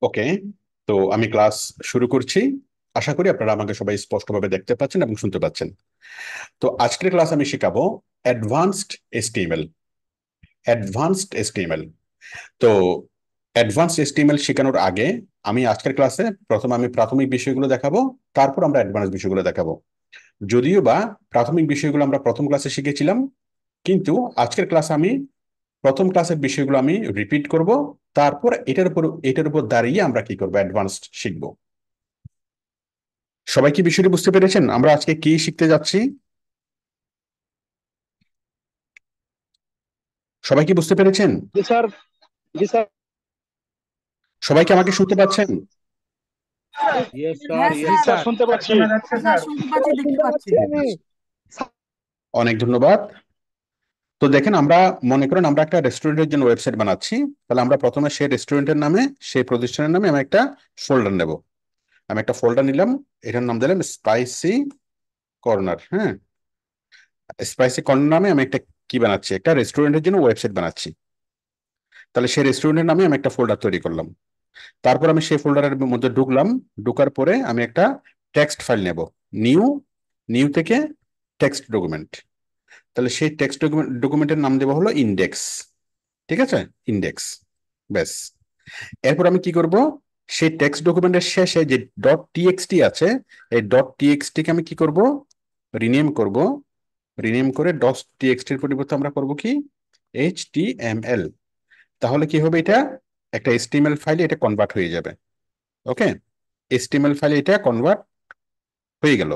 ওকে। তো আমি ক্লাস শুরু করছি। আশা করি আপনারা আমাকে সবাই স্পষ্টভাবে দেখতে পাচ্ছেন এবং শুনতে পাচ্ছেন। তো আজকের ক্লাস আমি শেখাবো অ্যাডভান্সড এসটিএমএল। Advanced HTML. তো অ্যাডভান্সড এসটিএমএল শেখানোর আগে আমি আজকের ক্লাসে প্রথমে আমি প্রাথমিক বিষয়গুলো দেখাবো, তারপর আমরা অ্যাডভান্স বিষয়গুলো দেখাবো। যদিও বা প্রাথমিক বিষয়গুলো আমরা প্রথম ক্লাসে শিখেছিলাম, কিন্তু আজকের ক্লাসে আমি প্রথম ক্লাসের বিষয়গুলো আমি রিপিট করব। তারপর এটার উপর দাঁড়িয়ে আমরা কি করবো, অ্যাডভান্সড শিখবো। সবাই কি বিষয়টি বুঝতে পেরেছেন আমরা আজকে কি শিখতে যাচ্ছি? সবাই কি বুঝতে পেরেছেন? জি স্যার। জি স্যার। সবাই কি আমাকে শুনতে পাচ্ছেন? ইয়েস স্যার, হ্যাঁ জি ইয়েস স্যার। Sir, sir. শুনতে পাচ্ছি। হ্যাঁ স্যার, শুনতে পাচ্ছি, দেখতে পাচ্ছি। ঠিক আছে, অনেক ধন্যবাদ। তো দেখেন, আমরা মনে করেন আমরা একটা রেস্টুরেন্টের জন্য ওয়েবসাইট বানাচ্ছি। তাহলে আমরা প্রথমে সেই রেস্টুরেন্টের নামে, সেই প্রতিষ্ঠানের নামে আমি একটা ফোল্ডার নেব। আমি একটা ফোল্ডার নিলাম, এটার নাম দিলাম স্পাইসি কর্নার। হ্যাঁ, স্পাইসি কর্নার নামে আমি একটা কি বানাচ্ছি, একটা রেস্টুরেন্টের জন্য ওয়েবসাইট বানাচ্ছি। তাহলে সেই রেস্টুরেন্টের নামে আমি একটা ফোল্ডার তৈরি করলাম। তারপর আমি সেই ফোল্ডারের মধ্যে ঢুকলাম। ঢুকার পরে আমি একটা টেক্সট ফাইল নেব। নিউ, নিউ থেকে টেক্সট ডকুমেন্ট। তাহলে সেই টেক্সট ডকুমেন্টের নাম দেবো হলো ইন্ডেক্স। ঠিক আছে, ইন্ডেক্স। ব্যাস। এরপর আমি কি করব, সেই টেক্সট ডকুমেন্টের শেষে যে ডট টিএক্সটি আছে, এই ডট টিএক্সটি কে আমি কি করব, রিনেম করব। রিনেম করে ডট টিএক্সটির পরিবর্তে আমরা করব কি, এইচটিএমএল। তাহলে কি হবে, এটা একটা এইচটিএমএল ফাইলে এটা কনভার্ট হয়ে যাবে। ওকে, এইচটিএমএল ফাইলে এটা কনভার্ট হয়ে গেল।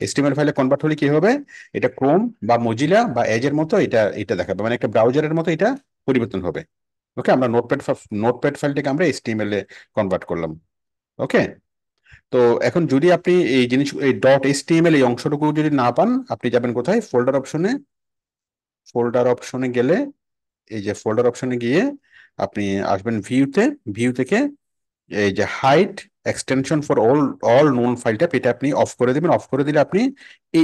এইচটিএমএল ফাইলে কনভার্ট হলে কি হবে, এটা ক্রোম বা মজিলা বা এজের মতো এটা এটা দেখাবে, মানে একটা ব্রাউজারের মতো এটা পরিবর্তন হবে। ওকে, আমরা নোটপ্যাড ফাইলটাকে আমরা এইচটিএমএল এ কনভার্ট করলাম। ওকে। তো এখন যদি আপনি এই জিনিস, এই ডট এইচটিএমএল এই অংশটুকু যদি না পান, আপনি যাবেন কোথায়, ফোল্ডার অপশনে। ফোল্ডার অপশনে গেলে, এই যে ফোল্ডার অপশনে গিয়ে আপনি আসবেন ভিউতে। ভিউ থেকে এই যে hide extension for all all known ফাইলটা, এটা আপনি অফ করে দিবেন। অফ করে দিলে আপনি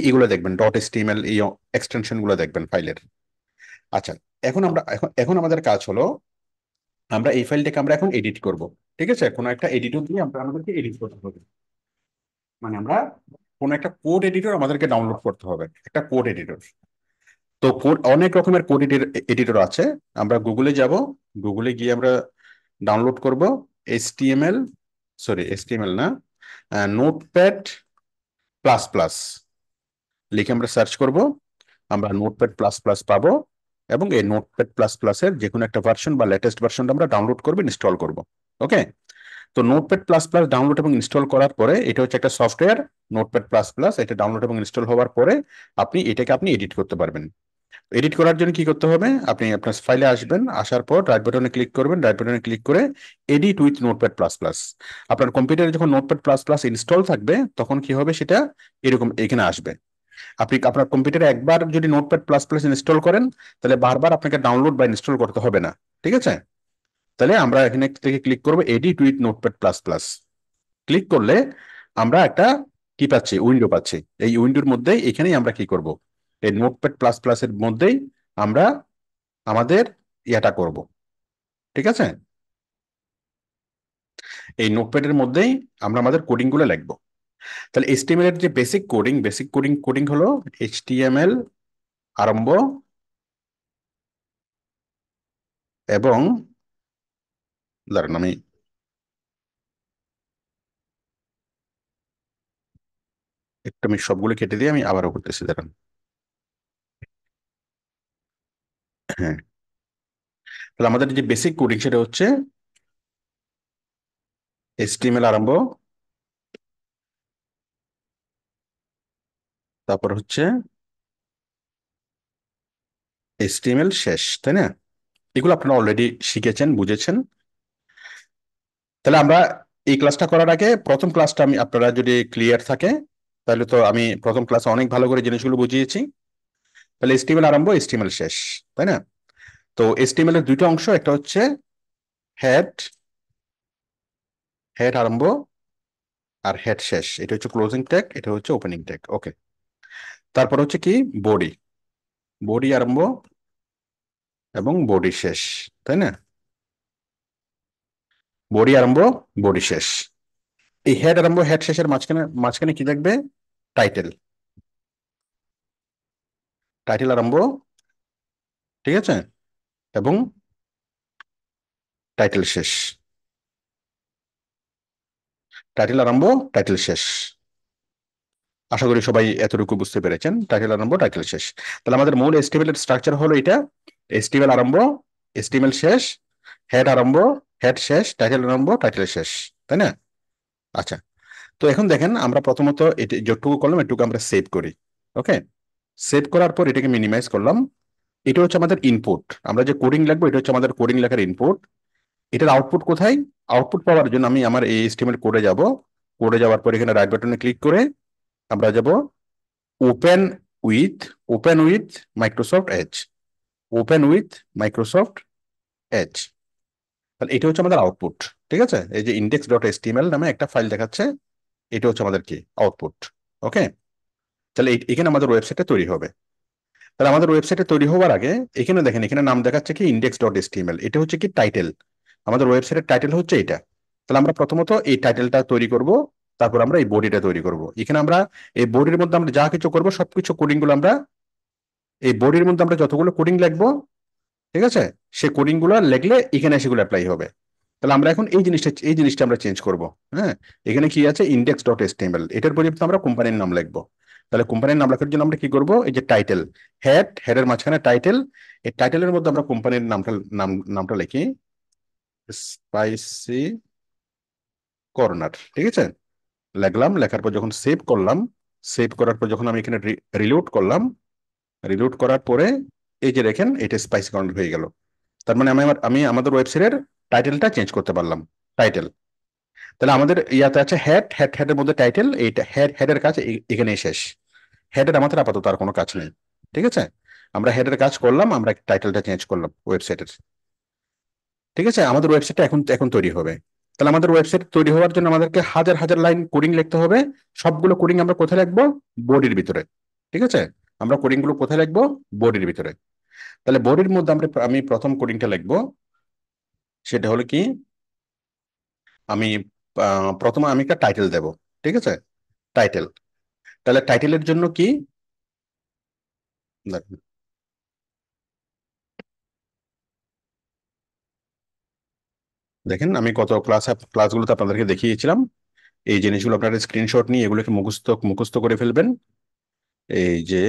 এইগুলো দেখবেন, ডট এসটিএমএল এই এক্সটেনশন গুলো দেখবেন ফাইলের। আচ্ছা, এখন আমরা এখন এখন আমাদের কাজ হলো, আমরা এই ফাইলটাকে আমরা এখন এডিট করব। ঠিক আছে, কোনো একটা এডিটর দিয়ে আমরা আমাদেরকে এডিট করতে হবে। মানে আমরা কোনো একটা কোড এডিটর আমাদেরকে ডাউনলোড করতে হবে, একটা কোড এডিটর। তো কোড, অনেক রকমের কোড এডিটর আছে। আমরা গুগলে যাব। গুগলে গিয়ে আমরা ডাউনলোড করব এইচটিএমএল, সরি এইচটিএমএল না, নোটপ্যাড প্লাস প্লাস লিখে আমরা সার্চ করব। আমরা নোটপ্যাড প্লাস প্লাস পাবো, এবং এই নোটপ্যাড প্লাস প্লাস এর যে কোনো একটা ভার্সন বা লেটেস্ট ভার্সনটা আমরা ডাউনলোড করবো, ইনস্টল করব। ওকে। তো নোটপ্যাড প্লাস প্লাস ডাউনলোড এবং ইনস্টল করার পরে, এটা হচ্ছে একটা সফটওয়্যার নোটপ্যাড প্লাস প্লাস, এটা ডাউনলোড এবং ইনস্টল হওয়ার পরে আপনি এডিট করতে পারবেন। এডিট করার জন্য কি করতে হবে, আপনি আপনার ফাইলে আসবেন, আসার পর রাইট বাটনে ক্লিক করবেন। রাইট বাটনে ক্লিক করে edit with notepad plus plus. আপনার কম্পিউটারে যখন নোটপ্যাড প্লাস প্লাস ইনস্টল থাকবে, তখন কি হবে, সেটা এরকম এখানে আসবে। আপনি আপনার কম্পিউটারে একবার যদি নোটপ্যাড প্লাস প্লাস ইনস্টল করেন, তাহলে বারবার আপনাকে ডাউনলোড বা ইনস্টল করতে হবে না। ঠিক আছে। তাহলে আমরা এখানে থেকে ক্লিক করবো edit with notepad plus plus. Click করলে আমরা একটা কি পাচ্ছি, উইন্ডো পাচ্ছি। এই উইন্ডোর মধ্যে এখানেই আমরা কি করব, এই নোটপ্যাড প্লাস প্লাস এর মধ্যেই আমরা আমাদের ইয়াটা করব। ঠিক আছে, এই নোটপ্যাডের মধ্যেই আমরা আমাদের কোডিং গুলো লিখবো। তাহলে এইচটিএমএল এর যে বেসিক কোডিং হলো এইচটিএমএল আরম্ভ এবং, দাঁড়ান আমি সবগুলো কেটে দিয়ে আমি আবারও করতেছি, দাঁড়ান। হ্যাঁ, তাহলে আমাদের যে বেসিক কোডিং সেটা হচ্ছে এইচটিএমএল আরম্ভ, তারপর হচ্ছে এইচটিএমএল শেষ, তাই না? এগুলো আপনারা অলরেডি শিখেছেন, বুঝেছেন। তাহলে আমরা এই ক্লাসটা করার আগে প্রথম ক্লাসটা আমি, আপনারা যদি ক্লিয়ার থাকে, তাহলে তো আমি প্রথম ক্লাসে অনেক ভালো করে জিনিসগুলো বুঝিয়েছি। তাহলে এইচটিএমএল আরম্ভ, এইচটিএমএল শেষ, তাই না? তো এইচটিএমএল এর দুইটা অংশ, একটা হচ্ছে হেড, হেড আরম্ভ আর হেড শেষ। এটা হচ্ছে ক্লোজিং ট্যাগ, এটা হচ্ছে ওপেনিং ট্যাগ। ওকে। তারপর হচ্ছে কি, বডি, বডি আরম্ভ এবং বডি শেষ, তাই না? বডি আরম্ভ, বডি শেষ। এই হেড আরম্ভ, হেড শেষের মাঝখানে মাঝখানে কি থাকবে? টাইটেল। টাইটেল আরম্ভ, ঠিক আছে, এবং টাইটেল শেষ। টাইটেল আরম্ভ, টাইটেল শেষ। আশা করি সবাই এতটুকু বুঝতে পেরেছেন, টাইটেল আরম্ভ, টাইটেল শেষ। তাহলে আমাদের মূল এসটিএমএল এর স্ট্রাকচার হলো এটা: এসটিএমএল আরম্ভ, এসটিএমএল শেষ, হেড আরম্ভ, হেড শেষ, টাইটেল আরম্ভ, টাইটেল শেষ, তাই না? আচ্ছা, তো এখন দেখেন আমরা প্রথমত এটি যতটুকু করলাম এটুকু আমরা সেভ করি। ওকে, সেভ করার পর এটাকে মিনিমাইজ করলাম। এটা হচ্ছে আমাদের ইনপুট, আমরা যে কোডিং লিখবো এটা হচ্ছে আমাদের কোডিং লেখার ইনপুট। এটার আউটপুট কোথায়? আউটপুট পাওয়ার জন্য আমি আমার এই এসটিএমএল কোডে যাব। কোডে যাওয়ার পর এখানে রাইট বাটনে ক্লিক করে আমরা যাব open with, open with Microsoft Edge, open with Microsoft Edge. তাহলে এটা হচ্ছে আমাদের আউটপুট। ঠিক আছে, এই যে ইন্ডেক্স ডট এসটিএমএল নামে একটা ফাইল দেখাচ্ছে, এটা হচ্ছে আমাদের কি আউটপুট। ওকে, তাহলে এখানে আমাদের ওয়েবসাইটটা তৈরি হবে। তাহলে আমাদের ওয়েবসাইটে তৈরি হওয়ার আগে এখানে দেখেন, এখানে নাম দেখাচ্ছে কি ইন্ডেক্স ডট এসটিএমএল, এটা হচ্ছে কি টাইটেল। আমাদের ওয়েবসাইটের টাইটেল হচ্ছে এটা। তাহলে আমরা প্রথমত এই টাইটেলটা তৈরি করব, তারপর আমরা এই বডিটা তৈরি করব। এখানে আমরা এই বডির মধ্যে আমরা যা কিছু করবো সবকিছু কোডিং গুলো আমরা এই বডির মধ্যে আমরা যতগুলো কোডিং লিখবো, ঠিক আছে, সেই কোডিং গুলো লিখলে এখানে সেগুলো অ্যাপ্লাই হবে। তাহলে আমরা এখন এই জিনিসটা আমরা চেঞ্জ করব। হ্যাঁ, এখানে কি আছে? ইন্ডেক্স ডট এসটিএমএল, এটার পরিবর্তে আমরা কোম্পানির নাম লিখবো। তাহলে কোম্পানির নাম লেখার জন্য আমরা কি করব? এই যে টাইটেল, হেড, হেডের মাঝখানে টাইটেল, এই টাইটেলের মধ্যে আমরা কোম্পানির নামটা লিখি স্পাইসি কর্নার। ঠিক আছে, লিখলাম। লেখার পর যখন সেভ করলাম, সেভ করার পর যখন আমি এখানে রিলোড করলাম, রিলোড করার পরে এই যে দেখেন এটা স্পাইসি কর্নার হয়ে গেল। তার মানে আমি আমাদের ওয়েবসাইটের টাইটেলটা চেঞ্জ করতে পারলাম। টাইটেল, তাহলে আমাদের ইয়াতে আছে হেড, হেডের মধ্যে টাইটেল, এইটা হেডের কাজ এখানেই শেষ। হেডের আমাদের আপাতত আর কোনো কাজ নেই। ঠিক আছে, আমরা হেডের কাজ করলাম, আমরা টাইটেলটা চেঞ্জ করলাম ওয়েবসাইটের। ঠিক আছে, আমাদের ওয়েবসাইটটা এখন এখন তৈরি হবে। তাহলে আমাদের ওয়েবসাইট তৈরি হওয়ার জন্য আমাদেরকে হাজার হাজার লাইন কোডিং লিখতে হবে। সবগুলো কোডিং আমরা কোথায় লিখবো? বডির ভিতরে। ঠিক আছে, আমরা কোডিং গুলো কোথায় লিখবো? বডির ভিতরে। তাহলে বডির মধ্যে আমি প্রথম কোডিংটা লিখবো, সেটা হলো কি, আমি প্রথমে আমি একটা টাইটেল দেব। ঠিক আছে, টাইটেল। তাহলে টাইটেলের জন্য কি, দেখেন, দেখেন আমি কত ক্লাসগুলোতে আপনাদেরকে দেখিয়েছিলাম। এই জিনিসগুলো আপনারা স্ক্রিনশট নিয়ে এগুলোকে মুখস্থ মুখস্থ করে ফেলবেন। এই যে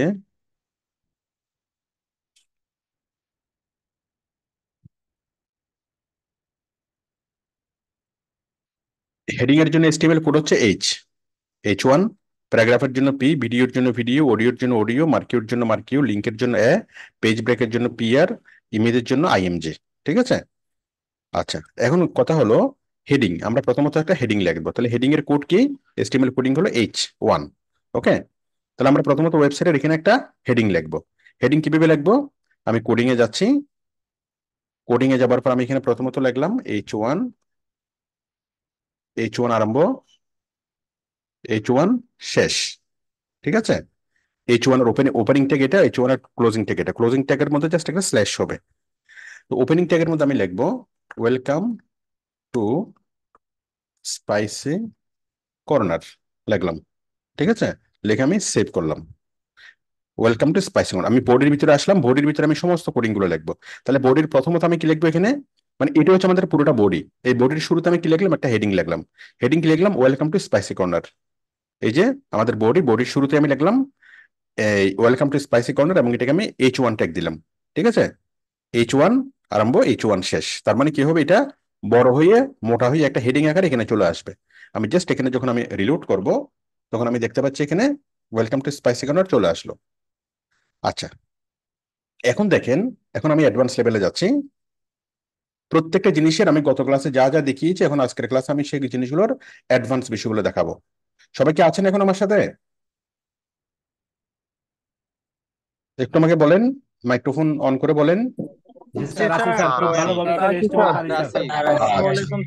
হেডিং এর জন্য এসটিএমএল কোড হচ্ছে H1, প্যারাগ্রাফের জন্য P, ভিডিওর জন্য ভিডিও, অডিওর জন্য অডিও, মার্কিউর জন্য মার্কিউ, লিঙ্কের জন্য পেজ ব্রেকের জন্য PR, ইমেজের জন্য IMG। ঠিক আছে, আচ্ছা, এখন কথা হলো হেডিং। আমরা প্রথমত একটা হেডিং লিখবো। তাহলে হেডিং এর কোড কি? এসটিএমএল কোডিং হলো H1। ওকে, তাহলে আমরা প্রথমত ওয়েবসাইটের এখানে একটা হেডিং লিখবো। হেডিং কিভাবে লিখবো? আমি কোডিং এ যাচ্ছি, কোডিং এ যাবার পর আমি এখানে প্রথমত লিখলাম H1, H1 আরম্ভ, H1 শেষ। ঠিক আছে, H1 এর ওপেনিং ট্যাগ এটা, H1 এর ক্লোজিং ট্যাগ এটা। ক্লোজিং ট্যাগের মধ্যে জাস্ট একটা স্ল্যাশ হবে। তো ওপেনিং ট্যাগের মধ্যে আমি লিখবো ওয়েলকাম টু স্পাইসি কর্নার, লিখলাম। ঠিক আছে, লিখে আমি সেভ করলাম। Welcome to spicy corner. আমি বডির ভিতরে আসলাম, বডির ভিতরে আমি সমস্ত কোডিং গুলো লিখবো। তাহলে বডির প্রথমত আমি কি লিখবো এখানে, মানে এটা হচ্ছে আমাদের পুরোটা বডি। এই বডির শুরুতে আমি কি লিখলাম? একটা হেডিং লিখলাম। হেডিং কি লিখলাম? Welcome to spicy corner. এই যে আমাদের বডির শুরুতে আমি লিখলাম এই ওয়েলকাম টু স্পাইসি কর্নার, এবং এটাকে আমি H1 ট্যাগ দিলাম। ঠিক আছে, H1 আরম্ভ, H1 শেষ। তার মানে কি হবে? এটা বড় হয়ে মোটা হয়ে একটা হেডিং আকারে এখানে চলে আসবে। আমি জাস্ট এখানে যখন আমি রিলোড করব, তখন আমি দেখতে পাচ্ছি এখানে ওয়েলকাম টু স্পাইসি কর্নার চলে আসলো। আচ্ছা, এখন দেখেন, এখন আমি অ্যাডভান্স লেভেলে যাচ্ছি। প্রত্যেকটা জিনিসের আমি গত ক্লাসে যা যা দেখিয়েছি, এখন আজকের ক্লাসে আমি সেই জিনিসগুলোর অ্যাডভান্স বিষয়গুলো দেখাবো। সবাই কি আছেন এখন আমার সাথে? একটু আমাকে বলেন, মাইক্রোফোন অন করে বলেন। জি স্যার, আছি স্যার, খুব ভালোভাবে স্যার এস্টিমেট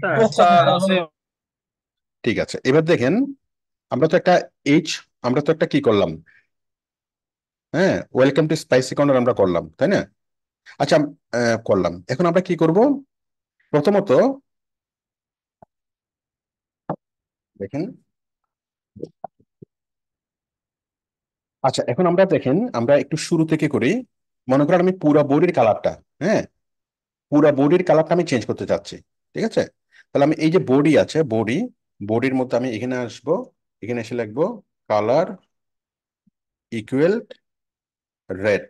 পারি স্যার। ঠিক আছে, এবার দেখেন, আমরা তো একটা এইচ আমরা তো একটা কি করলাম? হ্যাঁ, ওয়েলকাম টু স্পাইসি কর্নার আমরা করলাম, তাই না? আচ্ছা, করলাম। এখন আমরা কি করব? প্রথমত দেখেন। আচ্ছা, এখন আমরা দেখেন আমরা একটু শুরু থেকে করি। মনে করেন আমি পুরা বডির কালারটা, হ্যাঁ, পুরা বডির কালারটা আমি চেঞ্জ করতে চাচ্ছি। ঠিক আছে, তাহলে আমি এই যে বডি আছে, বডির মধ্যে আমি এখানে আসবো, এখানে এসে লিখবো colour equal red.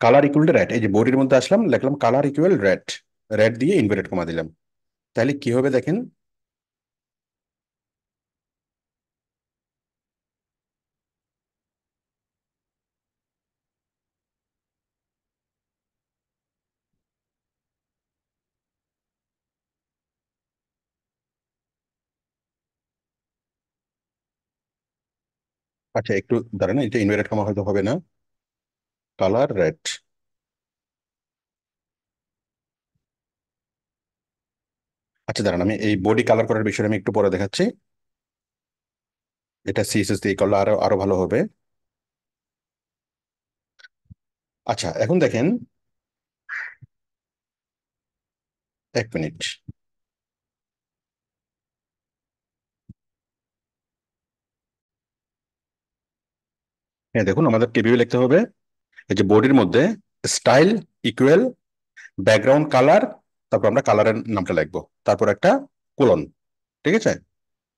Colour equal to red, এই যে বডির মধ্যে আসলাম, লিখলাম কালার ইকুয়াল রেড, রেড দিয়ে ইনভার্টেড কমা দিলাম। তাহলে কি হবে দেখেন। আচ্ছা একটু দাঁড়ান, এটা ইনভার্টেড কমা হয়তো হবে না, কালার রেড। আচ্ছা দাঁড়ান, আমি এই বডি কালার করার বিষয়টা আমি একটু পরে দেখাচ্ছি। এটা সিএসএস দিয়ে করলে আরো আরো ভালো হবে। আচ্ছা এখন দেখেন, এক মিনিট। হ্যাঁ দেখুন, আমাদের কিভাবে লিখতে হবে। এই যে বডির মধ্যে স্টাইল ইকুয়াল ব্যাকগ্রাউন্ড কালার, তারপর আমরা কালারের নামটা লিখবো, তারপর একটা কোলন। ঠিক আছে,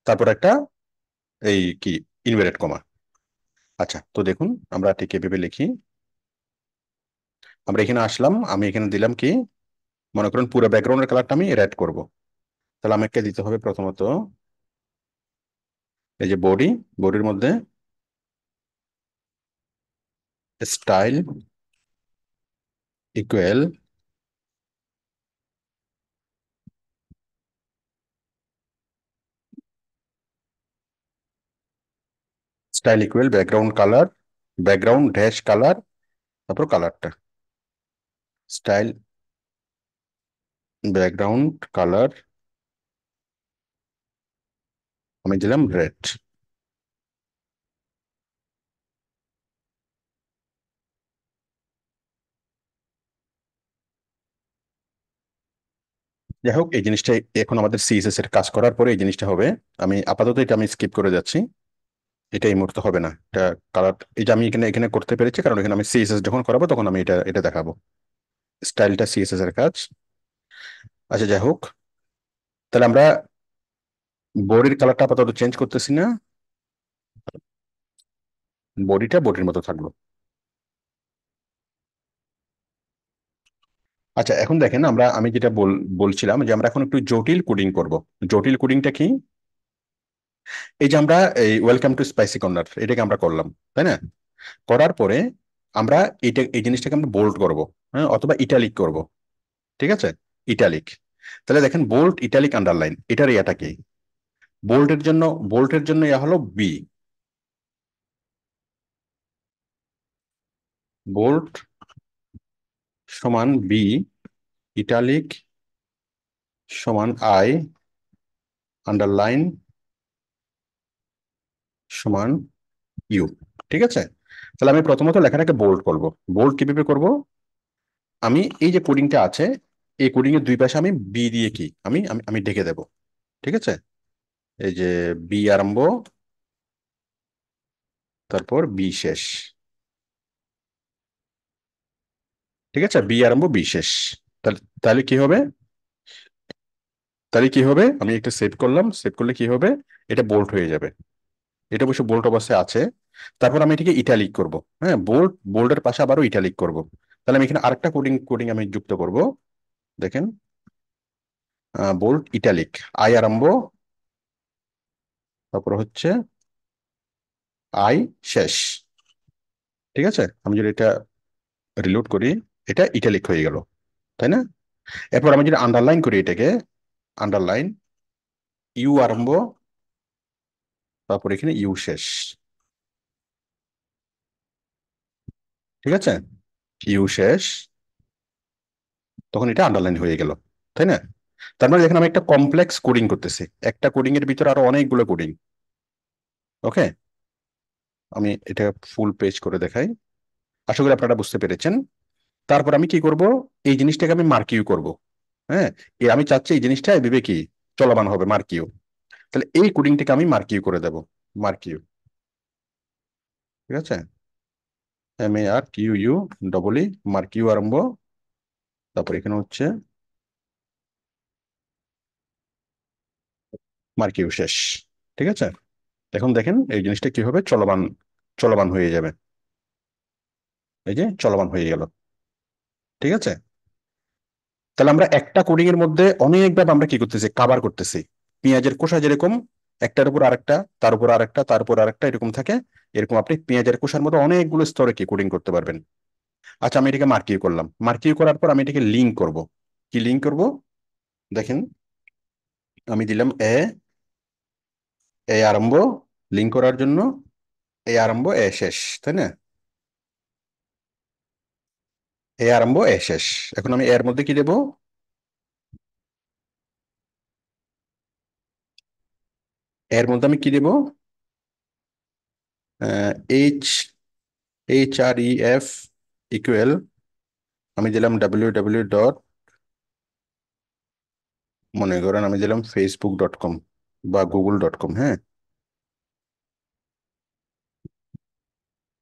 তারপর একটা এই কি ইনভার্টেড কমা। আচ্ছা তো দেখুন আমরা ঠিক এভাবে লিখি। আমরা এখানে আসলাম, আমি এখানে দিলাম কি, মনে করেন পুরো ব্যাকগ্রাউন্ডের কালারটা আমি রেড করব। তাহলে আমাকে দিতে হবে প্রথমত এই যে বডির মধ্যে style equal background colour, background dash colour, তারপর কালারটা স্টাইল ব্যাকগ্রাউন্ড কালার, আমি দিলাম রেড। যাই হোক, এই জিনিসটা এখন আমাদের সিএসএস এর কাজ করার পরে এই জিনিসটা হবে। আমি আপাতত এটা আমি স্কিপ করে যাচ্ছি, এটা এই মুহূর্তে হবে না। এটা কালার, এটা আমি এখানে এখানে করতে পেরেছি কারণ এখানে আমি সিএসএস যখন করাবো তখন আমি এটা এটা দেখাবো। স্টাইলটা সিএসএস এর কাজ। আচ্ছা যাই হোক, তাহলে আমরা বডির কালারটা আপাতত চেঞ্জ করতেছি না, বডিটা বডির মতো থাকলো। আচ্ছা এখন দেখেন, আমি যেটা বলছিলাম যে আমরা এখন একটু জটিল কোডিং করব। জটিল কোডিংটা কি, এই যে আমরা এই ওয়েলকাম টু স্পাইসি কর্নার এটাকে আমরা করলাম, তাই না? করার পরে আমরা এই জিনিসটাকে আমরা বোল্ড করব, হ্যাঁ, অথবা ইটালিক করব। ঠিক আছে, ইটালিক। তাহলে দেখেন বোল্ড ইটালিক আন্ডারলাইন, এটার ইয়াটা কি, বোল্টের জন্য, ইয়া হলো বি, বোল্ড সমান বি, ইটালিক সমান আই, আন্ডারলাইন সমান ইউ। ঠিক আছে, তাহলে আমি প্রথমত লেখাটাকে বোল্ড করব। বোল্ড কিভাবে করব, আমি এই যে কোডিংটা আছে, এই কোডিং এর দুই পাশে আমি বি দিয়ে কি আমি আমি আমি ঢেকে দেব। ঠিক আছে, এই যে বি আরম্ভ, তারপর বি শেষ। ঠিক আছে, বি আরম্ভ বি শেষ। তাহলে তাহলে কি হবে, আমি একটা সেভ করলাম, সেভ করলে কি হবে, এটা বোল্ড হয়ে যাবে। এটা অবশ্য বোল্ড অবস্থায় আছে। তারপর আমি এটাকে ইটালিক করব, হ্যাঁ, বোল্ডের পাশে আবারও ইটালিক করব। তাহলে আমি এখানে আরেকটা কোডিং কোডিং আমি যুক্ত করব। দেখেন, বোল্ড ইটালিক, আই আরম্ভ, তারপর হচ্ছে আই শেষ। ঠিক আছে, আমি যদি এটা রিলোড করি, এটা ইটালিক হয়ে গেল, তাই না? এরপর আমি যদি আন্ডারলাইন করি এটাকে, আন্ডারলাইন ইউ আরম্ভ, তারপর এখানে ইউ শেষ। ঠিক আছে, ইউ শেষ, তখন এটা আন্ডারলাইন হয়ে গেল, তাই না? তার মানে দেখেন আমি একটা কমপ্লেক্স কোডিং করতেছি, একটা কোডিং এর ভিতরে আরো অনেকগুলো কোডিং। ওকে, আমি এটা ফুল পেজ করে দেখাই, আশা করি আপনারা বুঝতে পেরেছেন। তারপর আমি কি করব, এই জিনিসটাকে আমি মার্ক ইউ করব। হ্যাঁ, আমি চাচ্ছি এই জিনিসটা এভাবে কি চলমান হবে, মার্কিউ। তাহলে এই কোডিংটাকে আমি মার্কিউ করে দেব, মার্কিউ। ঠিক আছে, MARQU ডবল ই, মার্কিউ আরম্ভ, তারপর এখানে হচ্ছে মার্কিউ শেষ। ঠিক আছে, এখন দেখেন এই জিনিসটা কি হবে, চলমান, চলমান হয়ে যাবে। এই যে চলমান হয়ে গেল। ঠিক আছে, তাহলে আমরা একটা কোডিং এর মধ্যে অনেকভাবে আমরা কি করতেছি, কাভার করতেছি। পেঁয়াজের খোসা যেরকম একটার উপর আরেকটা, তার উপর আরেকটা, তার উপর আরেকটা এরকম থাকে, এরকম আপনি পেঁয়াজের খোসার মধ্যে অনেকগুলো স্তরে কি কোডিং করতে পারবেন। আচ্ছা, আমি এটাকে মার্কিউ করলাম, মার্কিউ করার পর আমি এটাকে লিঙ্ক করব। কি লিঙ্ক করব, দেখেন আমি দিলাম এ আরম্ভ, লিঙ্ক করার জন্য এ আরম্ভ এ শেষ, তাই না? এ আরম্ভ এ শেষ। এখন আমি এর মধ্যে কি দেব, এর মধ্যে আমি কি দেব, এইচ HREF ইকুয়াল, আমি দিলাম www ডট, মনে করেন আমি দিলাম facebook.com বা google.com, হ্যাঁ,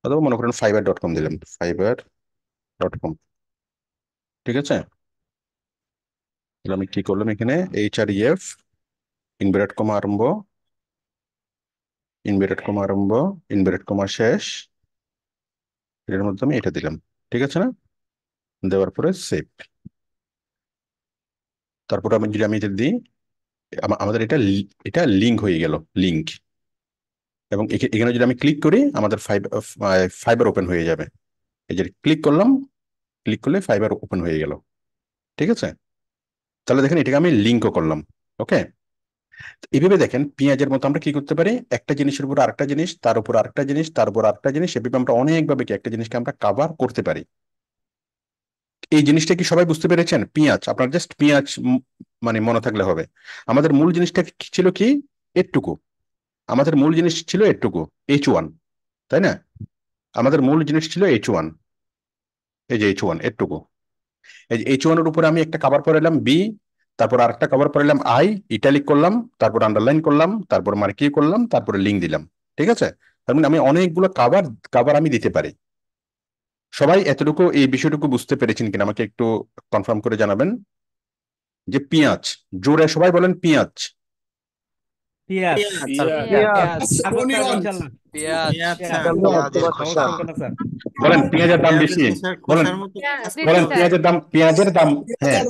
অথবা মনে করেন fiverr.com দিলাম, fiverr.com। ঠিক আছে, তাহলে আমি কি করলাম, এখানে HREF ইনভার্টেড কমা আরম্ভ, ইনভার্টেড কমা আরম্ভ, ইনভার্টেড কমা শেষ, এর মধ্যে আমি এটা দিলাম। ঠিক আছে না, দেওয়ার পরে সেভ। তারপরে আমি যদি আমি এটা দিই, আমাদের এটা এটা লিঙ্ক হয়ে গেল, লিঙ্ক। এবং এখানে যদি আমি ক্লিক করি, আমাদের ফাইবার ওপেন হয়ে যাবে। এই যে ক্লিক করলাম, ক্লিক করলে ফাইবার ওপেন হয়ে গেল। ঠিক আছে, তাহলে দেখেন এটাকে আমি লিঙ্কও করলাম। ওকে, এইভাবে দেখেন পেঁয়াজের মতো আমরা কি করতে পারি, একটা জিনিসের উপর আরেকটা জিনিস, তার উপর আরেকটা জিনিস, তার উপর আরেকটা জিনিস, এভাবে আমরা অনেকভাবে কি একটা জিনিসকে আমরা কাভার করতে পারি। এই জিনিসটা কি সবাই বুঝতে পেরেছেন? পেঁয়াজ, আপনার জাস্ট পেঁয়াজ মানে মনে থাকলে হবে। আমাদের মূল জিনিসটা ছিল কি, এটুকু। আমাদের মূল জিনিস ছিল এটুকু, H1, তাই না? আমাদের মূল জিনিস ছিল H1, এই যে H1 এটুকু। এই যে H1 এর উপরে আমি একটা কভার পড়ালাম B, তারপর আরেকটা কভার পড়ালাম I, ইটালিক করলাম, তারপর আন্ডারলাইন করলাম, তারপর মার্কি করলাম, তারপরে লিঙ্ক দিলাম। ঠিক আছে, তার মানে আমি অনেকগুলো কভার কভার আমি দিতে পারি। সবাই এতটুকু এই বিষয়টুকু বুঝতে পেরেছেন কিনা আমাকে একটু কনফার্ম করে জানাবেন। যে পেঁয়াজ, জোরে সবাই বলেন পেঁয়াজ। পেঁয়াজ। এখন স্যার ইনশাল্লাহ পেঁয়াজ। সমস্যা হবে না স্যার। বলেন পেঁয়াজের দাম বেশি, বলেন, বলেন পেঁয়াজের দাম, পেঁয়াজের দাম, হ্যাঁ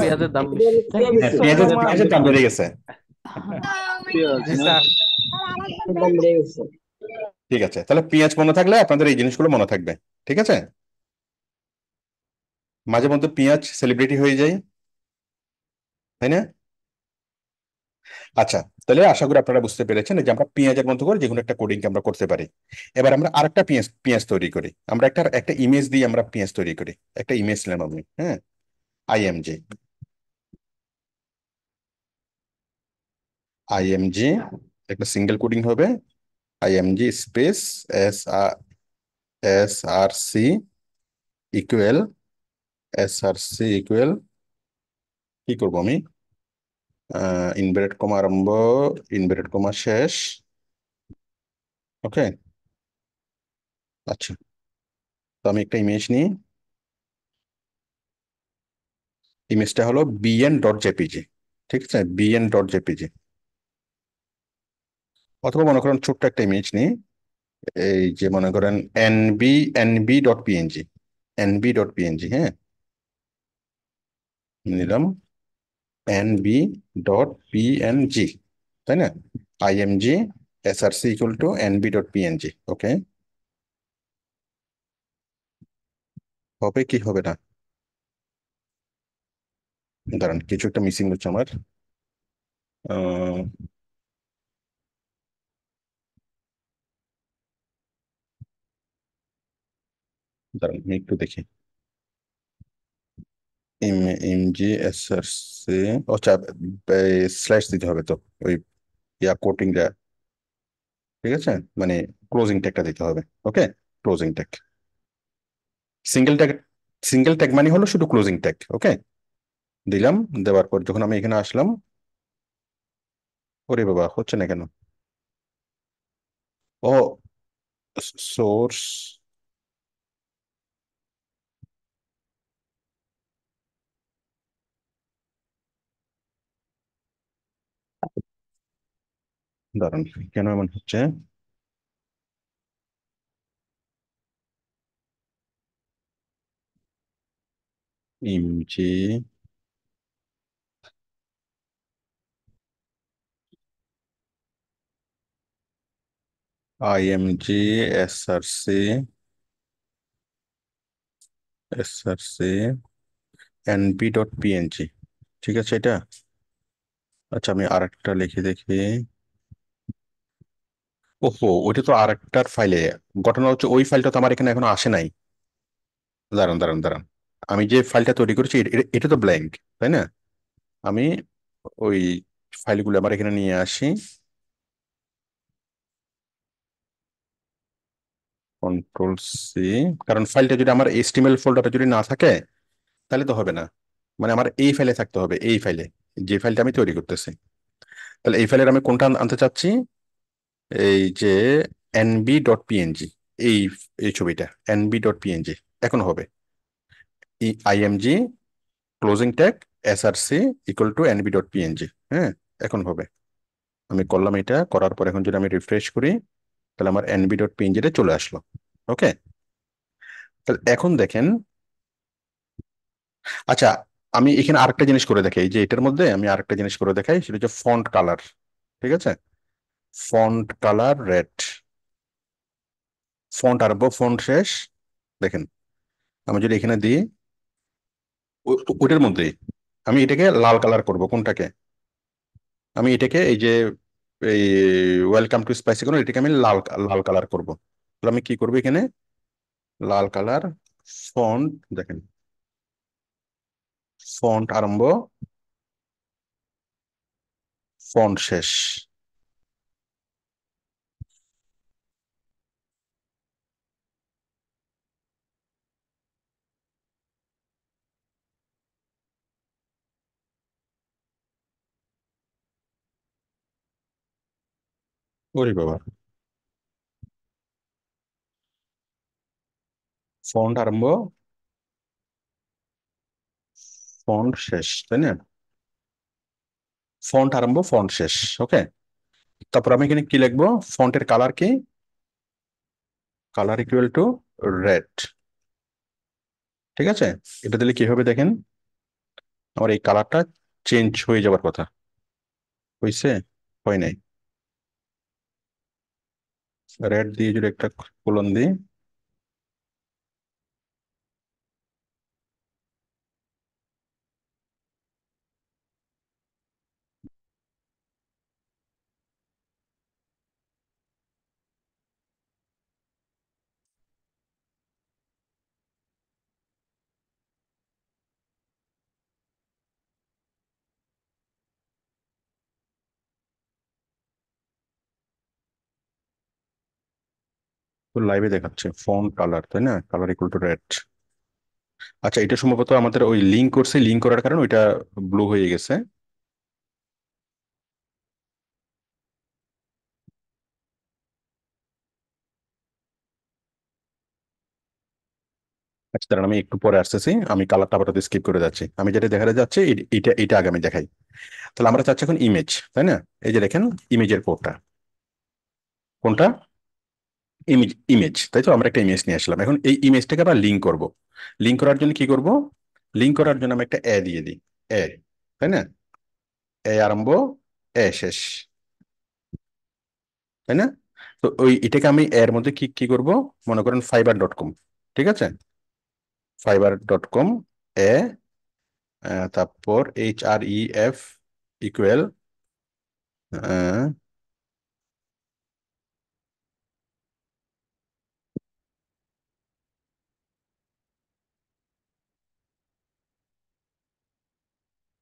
পেঁয়াজের দাম হ্যাঁ, পেঁয়াজের দাম বেড়ে গেছে। জি স্যার। ঠিক আছে, তাহলে পেঁয়াজ মনে থাকলে আপনাদের এই জিনিসগুলো মনে থাকবে। ঠিক আছে, মাঝে মধ্যে পেঁয়াজ সেলিব্রিটি হয়ে যায়, তাই না? আচ্ছা, তাহলে আশা করি আপনারা বুঝতে পেরেছেন যে আমরা পেঁয়াজের মতো করে যে কোনো একটা কোডিং আমরা করতে পারি। এবার আমরা আরেকটা পেঁয়াজ পেঁয়াজ তৈরি করি, আমরা একটা একটা ইমেজ দিয়ে আমরা পেঁয়াজ তৈরি করি। একটা ইমেজ নিলাম আমি, হ্যাঁ, আইএমজি, আইএমজি একটা সিঙ্গেল কোডিং হবে, আইএমজি স্পেস এস আর সি ইকুয়াল, এস আর সি ইকুয়াল, কি করবো আমি, ইনভার্টেড কমা আরম্ভ, ইনভার্টেড কমা শেষ। ওকে, আচ্ছা, তো আমি একটা ইমেজ নিই, ইমেজটা হলো bn.jpg। ঠিক আছে, bn.jpg, অথবা মনে করেন ছোট্ট একটা ইমেজ নিই, এই যে মনে করেন nb.png, nb.png, হ্যাঁ, নিলাম nb.png, তাই না? img src equal to nb.png। ওকে, হবে কি হবে না, দাঁড়ান কিছু একটা মিসিং হচ্ছে আমার। আহ, দাঁড়ান আমি একটু দেখি, এমজি এসআরসি, আচ্ছা, স্ল্যাশ দিতে হবে তো, ওই কোটিং, ঠিক আছে, মানে ক্লোজিং ট্যাগটা দিতে হবে। Okay, closing tag, single tag, single tag মানে হলো শুধু ক্লোজিং ট্যাগ। ওকে, দিলাম। দেওয়ার পর যখন আমি এখানে আসলাম, ওরে বাবা হচ্ছে না কেন? ও, সোর্স, দাঁড়ান, কেন এমন হচ্ছে? Img, IMG, SRC, SRC, NP dot PNG. ঠিক আছে এটা। আচ্ছা আমি আরেকটা লিখে দেখি। ওহো, ওইটা তো আরেকটার ফাইলে। ঘটনা হচ্ছে ওই ফাইলটা তো আমার এখানে এখনো আসে নাই। দাঁড়ান দাঁড়ান দাঁড়ান, আমি যে ফাইলটা তৈরি করেছি এটা তো ব্ল্যাঙ্ক, তাই না? আমি ওই ফাইলগুলো আবার এখানে নিয়ে আসি। Control C. কারণ ফাইলটা যদি আমার এইচটিএমএল ফোল্ডারটা যদি না থাকে তাহলে তো হবে না। মানে আমার এই ফাইলে থাকতে হবে, এই ফাইলে, যে ফাইলটা আমি তৈরি করতেছি। তাহলে এই ফাইলের আমি কোনটা আনতে চাচ্ছি? এই যে এনবি ডট পিএনজি, এই এই ছবিটা এনবি ডট পিএনজি এখন হবে। IMG closing tag SRC equal to NB dot PNG. হ্যাঁ, এখন হবে। আমি করলাম, এটা করার পর এখন যদি আমি রিফ্রেশ করি তাহলে আমার এনবি ডট পিএনজি চলে আসলো। ওকে, তাহলে এখন দেখেন। আচ্ছা, আমি এখানে আরেকটা জিনিস করে দেখাই, যে এটার মধ্যে আমি আরেকটা জিনিস করে দেখাই, সেটা হচ্ছে ফন্ট কালার। ঠিক আছে, ফন্ট কালার রেড, ফন্ট আরম্ভ ফন্ট শেষ। দেখেন, আমি যদি এখানে দিই ওইটার মধ্যেই আমি এটাকে লাল কালার করব। কোনটাকে? আমি এটাকে এই যে এই ওয়েলকাম টু স্পাইসি কোনো, এটাকে আমি লাল লাল কালার করব। তাহলে আমি কি করবো এখানে? লাল কালার, ফন্ট, দেখেন, ফন্ট আরম্ভ, ফন্ট শেষ। ওরে বাবা, ফন্ট আরম্ভ, ফন্ট শেষ, তাই না? ফন্ট আরম্ভ ফন্ট শেষ। ওকে, তারপর আমি এখানে কি লিখবো? ফন্টের কালার কি? Colour equal to red. ঠিক আছে, এটা দিলে কি হবে দেখেন, আমার এই কালারটা চেঞ্জ হয়ে যাওয়ার কথা। হয়েছে? হয় নাই। রেড দিয়ে যদি একটা কোলন দিই, তো লাইভে দেখাচ্ছে ফন্ট কালার, তাই না? Colour equal to red. আচ্ছা, এটা সম্ভবত আমাদের ওই লিঙ্ক করছে, লিঙ্ক করার কারণে ওইটা ব্লু হয়ে গেছে। আচ্ছা দাঁড়ান, আমি একটু পরে আসতেছি, আমি কালারটা আপাতত স্কিপ করে যাচ্ছি। আমি যেটা দেখাতে যাচ্ছি এটা এটা আগে আমি দেখাই। তাহলে আমরা চাচ্ছি এখন ইমেজ, তাই না? এই যে দেখেন, ইমেজের কোডটা কোনটা? ইমেজ, ইমেজ, তাই তো? আমরা একটা ইমেজ নিয়ে আসলাম, এখন এই ইমেজটাকে আবার লিঙ্ক করব। লিঙ্ক করার জন্য কি করব? লিঙ্ক করার জন্য আমি একটা এ দিয়ে দিই। এ, তাই না? এ আরম্ভ, এ শেষ, তাই না? তো ওই এটাকে আমি এর মধ্যে কি কি করব? মনে করেন ফাইবার ডট কম। ঠিক আছে, ফাইবার ডট কম এ, তারপর HREF ইকুয়াল,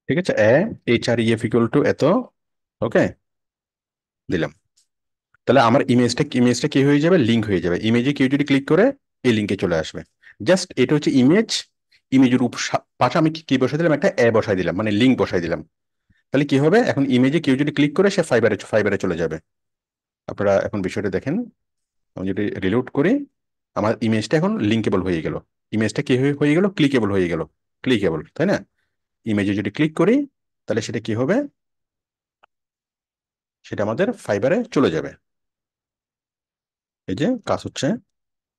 ঠিক আছে, HREF ইকুয়াল টু এত। ওকে, দিলাম। তাহলে আমার ইমেজটা কি হয়ে যাবে? লিঙ্ক হয়ে যাবে। ইমেজে কেউ যদি ক্লিক করে এই লিঙ্কে চলে আসবে। জাস্ট এটা হচ্ছে ইমেজ, ইমেজের পাশে আমি কি বসাই দিলাম, একটা বসাই দিলাম, মানে লিঙ্ক বসাই দিলাম। তাহলে কি হবে, এখন ইমেজে কেউ যদি ক্লিক করে সে ফাইবারে চলে যাবে। আপনারা এখন বিষয়টা দেখেন, আমি যদি রিলোড করি, আমার ইমেজটা এখন লিঙ্কেবল হয়ে গেল। ইমেজটা কি হয়ে গেল, ক্লিকেবল হয়ে গেল, ক্লিকেবল, তাই না? ইমেজে যদি ক্লিক করি তাহলে সেটা কি হবে, সেটা আমাদের ফাইবারে চলে যাবে। এই যে কাজ হচ্ছে।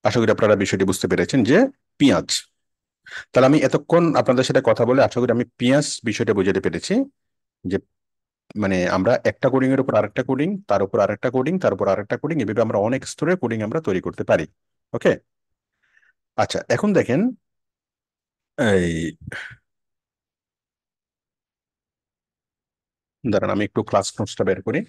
আশা করি আপনারা বিষয়টি বুঝতে পেরেছেন যে পেঁয়াজ। তাহলে আমি এতক্ষণ আপনাদের সাথে কথা বলে আশা করি আমি পেঁয়াজ বিষয়টা বুঝাতে পেরেছি, যে মানে আমরা একটা কোডিং এর উপর আরেকটা কোডিং, তার উপর আরেকটা কোডিং, তার উপর আরেকটা কোডিং, এভাবে আমরা অনেক স্তরের কোডিং আমরা তৈরি করতে পারি। ওকে, আচ্ছা এখন দেখেন, এই দাঁড়ান আমি একটু ক্লাস নোটসটা বের করি।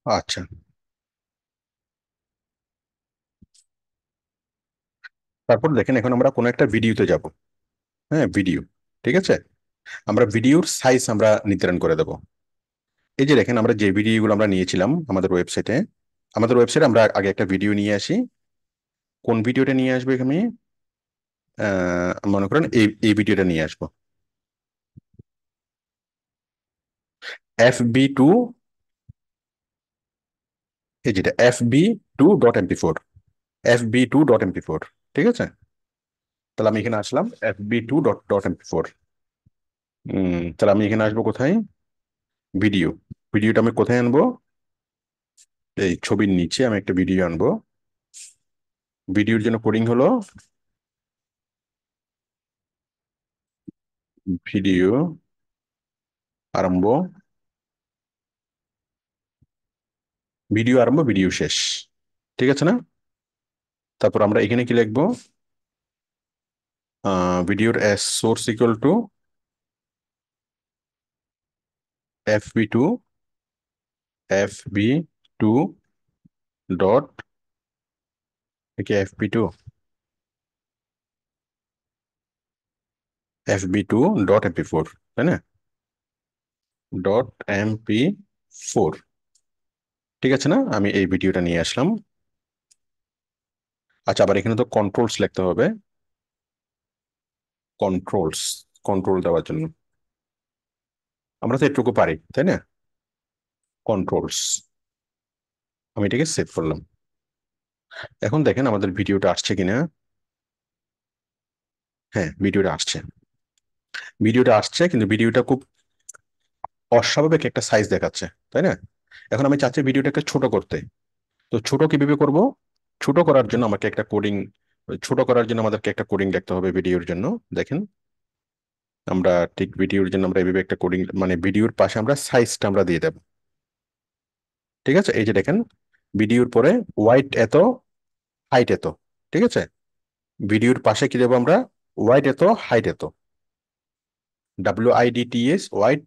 আচ্ছা, তারপর দেখেন এখন আমরা কোনো একটা ভিডিওতে যাব। হ্যাঁ, ভিডিও, ঠিক আছে। আমরা ভিডিওর সাইজ আমরা নির্ধারণ করে দেব। এই যে দেখেন, আমরা যে ভিডিওগুলো আমরা নিয়েছিলাম আমাদের ওয়েবসাইটে আমরা আগে একটা ভিডিও নিয়ে আসি। কোন ভিডিওটা নিয়ে আসবো এখানে, মনে করেন এই ভিডিওটা নিয়ে আসবো, FB2, এই যেটা FB2.mp4, FB2.mp4, ঠিক আছে। তাহলে আমি এখানে আসলাম FB2.mp4। তাহলে আমি এখানে আসবো কোথায়, ভিডিও। ভিডিওটা আমি কোথায় আনবো, এই ছবির নিচে আমি একটা ভিডিও আনবো। ভিডিওর জন্য কোডিং হলো ভিডিও আরম্ভ, ভিডিও আরম্ভ, ভিডিও শেষ, ঠিক আছে না? তারপর আমরা এখানে কি লিখবো, ভিডিওর source equal to FB2, FB2 dot, FB2, FB2.mp4, তাই না, .mp4, ঠিক আছে না? আমি এই ভিডিওটা নিয়ে আসলাম। আচ্ছা, আবার এখানে তো কন্ট্রোলস লিখতে হবে, কন্ট্রোলস, কন্ট্রোল দেওয়ার জন্য আমরা তো এটুকু পারি, তাই না? কন্ট্রোলস, আমি এটাকে সেভ করলাম। এখন দেখেন আমাদের ভিডিওটা আসছে কিনা। হ্যাঁ, ভিডিওটা আসছে, ভিডিওটা আসছে, কিন্তু ভিডিওটা খুব অস্বাভাবিক একটা সাইজ দেখাচ্ছে, তাই না? এখন আমি চাচ্ছি ভিডিওটাকে ছোট করতে। তো ছোট কিভাবে করব, ছোট করার জন্য আমাকে একটা কোডিং, ছোট করার জন্য আমাদেরকে একটা কোডিং লিখতে হবে ভিডিওর জন্য। দেখেন, আমরা ঠিক ভিডিওর জন্য আমরা এইভাবে একটা কোডিং, মানে ভিডিওর পাশে আমরা সাইজটা আমরা দিয়ে দেব, ঠিক আছে। এই যে দেখেন, ভিডিওর পরে ওয়াইড এত, হাইট এত, ঠিক আছে। ভিডিওর পাশে কি দেবো আমরা, ওয়াইড এত, হাইট এত, WIDTS, ওয়াইড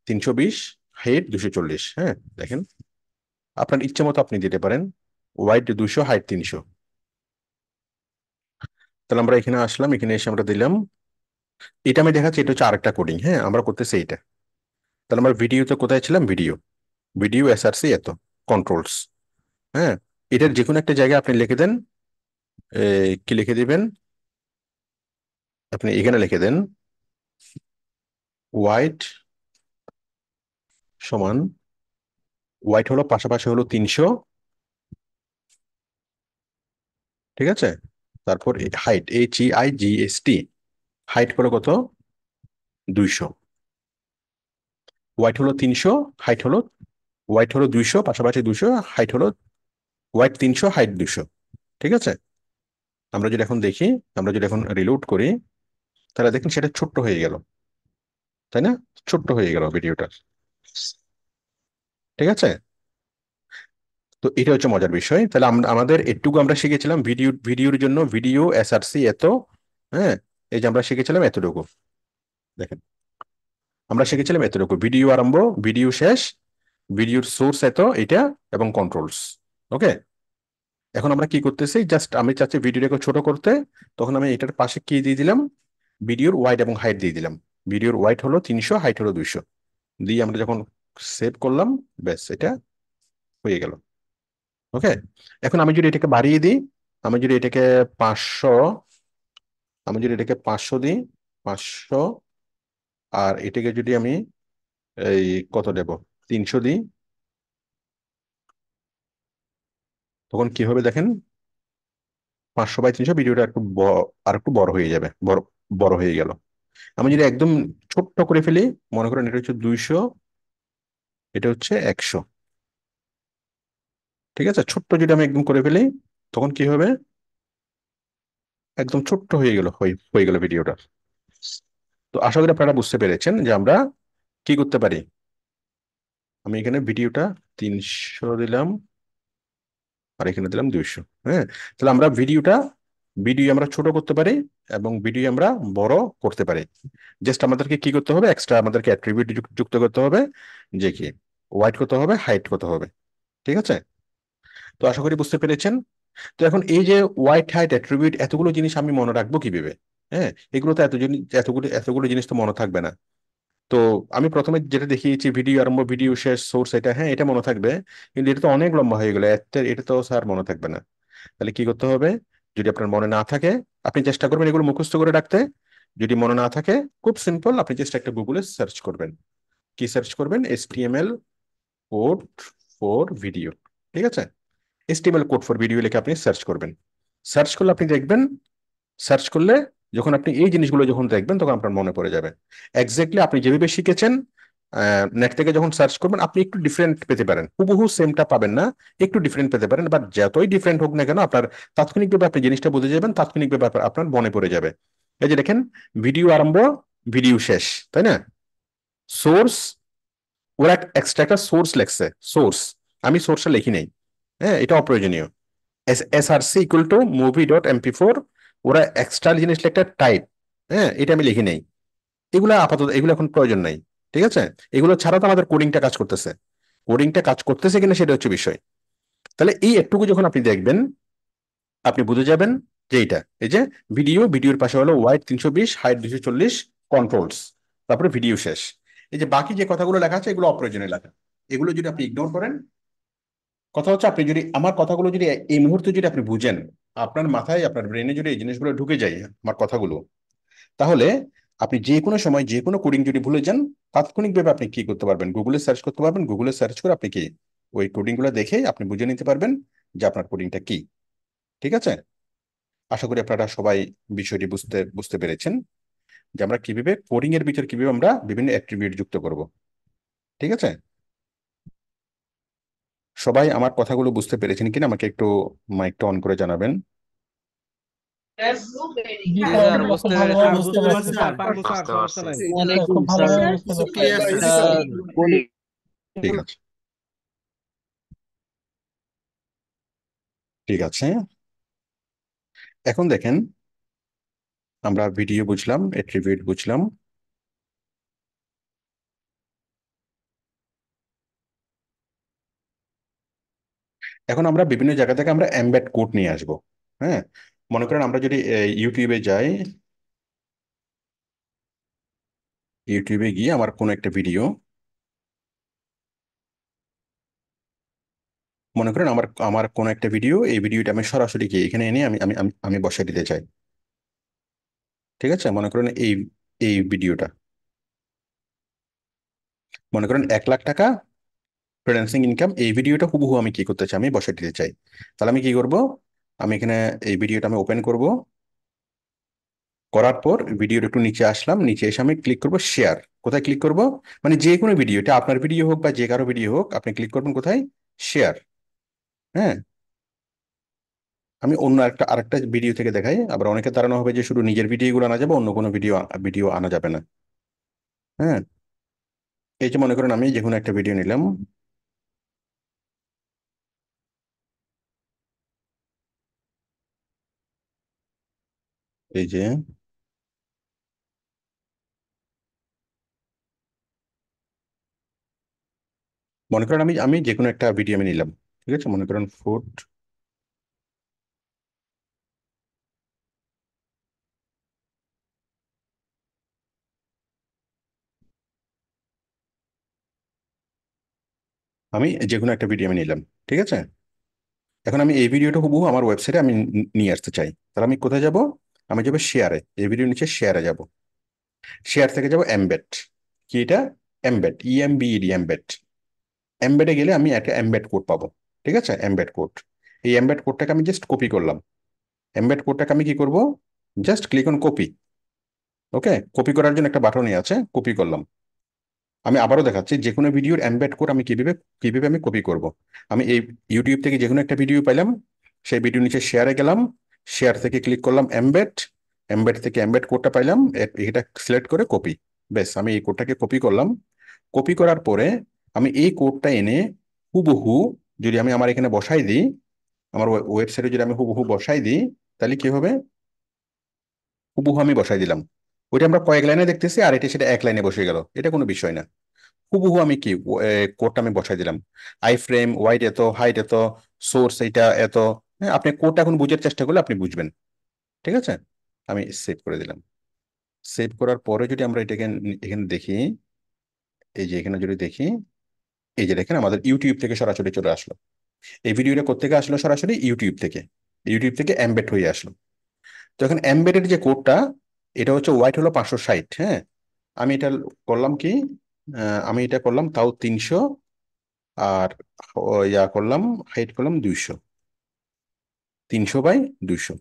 320, হাইট 240। হ্যাঁ, দেখেন আপনার ইচ্ছে মতো আপনি দিতে পারেন, ওয়াইড 200, হাইট 300। তাহলে আমরা এখানে আসলাম, এখানে এসে আমরা দিলাম, এটা আমি দেখাচ্ছি, এটা হচ্ছে আরেকটা কোডিং। হ্যাঁ, আমরা করতেছি এইটা। তাহলে আমরা ভিডিওতে কোথায় ছিলাম, ভিডিও, ভিডিও SRC এত, কন্ট্রোলস। হ্যাঁ, এটার যে কোনো একটা জায়গায় আপনি লিখে দেন, কি লিখে দিবেন, আপনি এখানে লিখে দেন ওয়াইড সমান, ওয়াইড হলো পাশাপাশি হলো 300, ঠিক আছে। তারপর হাইট, HEIGST, হাইট হলো কত, 200। ওয়াইড হলো 300, হাইট হলো, ওয়াইড হলো 200, পাশাপাশি 200, হাইট হলো, ওয়াইড 300, হাইট 200, ঠিক আছে। আমরা যদি এখন দেখি, আমরা যদি এখন রিলোড করি, তাহলে দেখেন সেটা ছোট্ট হয়ে গেল, তাই না? ছোট্ট হয়ে গেল ভিডিওটা। ঠিক আছে? তো এটা হচ্ছে মজার বিষয়। তাহলে আমরা আমাদের এটুকু আমরা শিখেছিলাম ভিডিওর জন্য ভিডিও এসআরসি এত। হ্যাঁ, এই যে আমরা শিখেছিলাম এতটুকু। দেখেন, আমরা শিখেছিলাম এতটুকু, ভিডিও আরম্ভ, ভিডিও শেষ, ভিডিওর সোর্স এত এটা, এবং কন্ট্রোলস। ওকে, এখন আমরা কি করতেছি, জাস্ট আমি চাচ্ছি ভিডিওটাকে ছোট করতে। তখন আমি এটার পাশে কি দিয়ে দিলাম, ভিডিওর ওয়াইড এবং হাইট দিয়ে দিলাম। ভিডিওর ওয়াইড হলো 300, হাইট হলো 200 দিয়ে আমরা যখন সেভ করলাম, ব্যাস এটা হয়ে গেল। ওকে, এখন আমি যদি এটাকে বাড়িয়ে দিই, আমি যদি এটাকে 500, আমি যদি এটাকে 500 দিই, 500, আর এটাকে যদি আমি এই কত দেব, 300 দিই, তখন কি হবে দেখেন, 500/300 ভিডিওটা একটু আর একটু বড় হয়ে যাবে, বড় বড় হয়ে গেল। আমি যদি একদম ছোট্ট করে ফেলি, মনে করেন এটা হচ্ছে 200, এটা হচ্ছে 100। ঠিক আছে, ছোট্ট যদি আমি একদম করে ফেলি, তখন কি হবে, একদম ছোট্ট হয়ে গেল, হয়ে গেল ভিডিওটা। তো আশা করি আপনারা বুঝতে পেরেছেন যে আমরা কি করতে পারি। আমি এখানে ভিডিওটা 300 দিলাম, আর এখানে দিলাম 200। হ্যাঁ, তাহলে আমরা ভিডিও আমরা ছোট করতে পারি, এবং ভিডিও আমরা বড় করতে পারি। জাস্ট আমাদেরকে কি করতে হবে, এক্সট্রা আমাদেরকে অ্যাট্রিবিউট যুক্ত করতে হবে, যে কি ওয়াইড কত হবে, হাইট কত হবে। ঠিক আছে, তো আশা করি বুঝতে পেরেছেন। তো এখন এই যে ওয়াইড, হাইট, অ্যাট্রিবিউট, এতগুলো জিনিস আমি মনে রাখবো কিভাবে? হ্যাঁ, এগুলো তো এতগুলো জিনিস তো মনে থাকবে না। তো আমি প্রথমে যেটা দেখিয়েছি, ভিডিও আরম্ভ, ভিডিও শেষ, সোর্স এটা, হ্যাঁ এটা মনে থাকবে। কিন্তু এটা তো অনেক লম্বা হয়ে গেল, এটা তো স্যার মনে থাকবে না। তাহলে কি করতে হবে, যদি আপনার মনে না থাকে, আপনি চেষ্টা করবেন এগুলো মুখস্থ করে রাখতে। যদি মনে না থাকে, খুব সিম্পল, আপনি জাস্ট একটা গুগলে সার্চ করবেন। কি সার্চ করবেন, HTML কোড ফর ভিডিও। ঠিক আছে, HTML কোড ফর ভিডিও লিখে আপনি সার্চ করবেন। সার্চ করলে আপনি দেখবেন, সার্চ করলে যখন আপনি এই জিনিসগুলো যখন দেখবেন, তখন আপনার মনে পড়ে যাবে। এক্স্যাক্টলি আপনি যেভাবে শিখেছেন, নেট থেকে যখন সার্চ করবেন, আপনি একটু ডিফারেন্ট পেতে পারেন, হুবহু সেমটা পাবেন না, একটু ডিফারেন্ট পেতে পারেন। বাট যতই ডিফারেন্ট হোক না কেন, আপনার তাৎক্ষণিকভাবে আপনি জিনিসটা বুঝে যাবেন, তাৎক্ষণিকভাবে আপনার মনে পড়ে যাবে। এই যে দেখেন, ভিডিও আরম্ভ, ভিডিও শেষ, তাই না? সোর্স, ওরা এক্সট্রা একটা সোর্স লেখছে, সোর্স। আমি সোর্সটা লিখি নাই, হ্যাঁ এটা অপ্রয়োজনীয়। SRC ইকুয়াল টু মুভি.mp4, ওরা এক্সট্রা জিনিস একটা টাইপ, হ্যাঁ এটা আমি লিখি নাই। এগুলো আপাতত, এগুলো এখন প্রয়োজন নাই। ঠিক আছে, এগুলো ছাড়া তো আমাদের কোডিংটা কাজ করতেছে। কোডিংটা কাজ করতেছে কিনা সেটা হচ্ছে বিষয়। তাহলে এই একটুকু যখন আপনি দেখবেন, আপনি বুঝে যাবেন যে এইটা, এই যে ভিডিওর পাশে হলো ওয়াইড 320, হাইট 240, কন্ট্রোলস, তারপরে ভিডিও শেষ। এই যে বাকি যে কথাগুলো লেখা আছে, এগুলো অপ্রয়োজনীয় লেখা। এগুলো যদি আপনি ইগনোর করেন, কথা হচ্ছে আপনি যদি আমার কথাগুলো যদি এই মুহূর্তে যদি আপনি বুঝেন, আপনার মাথায়, আপনার ব্রেনে যদি এই জিনিসগুলো ঢুকে যায়, আমার কথাগুলো, তাহলে আপনি যে কোনো সময় যে কোনো কোডিং যদি ভুলে যান, তাৎক্ষণিকভাবে আপনি কি করতে পারবেন, গুগলে সার্চ করতে পারবেন। গুগলে সার্চ করে আপনি কি ওই কোডিং গুলো দেখে আপনি বুঝে নিতে পারবেন যে আপনার কোডিংটা কি। ঠিক আছে, আশা করি আপনারা সবাই বিষয়টি বুঝতে বুঝতে পেরেছেন, যে আমরা কিভাবে কোডিং এর ভিতর কিভাবে আমরা বিভিন্ন অ্যাট্রিবিউট যুক্ত করব। ঠিক আছে, সবাই আমার কথাগুলো বুঝতে পেরেছেন কিনা আমাকে একটু মাইকটা অন করে জানাবেন। জি হ্যাঁ, স্যার, বুঝতে পেরেছি। স্যার বুঝতে পারছি স্যার, পারবো স্যার, বুঝতে সমস্যা পারছি। নাই। ওয়ালাইকুম খুব স্যার। ভালোভাবে বুঝতে পারছি। ক্লিয়ার স্যার, বলি ঠিক আছে, ঠিক আছে। এখন দেখেন, আমরা ভিডিও বুঝলাম, অ্যাট্রিবিউট বুঝলাম। এখন আমরা বিভিন্ন জায়গা থেকে আমরা এমবেড কোড নিয়ে আসবো। হ্যাঁ, মনে করেন আমরা যদি ইউটিউবে যাই, ইউটিউবে গিয়ে আমার কোনো একটা ভিডিও, মনে করেন আমার আমার কোনো একটা ভিডিও, এই ভিডিওটা আমি সরাসরি গিয়ে এখানে এনে আমি আমি আমি আমি বসাই দিতে চাই। ঠিক আছে, মনে করেন এই এই ভিডিওটা, মনে করেন 1 লাখ টাকা ফ্রিল্যান্সিং ইনকাম, এই ভিডিওটা হুবহু আমি কি করতে চাই, আমি বসাই দিতে চাই। তাহলে আমি কি করব, আমি এখানে এই ভিডিওটা আমি ওপেন করব। করার পর ভিডিওর একটু নিচে আসলাম, নিচে এসে আমি ক্লিক করব শেয়ার। কোথায় ক্লিক করব, মানে যে কোনো ভিডিও, এটা আপনার ভিডিও হোক বা যে কারো ভিডিও হোক, আপনি ক্লিক করবেন কোথায়, শেয়ার। হ্যাঁ, আমি অন্য আরেকটা ভিডিও থেকে দেখাই। আবার অনেকে ধারণা হবে যে শুধু নিজের ভিডিওগুলো আনা যাবে, অন্য কোনো ভিডিও ভিডিও আনা যাবে না। হ্যাঁ, এই যে মনে করেন আমি যে কোনো একটা ভিডিও নিলাম, এই যে মনে করেন আমি আমি যে কোনো একটা ভিডিও আমি নিলাম, ঠিক আছে, মনে করেন ফুড, আমি যে কোনো একটা ভিডিও আমি নিলাম, ঠিক আছে। এখন আমি এই ভিডিওটা হুবহু আমার ওয়েবসাইটে আমি নিয়ে আসতে চাই, তাহলে আমি কোথায় যাব? আমি যাবো শেয়ারে, এই ভিডিও নিচে শেয়ারে যাব, শেয়ার থেকে যাব এমবেড, কি এটা? Embed, ইএমবিইডি, embed. এমবেডে গেলে আমি একটা এমবেড কোড পাবো, ঠিক আছে, এমবেড কোড। এই এমবেড কোডটাকে আমি জাস্ট কপি করলাম, এমবেড কোডটাকে আমি কি করব? Just click on copy. Okay, copy করার জন্য একটা বাটনই আছে, কপি করলাম। আমি আবারও দেখাচ্ছি যে কোনো ভিডিওর এমবেড কোড আমি কিভাবে কিভাবে আমি কপি করব। আমি এই ইউটিউব থেকে যে কোনো একটা ভিডিও পাইলাম, সেই ভিডিও নিচে শেয়ারে গেলাম, শেয়ার থেকে ক্লিক করলাম এমবেড, এমবেড থেকে এমবেড কোডটা পাইলাম, এটা সিলেক্ট করে কপি। বেশ, আমি এই কোডটাকে কপি করলাম। কপি করার পরে আমি এই কোডটা এনে হুবহু যদি আমি আমার এখানে বসাই দিই, আমার ওয়েবসাইটে যদি আমি হুবহু বসাই দিই, তাহলে কি হবে? হুবহু আমি বসাই দিলাম। ওইটা আমরা কয়েক লাইনে দেখতেছি, আর এটা সেটা এক লাইনে বসে গেল, এটা কোনো বিষয় না। হুবহু আমি কি কোডটা আমি বসাই দিলাম, আই ফ্রেম ওয়াইড এত, হাইট এত, সোর্স এটা এত। হ্যাঁ, আপনি কোডটা এখন বুঝার চেষ্টা করলে আপনি বুঝবেন, ঠিক আছে। আমি সেভ করে দিলাম। সেভ করার পরে যদি আমরা এটাকে এখানে দেখি, এই যে এখানে যদি দেখি, এই যে দেখেন আমাদের ইউটিউব থেকে সরাসরি চলে আসলো। এই ভিডিওটা কোত্থেকে আসলো? সরাসরি ইউটিউব থেকে, ইউটিউব থেকে এমবেড হয়ে আসলো। তো এখন এমবেডের যে কোডটা, এটা হচ্ছে ওয়াইট হলো 560। হ্যাঁ, আমি এটা করলাম কি, আমি এটা করলাম তাও 300, আর ইয়া করলাম, হাইট করলাম 200, 300/200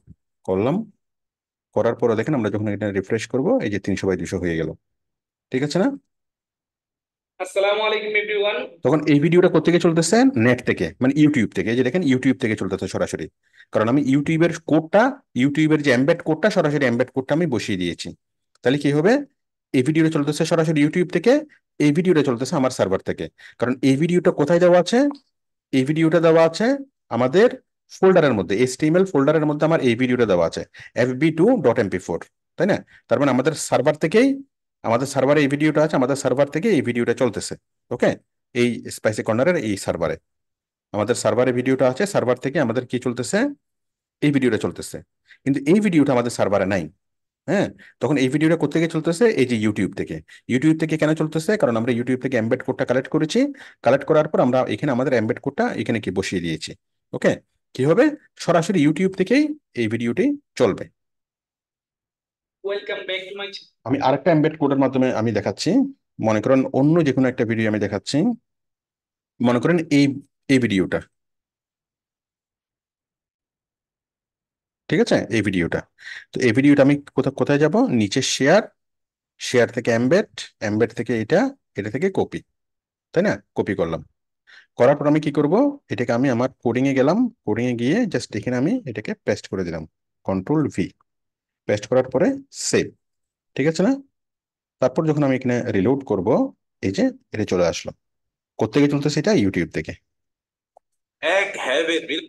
করলাম। করার পরে দেখেন আমরা যখন এটা রিফ্রেশ করব, এই যে 300/200 হয়ে গেল, ঠিক আছে না? আসসালামু আলাইকুম এভরিওয়ান। তখন এই ভিডিওটা কোত্থেকে চলতেছে? নেট থেকে, মানে ইউটিউব থেকে। এই যে দেখেন ইউটিউব থেকে চলতেছে সরাসরি, কারণ আমি ইউটিউবের কোডটা, ইউটিউবের যে এমবেড কোডটা, সরাসরি এমবেড কোডটা আমি বসিয়ে দিয়েছি। তাহলে কি হবে? এই ভিডিওটা চলতেছে সরাসরি ইউটিউব থেকে, এই ভিডিওটা চলতেছে আমার সার্ভার থেকে। কারণ এই ভিডিওটা কোথায় দেওয়া আছে? এই ভিডিওটা দেওয়া আছে আমাদের ফোল্ডারের মধ্যে, এইচটিএমএল ফোল্ডারের মধ্যে আমার এই ভিডিওটা দেওয়া আছে, fb2.mp4, তাই না? তার মানে আমাদের সার্ভার থেকেই, আমাদের সার্ভারে এই ভিডিওটা আছে, আমাদের সার্ভার থেকে এই ভিডিওটা চলতেছে। ওকে, এই স্পাইসি কর্নারের এই সার্ভারে আমাদের সার্ভারে ভিডিওটা আছে, সার্ভার থেকে আমাদের কি চলতেছে? এই ভিডিওটা চলতেছে। কিন্তু এই ভিডিওটা আমাদের সার্ভারে নাই। হ্যাঁ, তখন এই ভিডিওটা কোত্থেকে চলতেছে? এই যে ইউটিউব থেকে। ইউটিউব থেকে কেন চলতেছে? কারণ আমরা ইউটিউব থেকে এমবেড কোডটা কালেক্ট করেছি, কালেক্ট করার পর আমরা এখানে আমাদের এমবেড কোডটা এখানে কি বসিয়ে দিয়েছি। ওকে, কি হবে? সরাসরি ইউটিউব থেকেই এই ভিডিওটি চলবে। Welcome back to my. আমি আরেকটা এমবেড কোডের মাধ্যমে আমি দেখাচ্ছি। মনে করেন অন্য যে কোনো একটা ভিডিও আমি দেখাচ্ছি, মনে করেন এই এই ভিডিওটা, ঠিক আছে, এই ভিডিওটা। তো এই ভিডিওটা আমি কোথায় কোথায় যাব? নিচে শেয়ার, শেয়ার থেকে এমবেড, এমবেড থেকে এটা, এটা থেকে কপি, তাই না? কপি করলাম। করার পর আমি কি করব? এটাকে আমি আমার কোডিং এ গেলাম, কোডিং এ গিয়ে জাস্ট এখানে আমি এটাকে পেস্ট করে দিলাম, কন্ট্রোল V। পেস্ট করার পরে সেভ, ঠিক আছে না? তারপর যখন আমি এখানে রিলোড করব, এই যে এটা চলে আসলো। কোত্থেকে চলতেছে? এটা ইউটিউব থেকে।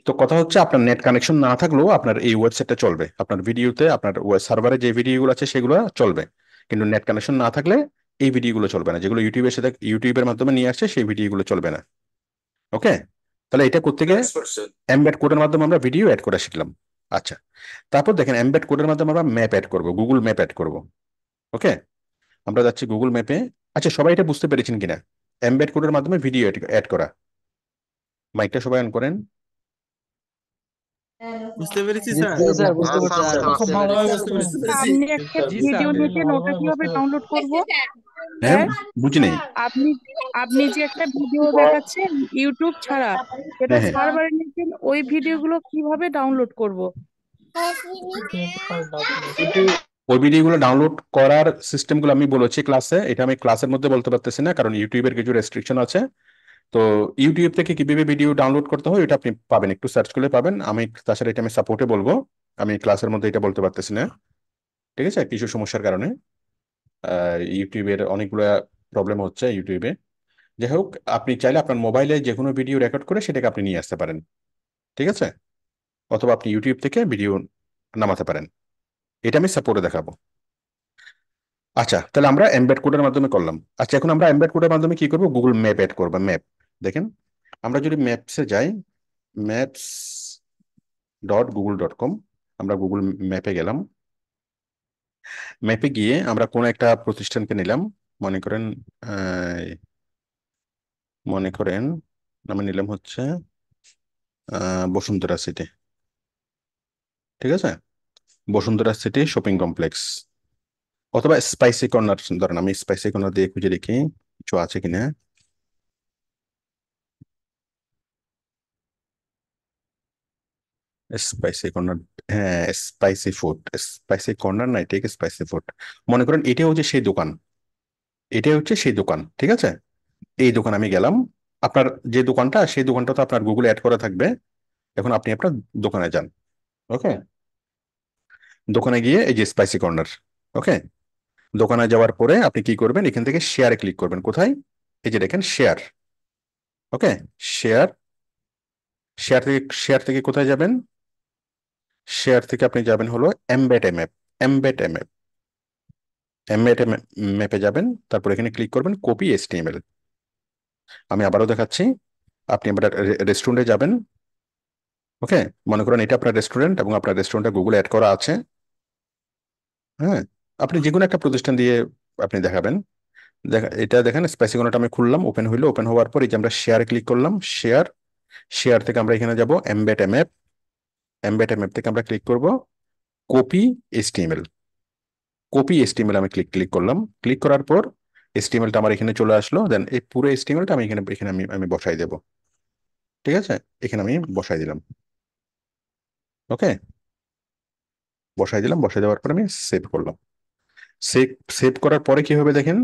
তো কথা হচ্ছে, আপনার নেট কানেকশন না থাকলেও আপনার এই ওয়েবসাইটটা চলবে, আপনার ভিডিওতে, আপনার সার্ভারে যে ভিডিওগুলো আছে সেগুলো চলবে। কিন্তু নেট কানেকশন না থাকলে এই ভিডিওগুলো চলবে না, যেগুলো ইউটিউবের সাথে ইউটিউবের মাধ্যমে নিয়ে আসছে সেই ভিডিওগুলো চলবে না। ওকে, তাহলে এটা কোত্থেকে? এমবেড কোডের মাধ্যমে আমরা ভিডিও অ্যাড করা শিখলাম। আচ্ছা, তারপর দেখেন এমবেড কোডের মাধ্যমে আমরা ম্যাপ অ্যাড করব, গুগল ম্যাপ অ্যাড করব। ওকে, আমরা যাচ্ছি গুগল ম্যাপে। আচ্ছা, সবাই এটা বুঝতে পেরেছেন কিনা? এমবেড কোডের মাধ্যমে ভিডিও অ্যাড করা। মাইকটা সবাই অন করেন। বুঝতে পেরেছি জি স্যার। স্যার, বুঝতে পারছি স্যার স্যার। খুব বুঝতে ভালোভাবে পেরেছি। বুঝতে পেরেছি। আপনি একটা জি ভিডিও স্যার। নিচ্ছেন, ওটা কিভাবে ডাউনলোড করব? হ্যাঁ, স্যার, বুঝি নেই। আপনি আপনি যে একটা ভিডিও দেখাচ্ছেন ইউটিউব ছাড়া, যেটা হ্যাঁ, হ্যাঁ, সার্ভারে নিচ্ছেন, ওই ভিডিওগুলো কিভাবে ডাউনলোড করব? ইউটিউব ওই ভিডিওগুলো ডাউনলোড করার সিস্টেমগুলো আমি বলেছি ক্লাসে, এটা আমি ক্লাসের মধ্যে বলতে পারতেছি না, কারণ ইউটিউবের কিছু রেস্ট্রিকশন আছে। তো ইউটিউব থেকে কিভাবে ভিডিও ডাউনলোড করতে হয় এটা আপনি পাবেন, একটু সার্চ করলে পাবেন। আমি তাছাড়া এটা আমি সাপোর্টে বলবো, আমি ক্লাসের মধ্যে এটা বলতে পারতেছি না, ঠিক আছে, কিছু সমস্যার কারণে। ইউটিউবের অনেকগুলো প্রবলেম হচ্ছে ইউটিউবে। যাই হোক, আপনি চাইলে আপনার মোবাইলে যে কোনো ভিডিও রেকর্ড করে সেটাকে আপনি নিয়ে আসতে পারেন, ঠিক আছে? অথবা আপনি ইউটিউব থেকে ভিডিও নামাতে পারেন। এটা আমি সাপোর্টে দেখাবো। আচ্ছা, তাহলে আমরা এমবেড কোডের মাধ্যমে করলাম। আচ্ছা, এখন আমরা এমবেড কোডের মাধ্যমে কি করবো? গুগল ম্যাপ অ্যাড করবো। ম্যাপ, দেখেন আমরা যদি ম্যাপসে যাই, ম্যাপস .google.com, আমরা গুগল ম্যাপে গেলাম। ম্যাপে গিয়ে আমরা কোন একটা প্রতিষ্ঠানকে নিলাম, মনে করেন মনে করেন আমি নিলাম হচ্ছে বসুন্ধরা সিটি, ঠিক আছে? বসুন্ধরা সিটি শপিং কমপ্লেক্স, অথবা স্পাইসি কর্নার। ধরেন আমি স্পাইসি কর্নার দিয়ে খুঁজে দেখি কিছু আছে কিনা। স্পাইসি কর্নার, হ্যাঁ স্পাইসি ফুড, স্পাইসি কর্নার নাই, ঠিক স্পাইসি ফুড। মনে করেন এটাই হচ্ছে সেই দোকান, এটাই হচ্ছে সেই দোকান, ঠিক আছে? এই দোকান আমি গেলাম। আপনার যে দোকানটা, সেই দোকানটা তো আপনার গুগলে অ্যাড করা থাকবে। এখন আপনি আপনার দোকানে যান, ওকে? দোকানে গিয়ে এই যে স্পাইসি কর্নার, ওকে? দোকানে যাওয়ার পরে আপনি কি করবেন? এখান থেকে শেয়ারে ক্লিক করবেন। কোথায়? এই যে দেখেন শেয়ার, ওকে? শেয়ার, শেয়ার থেকে কোথায় যাবেন? শেয়ার থেকে আপনি যাবেন হলো embed map, embed map, embed ম্যাপে যাবেন। তারপর এখানে ক্লিক করবেন কপি HTML। আমি আবারও দেখাচ্ছি। আপনি আপনার রেস্টুরেন্টে যাবেন, ওকে? মনে করেন এটা আপনার রেস্টুরেন্ট এবং আপনার রেস্টুরেন্টে গুগল অ্যাড করা আছে। হ্যাঁ, আপনি যে কোনো একটা প্রতিষ্ঠান দিয়ে আপনি দেখাবেন। এটা দেখেন স্পাইসি কর্নারটা আমি খুললাম, ওপেন হইলো। ওপেন হওয়ার পর এই যে আমরা শেয়ারে ক্লিক করলাম, শেয়ার, শেয়ার থেকে আমরা এখানে যাব এমবেড ম্যাপ, এমবেড ম্যাপ থেকে আমরা ক্লিক করব কপি HTML, কপি HTML আমি ক্লিক ক্লিক করলাম। ক্লিক করার পর HTMLটা আমার এখানে চলে আসলো। দেন এই পুরো HTMLটা আমি এখানে এখানে আমি আমি বসাই দেব, ঠিক আছে? এখানে আমি বসাই দিলাম, ওকে? বসাই দিলাম, বসাই দেওয়ার পর আমি সেভ করলাম। সেভ, সেভ করার পরে কি হবে দেখেন,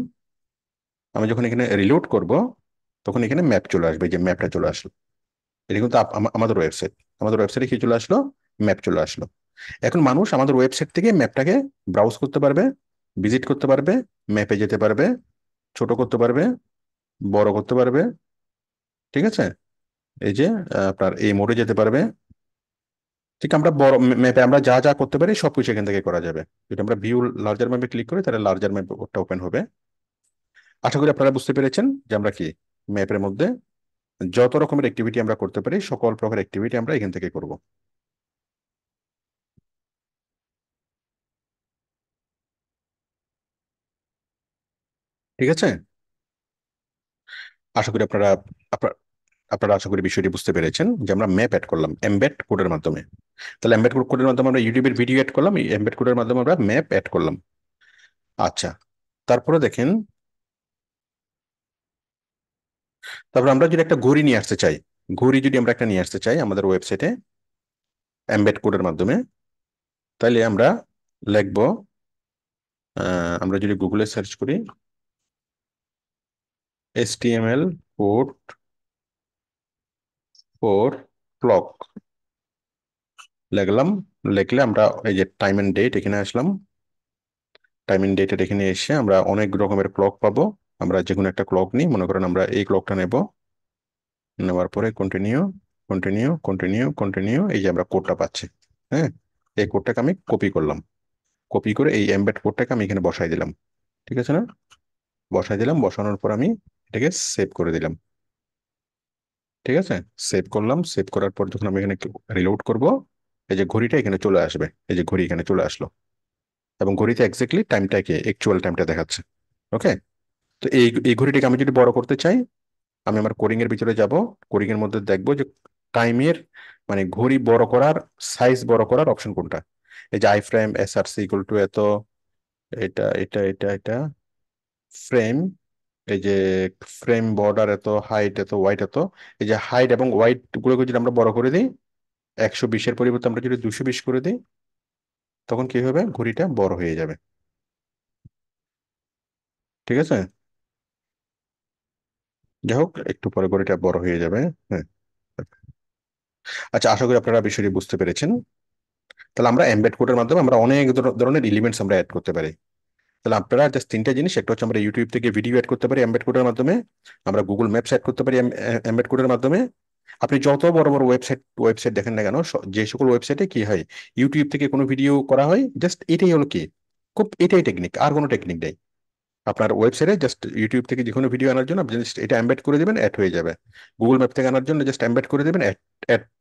আমি যখন এখানে রিলোড করব তখন এখানে ম্যাপ চলে আসবে। এই যে ম্যাপটা চলে আসলো, এটা কিন্তু আমাদের ওয়েবসাইট। আমাদের ওয়েবসাইটে কি চলে আসলো? ম্যাপ চলে আসলো। এখন মানুষ আমাদের ওয়েবসাইট থেকে ম্যাপটাকে ব্রাউজ করতে পারবে, ভিজিট করতে পারবে, ম্যাপে যেতে পারবে, ছোট করতে পারবে, বড় করতে পারবে, ঠিক আছে? এই যে আপনার এই মোডে যেতে পারবে। ঠিক আমরা বড় ম্যাপে আমরা যা যা করতে পারি সবকিছু এখান থেকে করা যাবে। যদি আমরা ভিউ লার্জার ম্যাপে ক্লিক করি তাহলে লার্জার ম্যাপ ওটা ওপেন হবে। আশা করি আপনারা বুঝতে পেরেছেন যে আমরা কি ম্যাপের মধ্যে যত রকমের অ্যাক্টিভিটি আমরা করতে পারি, সকল প্রকার অ্যাক্টিভিটি আমরা এখান থেকে করব, ঠিক আছে? আশা করি আপনারা আপনার- আপনারা আশা করি বিষয়টি বুঝতে পেরেছেন যে আমরা ম্যাপ অ্যাড করলাম এমবেড কোডের মাধ্যমে। তাহলে এমবেড কোডের মাধ্যমে আমরা ইউটিউবের ভিডিও অ্যাড করলাম, এই এমবেড কোডের মাধ্যমে আমরা ম্যাপ অ্যাড করলাম। আচ্ছা, তারপরে দেখেন, তারপর আমরা যদি একটা ঘড়ি নিয়ে আসতে চাই, ঘড়ি যদি আমরা একটা নিয়ে আসতে চাই আমাদের ওয়েবসাইটে এমবেড কোডের মাধ্যমে, তাহলে আমরা লিখব, আমরা যদি গুগলে সার্চ করি HTML কোড ফর ক্লক লিখলাম। লিখলে আমরা এই যে টাইম এন্ড ডেট এখানে আসলাম। টাইম এন্ড ডেটের এখানে এসে আমরা অনেক রকমের ক্লক পাবো। আমরা যে কোনো একটা ক্লক নিই, মনে করেন আমরা এই ক্লকটা নেব। নেওয়ার পরে কন্টিনিউ, কন্টিনিউ, কন্টিনিউ, কন্টিনিউ, এই যে আমরা কোডটা পাচ্ছি। হ্যাঁ, এই কোডটাকে আমি কপি করলাম। কপি করে এই এমবেড কোডটাকে আমি এখানে বসাই দিলাম, ঠিক আছে না? বসাই দিলাম, বসানোর পর আমি এটাকে সেভ করে দিলাম, ঠিক আছে? সেভ করলাম। সেভ করার পর যখন আমি এখানে রিলোড করব, এই যে ঘড়িটা এখানে চলে আসবে। এই যে ঘড়ি এখানে চলে আসলো এবং ঘড়িতে এক্স্যাক্টলি টাইমটাকে, অ্যাকচুয়াল টাইমটা দেখাচ্ছে, ওকে? তো এই এই ঘড়িটাকে আমি যদি বড় করতে চাই, আমি আমার কোডিং এর ভিতরে যাব। কোডিং এর মধ্যে দেখবো যে টাইমের মানে ঘড়ি বড় করার, সাইজ বড় করার অপশন কোনটা। এই যে I frame SRC equal to এত, এটা ফ্রেম, এই যে ফ্রেম বর্ডার এত, হাইট এত, ওয়াইট এত। এই যে হাইট এবং ওয়াইট গুলোকে যদি আমরা বড় করে দিই, 120-এর পরিবর্তে আমরা যদি 220 করে দিই, তখন কি হবে? ঘড়িটা বড় হয়ে যাবে, ঠিক আছে? যাই হোক, একটু পরে ঘড়িটা বড় হয়ে যাবে। হ্যাঁ, আচ্ছা, আশা করি আপনারা বিষয়টি বুঝতে পেরেছেন। তাহলে আমরা এমবেড কোডের মাধ্যমে আমরা অনেক ধরনের এলিমেন্টস আমরা অ্যাড করতে পারি। তাহলে আপনারা জাস্ট তিনটা জিনিস, একটা হচ্ছে আমরা ইউটিউব থেকে ভিডিও অ্যাড করতে পারি এমবেড কোডের মাধ্যমে, আমরা গুগল ম্যাপস অ্যাড করতে পারি এমবেড কোডের মাধ্যমে। আপনি যত বড় বড় ওয়েবসাইট দেখেন না কেন, যে সকল ওয়েবসাইটে কি হয়, ইউটিউব থেকে কোনো ভিডিও করা হয়, জাস্ট এটাই হলো কি, খুব এটাই টেকনিক, আর কোনো টেকনিক নেই। আপনার ওয়েবসাইটে জাস্ট ইউটিউব থেকে যে কোনো ভিডিও আনার জন্য আপনি জাস্ট এটা এমবেড করে দিবেন, অ্যাড হয়ে যাবে। গুগল ম্যাপ থেকে আনার জন্য জাস্ট এমবেড করে দিবেন,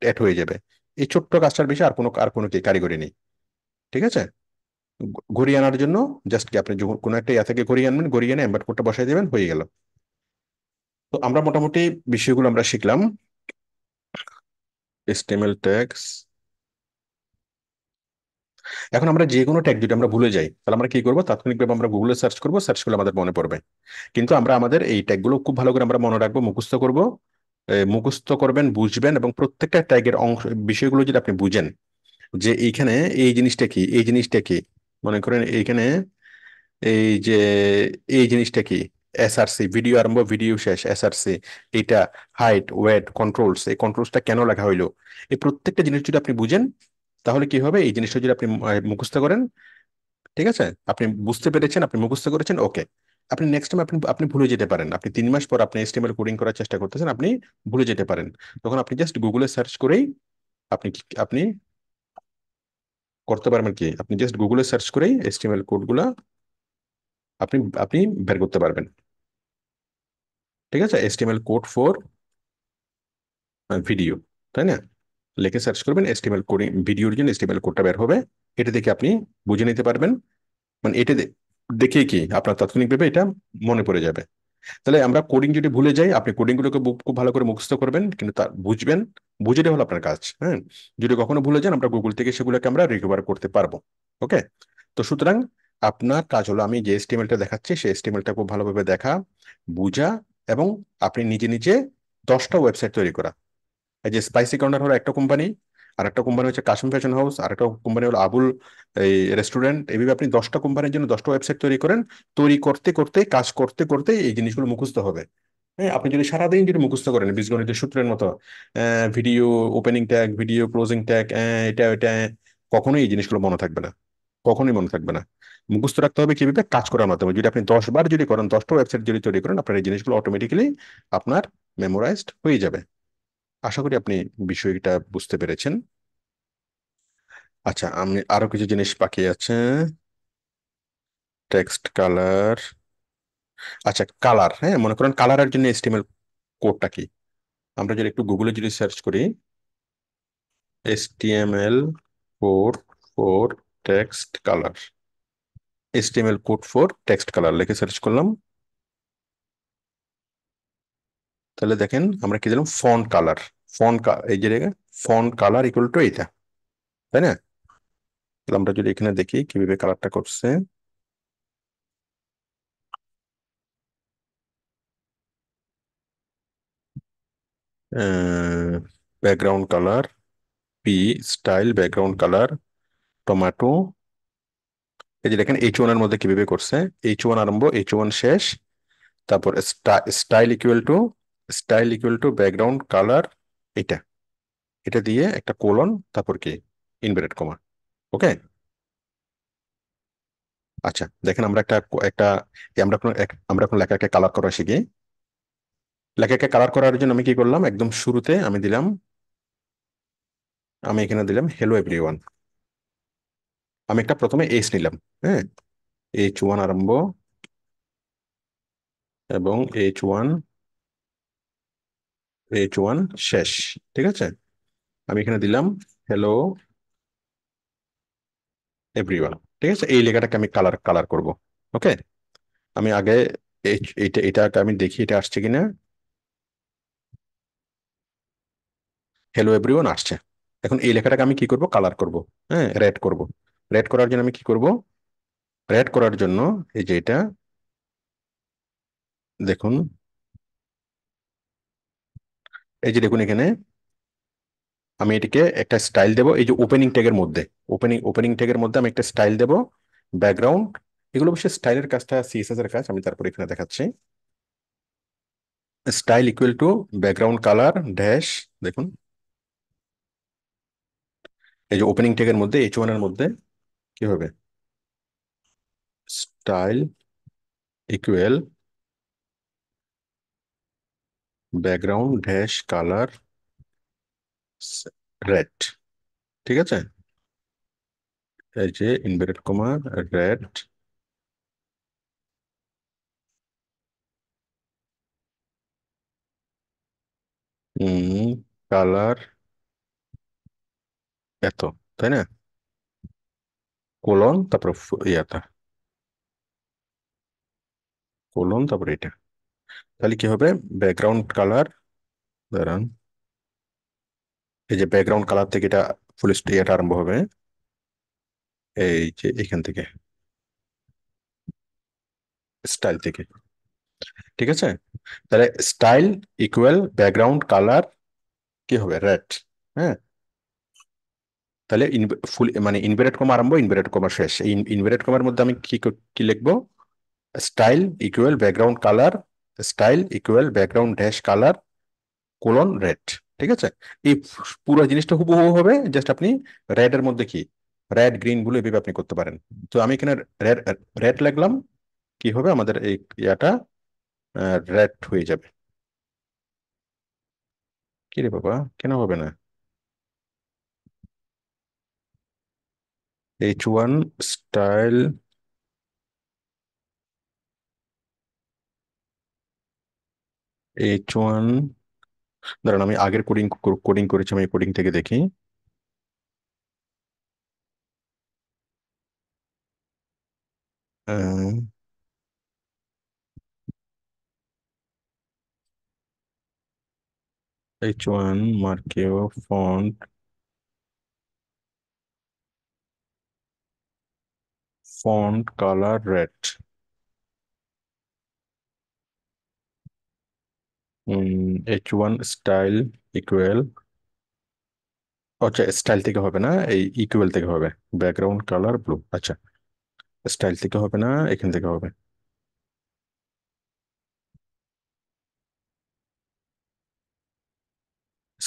অ্যাড হয়ে যাবে। এই ছোট্ট কাজটার বিষয়ে আর কোনো কি কারিগরি নেই। ঠিক আছে। ঘুরিয়ে আনার জন্য জাস্ট কি আপনি যখন কোনো একটা ইয়া থেকে ঘুরিয়ে আনবেন, ঘুরিয়ে এনে এমবেড কোডটা বসাই দিবেন, হয়ে গেল। তো আমরা মোটামুটি বিষয়গুলো আমরা শিখলাম। HTML tags. এখন আমরা যে কোনো ট্যাগ যদি আমরা ভুলে যাই, তাহলে আমরা কি করবো, তাৎক্ষণিকভাবে আমরা গুগলে সার্চ করবো, সার্চ করলে আমাদের মনে পড়বে। কিন্তু আমরা আমাদের এই ট্যাগগুলো খুব ভালো করে আমরা মনে রাখবো, মুখস্থ করব। মুখস্থ করবেন, বুঝবেন, এবং প্রত্যেকটা ট্যাগের অংশ বিষয়গুলো যদি আপনি বুঝেন, যে এইখানে এই জিনিসটা কি, এই জিনিসটা কি, মনে করেন এইখানে এই যে এই জিনিসটা কি, SRC, ভিডিও আরম্ভ ভিডিও শেষ, SRC এটা, হাইট ওয়েট কন্ট্রোলস, এই কন্ট্রোলসটা কেন লেখা হইলো, এই প্রত্যেকটা জিনিস যদি আপনি বুঝেন, তাহলে কি হবে, এই জিনিসটা যদি আপনি মুখস্থ করেন, ঠিক আছে, আপনি বুঝতে পেরেছেন, আপনি মুখস্থ করেছেন, ওকে, আপনি নেক্সট টাইম আপনি আপনি ভুলে যেতে পারেন। আপনি 3 মাস পর আপনি HTML কোডিং করার চেষ্টা করতেছেন, আপনি ভুলে যেতে পারেন। তখন আপনি জাস্ট গুগলে সার্চ করেই আপনি করতে পারবেন কি, আপনি জাস্ট গুগলে সার্চ করেই HTML কোডগুলা আপনি আপনি বের করতে পারবেন। ঠিক আছে, HTML কোড ফর ভিডিও, তাই না, লিখে সার্চ করবেন HTML কোডিং ভিডিওর জন্য HTML কোডটা বের হবে। এটা দেখে আপনি বুঝে নিতে পারবেন, মানে এটা দেখে কি আপনার তাৎক্ষণিকভাবে এটা মনে পড়ে যাবে। তাহলে আমরা কোডিং যদি ভুলে যাই, আপনি কোডিং গুলোকে খুব ভালো করে মুখস্থ করবেন, কিন্তু তা বুঝবেন, বুঝে হলো আপনার কাজ। হ্যাঁ, যদি কখনো ভুলে যান, আমরা গুগল থেকে সেগুলোকে আমরা রিকভার করতে পারবো। ওকে। তো সুতরাং আপনার কাজ হলো, আমি যে এস্টিমেলটা দেখাচ্ছি সেই এস্টিমেলটা খুব ভালোভাবে দেখা, বুঝা, এবং আপনি নিজে নিজে 10টা ওয়েবসাইট তৈরি করা। এই যে স্পাইসি কর্নার হলো একটা কোম্পানি, আর একটা কোম্পানি হচ্ছে কাশিম ফ্যাশন হাউস, আর একটা কোম্পানি হলো আবুল এই রেস্টুরেন্ট। এইভাবে আপনি 10টা কোম্পানির জন্য 10টা ওয়েবসাইট তৈরি করেন। তৈরি করতে করতে, কাজ করতে করতে এই জিনিসগুলো মুখস্থ হবে। হ্যাঁ, আপনি যদি সারাদিন যদি মুখস্থ করেন বীজগণিতের সূত্রের মতো, video opening tag, video closing tag, এটা এটা, কখনোই এই জিনিসগুলো মনে থাকবে না, কখনোই মনে থাকবে না। মুখস্থ রাখতে হবে কিভাবে, কাজ করার মাধ্যমে। যদি আপনি 10 বার যদি করেন, 10টা ওয়েবসাইট যদি তৈরি করেন, আপনার এই জিনিসগুলো অটোমেটিক্যালি আপনার মেমোরাইজড হয়ে যাবে। আশা করি আপনি বিষয়টা বুঝতে পেরেছেন। আচ্ছা, আমি আরো কিছু জিনিস বাকি আছে। Text colour. আচ্ছা, কালার, হ্যাঁ, মনে করেন কালারের জন্য HTML কোডটা কি, আমরা যদি একটু গুগলে যদি সার্চ করি, HTML code for text colour, HTML code for text colour লিখে সার্চ করলাম, তাহলে দেখেন আমরা কি দিলাম, ফন্ট কালার। এই যে ফন্ট কালার ইকুয়াল টু এইটা, তাই না। তাহলে আমরা যদি এখানে দেখি কিভাবে কালারটা করছে, background colour, P style background colour, tomato. এই যে দেখেন H1 এর মধ্যে কিভাবে করছে, H1 আরম্ভ, H1 শেষ, তারপর style equal to background colour, এটা এটা দিয়ে একটা কোলন, তারপর কি ইনভার্টেড কমা। ওকে। আচ্ছা, দেখেন আমরা একটা একটা আমরা এখন লেখাকে কালার করা শিখি। লেখাকে কালার করার জন্য আমি কি করলাম, একদম শুরুতে আমি এখানে দিলাম হ্যালো এভরিওয়ান। আমি একটা প্রথমে নিলাম। হ্যাঁ, H1 আরম্ভ এবং H1 শেষ। ঠিক আছে, আমি এখানে দিলাম হ্যালো এভরিওয়ান। ঠিক আছে, এই লেখাটাকে আমি কালার কালার করব। ওকে। আমি আগে এটাকে আমি দেখি এটা আসছে কিনা। হ্যালো এভরিওয়ান আসছে। এখন এই লেখাটাকে আমি কি করব, কালার করব। হ্যাঁ, রেড করব। রেড করার জন্য আমি কি করব, রেড করার জন্য এই যে এটা দেখুন, এই যে দেখুন এখানে আমি এটাকে একটা স্টাইল দেব, এই যে ওপেনিং ট্যাগের মধ্যে, ওপেনিং ট্যাগের মধ্যে আমি একটা স্টাইল দেব, ব্যাকগ্রাউন্ড। এগুলো অবশ্যই স্টাইলের কাজটা CSS এর কাজ, আমি তারপর এখানে দেখাচ্ছি। Style equal to background colour dash, দেখুন এই যে ওপেনিং ট্যাগের মধ্যে H1 এর মধ্যে কি হবে, style equal background dash colour red. ঠিক আছে, এই যে ইনভার্টেড কমা রেড কালার এত, তাই না, কোলন তারপর ইয়াটা কোলন তারপর এটা। তাহলে কি হবে, ব্যাকগ্রাউন্ড কালার, দাঁড়ান, এই যে ব্যাকগ্রাউন্ড কালার থেকে এটা ফুল এটা আরম্ভ হবে, এই যে এখান থেকে স্টাইল থেকে। ঠিক আছে, তাহলে স্টাইল ইকুয়াল ব্যাকগ্রাউন্ড কালার কি হবে, রেড। হ্যাঁ, তাহলে ফুল মানে ইনভার্টেড কমা আরম্ভ, ইনভার্টেড কমা শেষ। এই ইনভার্টেড কমার মধ্যে আমি কি লিখবো, style equal background colour, style equal background dash colour colon red. ঠিক আছে, এই পুরো জিনিসটা হুবহু হবে, জাস্ট আপনি রেড এর মধ্যে কি রেড গ্রিন গুলো এভাবে আপনি করতে পারেন। তো আমি এখানে রেড রেড লিখলাম, কি হবে আমাদের এই ইয়াটা রেড হয়ে যাবে। কি রে বাবা, কেন হবে না, H1 স্টাইল H1, দাঁড়ান আমি আগের কোডিং কোডিং করেছি, আমি কোডিং থেকে দেখি। H1 মার্কেও font colour red, H1 style equal, আচ্ছা স্টাইল থেকে হবে না, এই ইকুয়াল থেকে হবে, ব্যাকগ্রাউন্ড কালার ব্লু। আচ্ছা, স্টাইল থেকে হবে না, এখান থেকে হবে,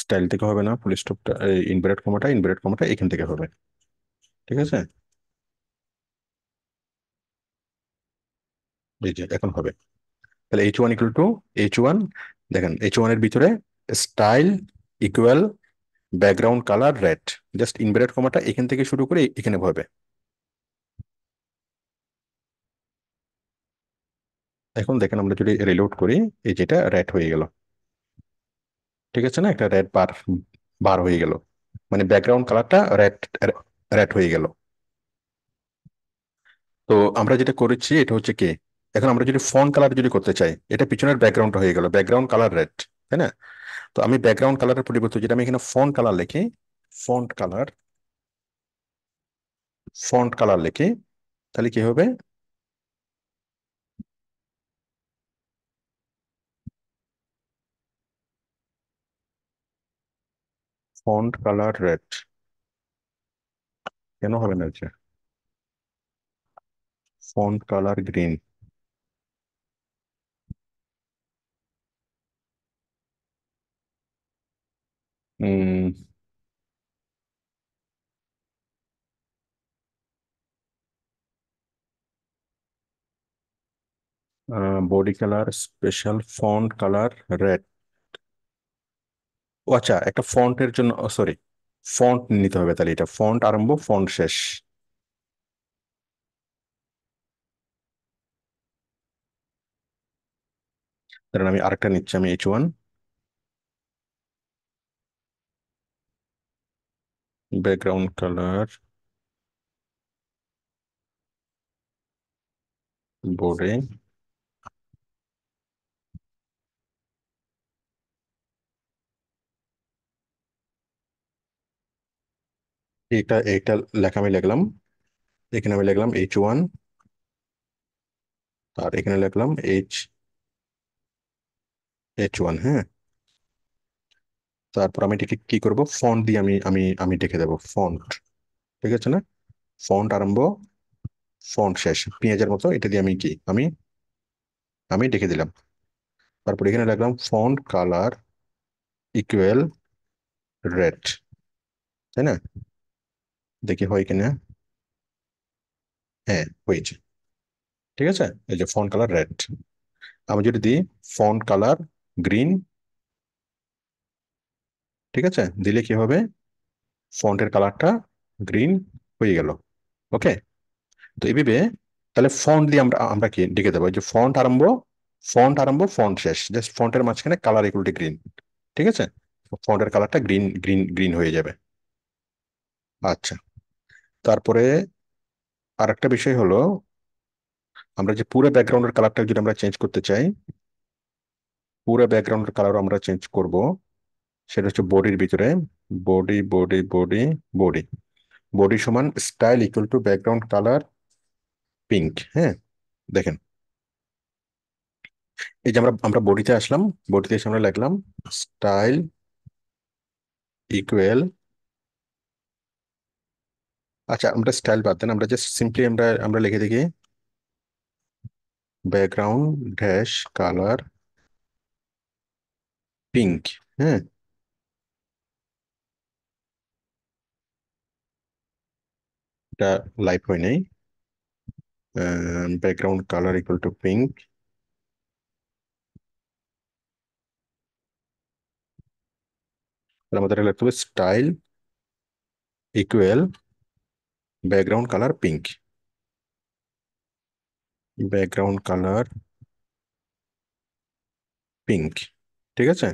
স্টাইল থেকে হবে না, ফুল স্টপটা ইনভার্টেড কমাটা এখান থেকে হবে। ঠিক আছে, এই যে এখন হবে। তাহলে H1 ইকুয়াল টু H1, দেখেন H1 এর ভিতরে style equal background colour red, just inverted কমাটা এখান থেকে শুরু করে এখানে হবে। এখন দেখেন আমরা যদি রিলোড করি, এই যেটা রেড হয়ে গেল। ঠিক আছে না, একটা রেড বার বার হয়ে গেল, মানে ব্যাকগ্রাউন্ড কালারটা রেড রেড হয়ে গেল। তো আমরা যেটা করেছি এটা হচ্ছে কি, এখন আমরা যদি ফন্ট কালার যদি করতে চাই, এটা পিছনের ব্যাকগ্রাউন্ড হয়ে গেল, ব্যাকগ্রাউন্ড কালার রেড, তাই না। তো আমি ব্যাকগ্রাউন্ড কালারের পরিবর্তে যেটা আমি এখানে ফন্ট কালার লিখি, ফন্ট কালার ফন্ট কালার লিখি, তাহলে কি হবে, ফন্ট কালার রেড, কেন হবে না, হচ্ছে font colour green. Body colour special font colour red. ও আচ্ছা, একটা ফন্টের জন্য, সরি, ফন্ট নিতে হবে, তাহলে এটা ফন্ট আরম্ভ ফন্ট শেষ। কারণ আমি আরেকটা নিচ্ছি, আমি H1 ব্যাকগ্রাউন্ড কালার বোর্ডে, এটা এটা লেখা আমি লিখলাম, এখানে আমি লিখলাম H1, আর এখানে লিখলাম H1। হ্যাঁ, তারপর আমি এটাকে কি করব, ফন্ট দিয়ে আমি আমি আমি ডেকে দেবো ফন্ট। ঠিক আছে না, ফন্ট আরম্ভ ফন্ট শেষ, পেঁয়াজের মতো, এটা দিয়ে আমি কি আমি আমি ডেকে দিলাম। তারপর এখানে লিখলাম ফন্ট কালার ইকুয়াল রেড, তাই না, দেখি হয় কিনা, হ্যাঁ হয়েছে। ঠিক আছে, এই যে ফন্ট কালার রেড। আমি যদি দিই ফন্ট কালার গ্রিন, ঠিক আছে, দিলে কি হবে, ফন্টের কালারটা গ্রিন হয়ে গেল। ওকে, তো এইভাবে তাহলে ফন্ট দিয়ে আমরা আমরা কি লিখে দেবো, এই যে ফন্ট আরম্ভ, ফন্ট আরম্ভ, ফন্ট শেষ, জাস্ট ফন্টের মাঝখানে কালার ইকুয়াল টু গ্রিন। ঠিক আছে, ফন্টের কালারটা গ্রিন গ্রিন গ্রিন হয়ে যাবে। আচ্ছা, তারপরে আরেকটা বিষয় হলো, আমরা যে পুরো ব্যাকগ্রাউন্ডের কালারটা যদি আমরা চেঞ্জ করতে চাই, পুরো ব্যাকগ্রাউন্ডের কালার আমরা চেঞ্জ করব, সেটা হচ্ছে বডির ভিতরে, body body body body, body সমান style equal to background colour pink. হ্যাঁ, দেখেন, এই যে আমরা আমরা বডিতে আসলাম, বডিতে এসে আমরা লিখলাম স্টাইল ইকুয়াল, আচ্ছা আমরা স্টাইল বাদ দেন, আমরা জাস্ট সিম্পলি আমরা আমরা লিখে দেখি ব্যাকগ্রাউন্ড ড্যাশ কালার পিঙ্ক। হ্যাঁ, এটা লাইভ হয় নাই, background colour equal to pink, আমাদের লিখতে হবে style equal background colour pink, background colour pink. ঠিক আছে,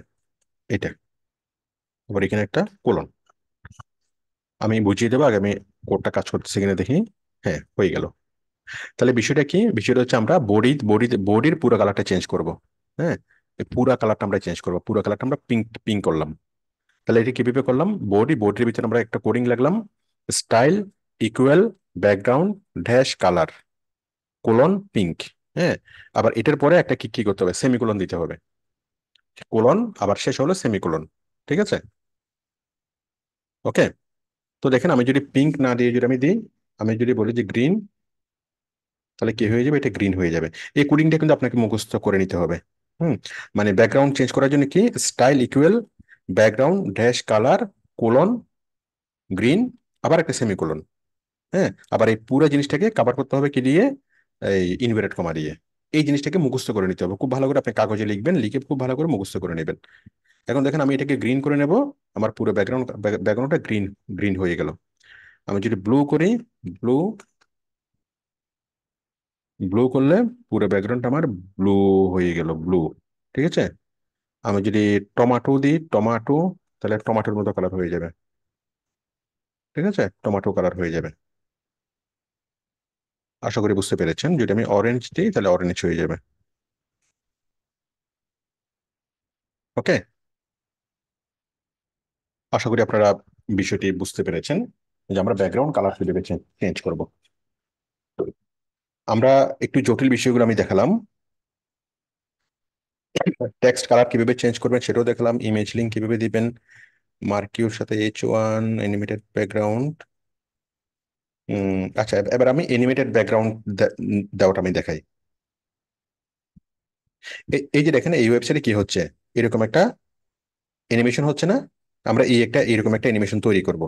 এটা আবার এখানে একটা কোলন, আমি বুঝিয়ে দেবো আগে, আমি কোডটা কাজ করতেছি কিনা দেখি। হ্যাঁ, হয়ে গেল। তাহলে বিষয়টা কি, বিষয়টা হচ্ছে আমরা বডির পুরো কালারটা চেঞ্জ করব। হ্যাঁ, এই পুরো কালারটা আমরা চেঞ্জ করবো, পুরো কালারটা আমরা পিঙ্ক পিঙ্ক করলাম। তাহলে এটা কিভাবে করলাম, বডির ভিতরে আমরা একটা কোডিং লাগলাম, style equal background dash colour colon pink. হ্যাঁ, আবার এটার পরে একটা কি কি করতে হবে, সেমিকোলন দিতে হবে, কোলন আবার শেষ হলো সেমিকোলন। ঠিক আছে, ওকে। তো দেখেন, আমি যদি পিঙ্ক না দিয়ে যদি আমি দিই, আমি যদি বলি যে গ্রিন, তাহলে কি হয়ে যাবে, এটা গ্রিন হয়ে যাবে। এই কোডিংটা কিন্তু আপনাকে মুখস্থ করে নিতে হবে। হুম, মানে ব্যাকগ্রাউন্ড চেঞ্জ করার জন্য কি, style equal background dash colour colon green, আবার একটা সেমিকোলন। হ্যাঁ, আবার এই পুরো জিনিসটাকে কভার করতে হবে কি দিয়ে, এই ইনভার্টেড কমা দিয়ে। এই জিনিসটাকে মুখস্থ করে নিতে হবে খুব ভালো করে, আপনি কাগজে লিখবেন, লিখে খুব ভালো করে মুখস্থ করে নেবেন। এখন দেখেন, আমি এটাকে গ্রিন করে নেব, আমার পুরো ব্যাকগ্রাউন্ডটা গ্রিন গ্রিন হয়ে গেল। আমি যদি ব্লু করি, ব্লু, ব্লু করলে পুরো ব্যাকগ্রাউন্ডটা আমার ব্লু হয়ে গেল, ব্লু। ঠিক আছে, আমি যদি টমাটো দিই, টমাটো, তাহলে টমাটোর মতো কালার হয়ে যাবে। ঠিক আছে, টমাটো কালার হয়ে যাবে। আশা করি বুঝতে পেরেছেন, যদি আমি অরেঞ্জ দিই তাহলে অরেঞ্জ হয়ে যাবে। ওকে, আশা করি আপনারা বিষয়টি বুঝতে পেরেছেন, যে আমরা ব্যাকগ্রাউন্ড কালার কিভাবে চেঞ্জ করব। আমরা একটু জটিল বিষয়গুলো আমি দেখালাম, টেক্সট কালার কিভাবে চেঞ্জ করবেন সেটাও দেখালাম, ইমেজ লিঙ্ক কিভাবে দিবেন, মার্কিউর সাথে H1 অ্যানিমেটেড ব্যাকগ্রাউন্ড। আচ্ছা, এবার আমি অ্যানিমেটেড ব্যাকগ্রাউন্ড দেওয়াটা আমি দেখাই। এই যে দেখেন, এই ওয়েবসাইটে কি হচ্ছে, এরকম একটা অ্যানিমেশন হচ্ছে না, আমরা এরকম একটা অ্যানিমেশন তৈরি করব।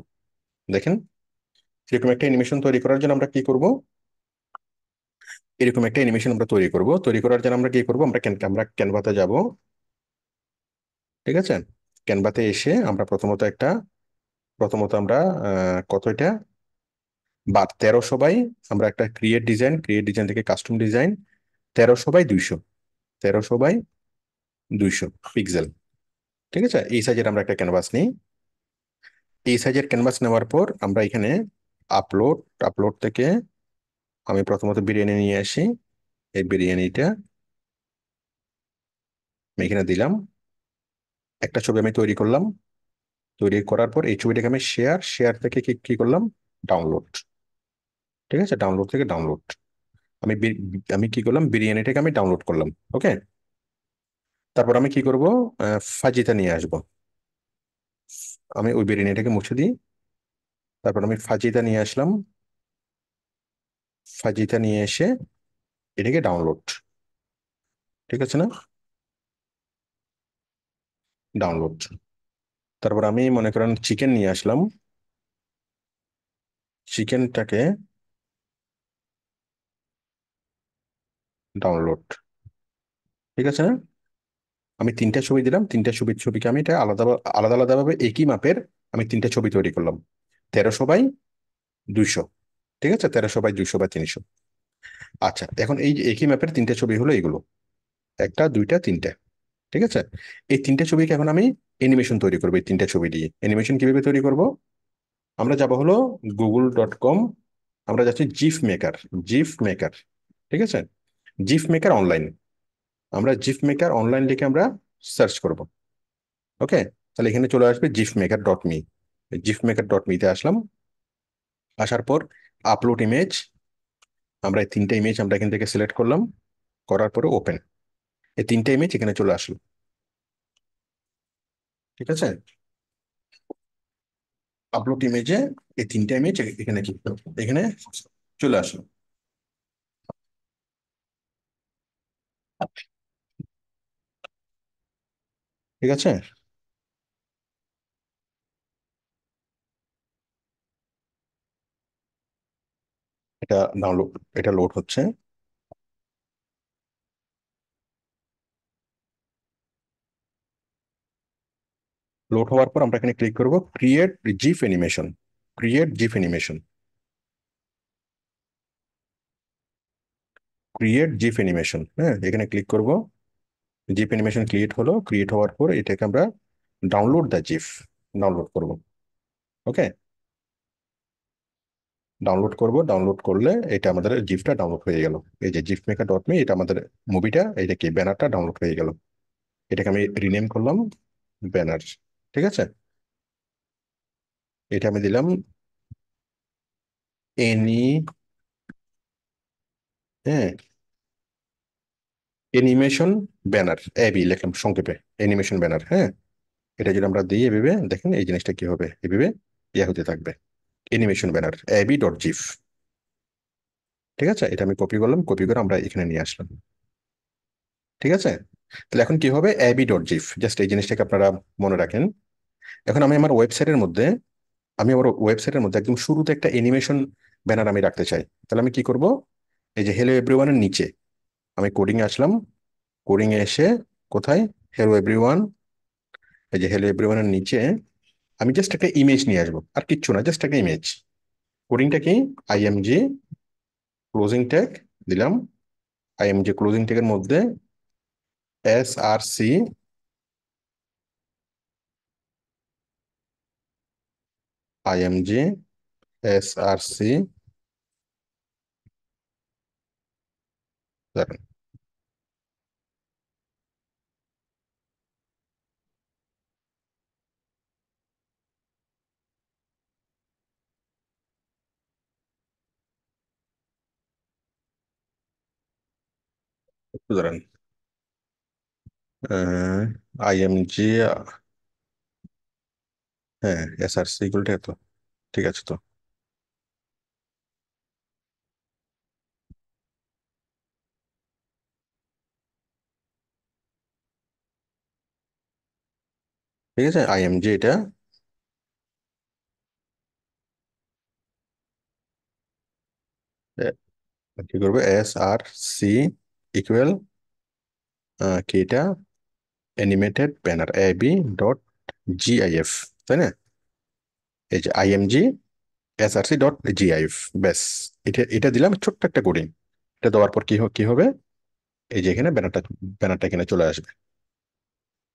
দেখেন, এরকম একটা অ্যানিমেশন তৈরি করার জন্য আমরা কি করব, এরকম একটা অ্যানিমেশন আমরা তৈরি করব, তৈরি করার জন্য আমরা কি করব, আমরা ক্যানভাতে যাব। ঠিক আছে, ক্যানভাতে এসে আমরা প্রথমত আমরা কত এটা, বা 1300 বাই, আমরা একটা ক্রিয়েট ডিজাইন থেকে custom design, 1300 by 200, 1300 by 200 pixel. ঠিক আছে, এই সাইজের আমরা একটা ক্যানভাস নিই। এই সাইজের ক্যানভাস নেওয়ার পর আমরা এখানে আপলোড, আপলোড থেকে আমি প্রথমত বিরিয়ানি নিয়ে আসি, এই বিরিয়ানিটা আমি এখানে দিলাম, একটা ছবি আমি তৈরি করলাম, তৈরি করার পর এই ছবিটাকে আমি শেয়ার থেকে কি কি করলাম, ডাউনলোড। ঠিক আছে, ডাউনলোড থেকে ডাউনলোড, আমি কি করলাম, বিরিয়ানিটাকে আমি ডাউনলোড করলাম। ওকে, তারপর আমি কি করব, ফাজিতা নিয়ে আসব, আমি ওই বিরিয়ানিটাকে মুছে দিই, তারপর আমি ফাজিতা নিয়ে আসলাম, ফাজিতা নিয়ে এসে এটাকে ডাউনলোড। ঠিক আছে না, ডাউনলোড, তারপর আমি মনে করেন চিকেন নিয়ে আসলাম, চিকেনটাকে ডাউনলোড। ঠিক আছে না? আমি তিনটা ছবি দিলাম, তিনটা ছবিকে আমি এটা আলাদা আলাদা আলাদা ভাবে একই মাপের আমি তিনটা ছবি তৈরি করলাম। 1300 বাই 200। ঠিক আছে, 1300 বাই 200 বা 300। আচ্ছা, এখন এই যে একই ম্যাপের তিনটে ছবি হলো এইগুলো, একটা দুইটা তিনটে। ঠিক আছে, এই তিনটে ছবিকে এখন আমি অ্যানিমেশন তৈরি করবো। এই তিনটে ছবি দিয়ে অ্যানিমেশন কিভাবে তৈরি করব? আমরা যাব হলো google.com, আমরা যাচ্ছি জিফ মেকার। জিফ মেকার, ঠিক আছে, জিফ মেকার অনলাইন। আমরা জিফ মেকার অনলাইন লিখে আমরা সার্চ করব। ওকে, তাহলে এখানে চলে আসবে gifmaker.me। gifmaker.me-তে আসলাম। আসার পর আপলোড ইমেজ, আমরা এই তিনটে ইমেজ আমরা এখান থেকে সিলেক্ট করলাম, করার পরে ওপেন। এই তিনটে ইমেজ এখানে চলে আসলো। ঠিক আছে, আপলোড ইমেজে এই তিনটে ইমেজ এখানে ক্লিক করো, এখানে চলে আসলো। ঠিক আছে, এটা ডাউনলোড, এটা লোড হচ্ছে। লোড হওয়ার পর আমরা এখানে ক্লিক করব create GIF animation. Create GIF animation, create GIF animation, হ্যাঁ, এখানে ক্লিক করব। জিফ অ্যানিমেশন ক্রিয়েট হলো। ক্রিয়েট হওয়ার পর এটাকে আমরা ডাউনলোড দ্য জিফ, ডাউনলোড করব। ওকে, ডাউনলোড করব। ডাউনলোড করলে এটা আমাদের জিফটা ডাউনলোড হয়ে গেল। এই যে gifmaker.me, এটা আমাদের মুভিটা, এটা কি ব্যানারটা ডাউনলোড হয়ে গেল। এটাকে আমি রিনেম করলাম ব্যানার। ঠিক আছে, এটা আমি দিলাম এনি, হ্যাঁ, অ্যানিমেশন ব্যানার, এবি লিখলাম সংক্ষেপে, অ্যানিমেশন ব্যানার। হ্যাঁ, এটা যদি আমরা দিই এভাবে, দেখেন এই জিনিসটা কি হবে, এভাবে ইয়ে হতে থাকবে, অ্যানিমেশন ব্যানার ab.gif। ঠিক আছে, এটা আমি কপি করলাম, কপি করে আমরা এখানে নিয়ে আসলাম। ঠিক আছে, তাহলে এখন কি হবে, ab.gif। জাস্ট এই জিনিসটাকে আপনারা মনে রাখেন। এখন আমি আমার ওয়েবসাইটের মধ্যে, আমি আমার ওয়েবসাইটের মধ্যে একদম শুরুতে একটা অ্যানিমেশন ব্যানার আমি রাখতে চাই। তাহলে আমি কি করব, এই যে হ্যালো এভরিওয়ানের নিচে আমি কোডিং এ আসলাম। কোডিং এ এসে কোথায়, হ্যালো এভরিওয়ান, এই যে হ্যালো এভরিওয়ানের নিচে আমি জাস্ট একটা ইমেজ নিয়ে আসবো, আর কিচ্ছু না, জাস্ট একটা ইমেজ। কোডিংটা কি, আইএমজি ক্লোজিং ট্যাগ দিলাম। আইএমজি ক্লোজিং ট্যাগের মধ্যে SRC, আইএমজি SRC, ধরেন আইএমজি, হ্যাঁ, SRC গুলোটা তো ঠিক আছে তো। ঠিক আছে, আইএমজি এটা, কি করবে, SRC ইকুয়াল কি এটা, অ্যানিমেটেড ব্যানার ab.gif, তাই না? এই যে IMG SRC.gif, ব্যাস, এটা এটা দিলাম ছোট্ট একটা কোডিং। এটা দেওয়ার পর কি হবে, এই যে এখানে ব্যানারটা, ব্যানারটা এখানে চলে আসবে।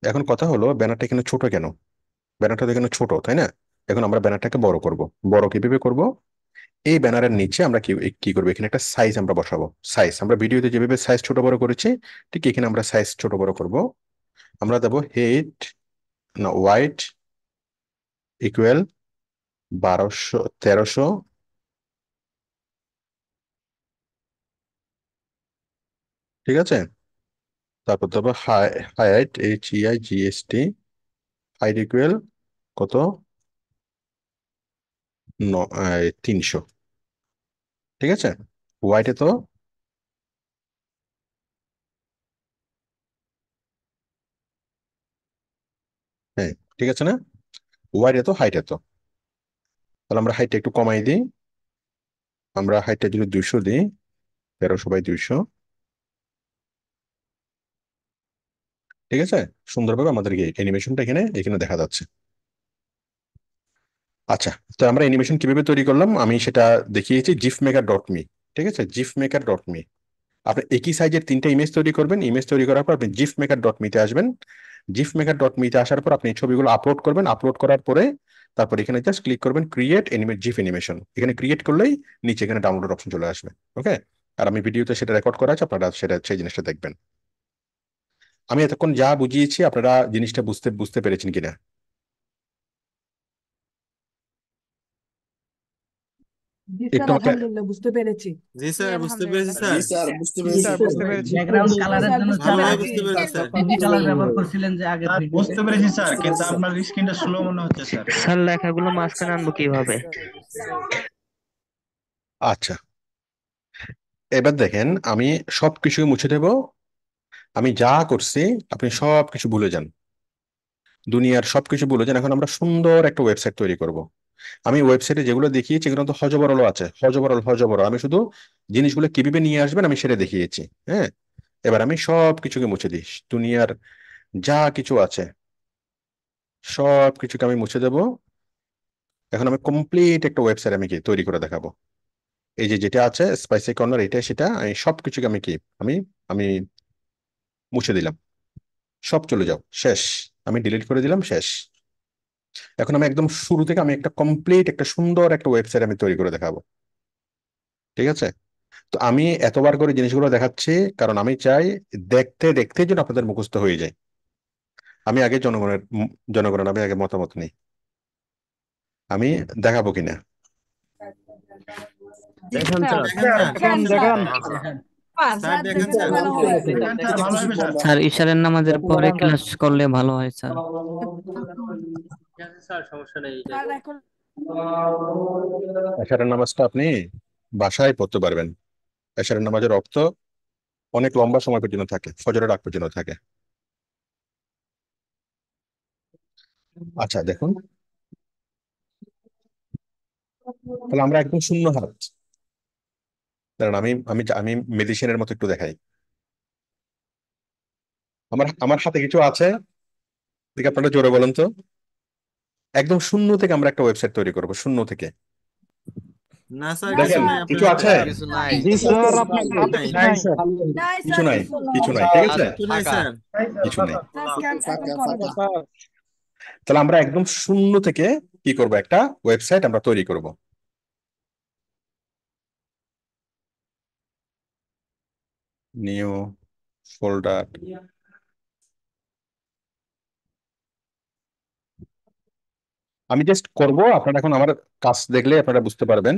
এখন কথা হলো ব্যানারটা এখানে ছোট কেন? ব্যানারটা তো এখানে ছোট, তাই না? এখন আমরা ব্যানারটাকে বড় করব। বড় কিভাবে করব, এই ব্যানারের নিচে আমরা কি কি করবো, এখানে একটা সাইজ আমরা বসাবো। সাইজ আমরা ভিডিওতে যেভাবে সাইজ ছোট বড় করেছি, ঠিক এখানে আমরা সাইজ ছোট বড় করব। আমরা দেবো হেড, না ওয়াইড ইকুয়াল 1300। ঠিক আছে, তারপর দেবো হাইট, HEIGST, হাইট ইকুয়াল কত, 300। ঠিক আছে, ওয়াইডে তো, হ্যাঁ, ঠিক আছে না, ওয়াইড এত হাইট এত। তাহলে আমরা হাইটটা একটু কমাই দিই। আমরা হাইটটা যদি 200 দিই, 1300 বাই 200, ঠিক আছে, সুন্দরভাবে আমাদেরকে অ্যানিমেশনটা এখানে এখানে দেখা যাচ্ছে। আচ্ছা, তো আমরা অ্যানিমেশন কিভাবে তৈরি করলাম আমি সেটা দেখিয়েছি gifmaker.me। ঠিক আছে, gifmaker.me। আপনি একই সাইজের তিনটা ইমেজ তৈরি করবেন, ইমেজ তৈরি করার পর আপনি gifmaker.me তে আসবেন। gifmaker.me তে আসার পর আপনি এই ছবিগুলো আপলোড করবেন, আপলোড করার পরে তারপর এখানে জাস্ট ক্লিক করবেন ক্রিয়েট জিফ অ্যানিমেশন। এখানে ক্রিয়েট করলেই নিচে এখানে ডাউনলোড অপশন চলে আসবে। ওকে, আর আমি ভিডিওতে সেটা রেকর্ড করা আছে, আপনারা সেটা সেই জিনিসটা দেখবেন। আমি এতক্ষণ যা বুঝিয়েছি আপনারা জিনিসটা বুঝতে বুঝতে পেরেছেন কিনা? জি একটু স্যার, আমাকে আলহামদুলিল্লাহ বুঝতে পেরেছি। জি জি স্যার, বুঝতে পেরেছি আলহামদুলিল্লাহ। স্যার। বুঝতে জি স্যার, বুঝতে পেরেছি। ব্যাকগ্রাউন্ড জি কালারের স্যার, জন্য বুঝতে স্যার ভালোভাবে পেরেছি। বুঝতে পেরেছি স্যার। পিঙ্ক কালার ব্যবহার করছিলেন যে আগের স্যার ভিডিওতে। বুঝতে পেরেছি স্যার, কিন্তু আপনার স্ক্রিনটা স্লো মনে হচ্ছে স্যার। স্যার লেখাগুলো মাঝখানে আনবো কিভাবে? আচ্ছা, এবার দেখেন আমি সবকিছু মুছে দেব। আমি যা করছি আপনি সবকিছু ভুলে যান, দুনিয়ার সবকিছু ভুলে যান। এখন আমরা সুন্দর একটা ওয়েবসাইট তৈরি করব। আমি ওয়েবসাইটে যেগুলো দেখিয়েছি এগুলো তো হজবরল আছে, হজবরল হজবরল। আমি শুধু জিনিসগুলো কিভাবে নিয়ে আসবেন আমি সেটা দেখিয়েছি। হ্যাঁ, এবার আমি সব কিছুকে মুছে দিই, দুনিয়ার যা কিছু আছে সব কিছুকে আমি মুছে দেব। এখন আমি কমপ্লিট একটা ওয়েবসাইট আমি কি তৈরি করে দেখাবো। এই যে যেটা আছে স্পাইসি কর্নার, এটা সেটা আমি সবকিছুকে আমি কি আমি আমি মুছে দিলাম। সব চলে যাও, শেষ। আমি ডিলিট করে দিলাম, শেষ। এখন আমি একদম শুরু থেকে আমি একটা কমপ্লিট একটা সুন্দর একটা ওয়েবসাইট আমি তৈরি করে দেখাবো। ঠিক আছে, তো আমি এতবার করে জিনিসগুলো দেখাচ্ছি কারণ আমি চাই দেখতে দেখতে যেন আপনাদের মুখস্থ হয়ে যায়। আমি আগে জনগণের আমি আগে মতামত নিই, আমি দেখাবো কিনা। জি দেখান স্যার, স্যার, দেখেন স্যার। দেখান স্যার। দেখান পাঁচ স্যার দেখেন দেখলে স্যার। ভালো হয়। দেখান স্যার, ভালো হবে স্যার। স্যার ইশারের নামাজের পরে ক্লাস করলে ভালো হয় স্যার। স্যার সমস্যা নেই। স্যার এখন এশারের নামাজটা আপনি বাসায় পড়তে পারবেন। এশারের নামাজের অর্থ অনেক লম্বা সময় পর্যন্ত থাকে, ফজরের আগ পর্যন্ত থাকে। আচ্ছা দেখুন, তাহলে আমরা একদম শূন্য হাত। কারণ আমি আমি আমি মেডিসিনের মতো একটু দেখাই। আমার আমার হাতে কিছু আছে, দেখে আপনারা জোরে বলেন তো। একদম শূন্য থেকে আমরা একটা ওয়েবসাইট তৈরি করব, শূন্য থেকে। না স্যার, না কিছু দেখেন নাই স্যার, আপনার কিছু হাতে। আছে, কিছু নাই। জি স্যার, আপনার হাতে নাই কিছু নাই স্যার। নাই কিছু স্যার, নাই, কিছু কিছু নাই। নাই। ঠিক আছে, কিছু নাই স্যার। কিছু নাই। না স্ক্যান এখন করেন। স্যার তাহলে আমরা একদম শূন্য থেকে কি করব, একটা ওয়েবসাইট আমরা তৈরি করব। New folder. আমি জাস্ট করব, আপনারা এখন আমার কাজ দেখলে আপনারা বুঝতে পারবেন।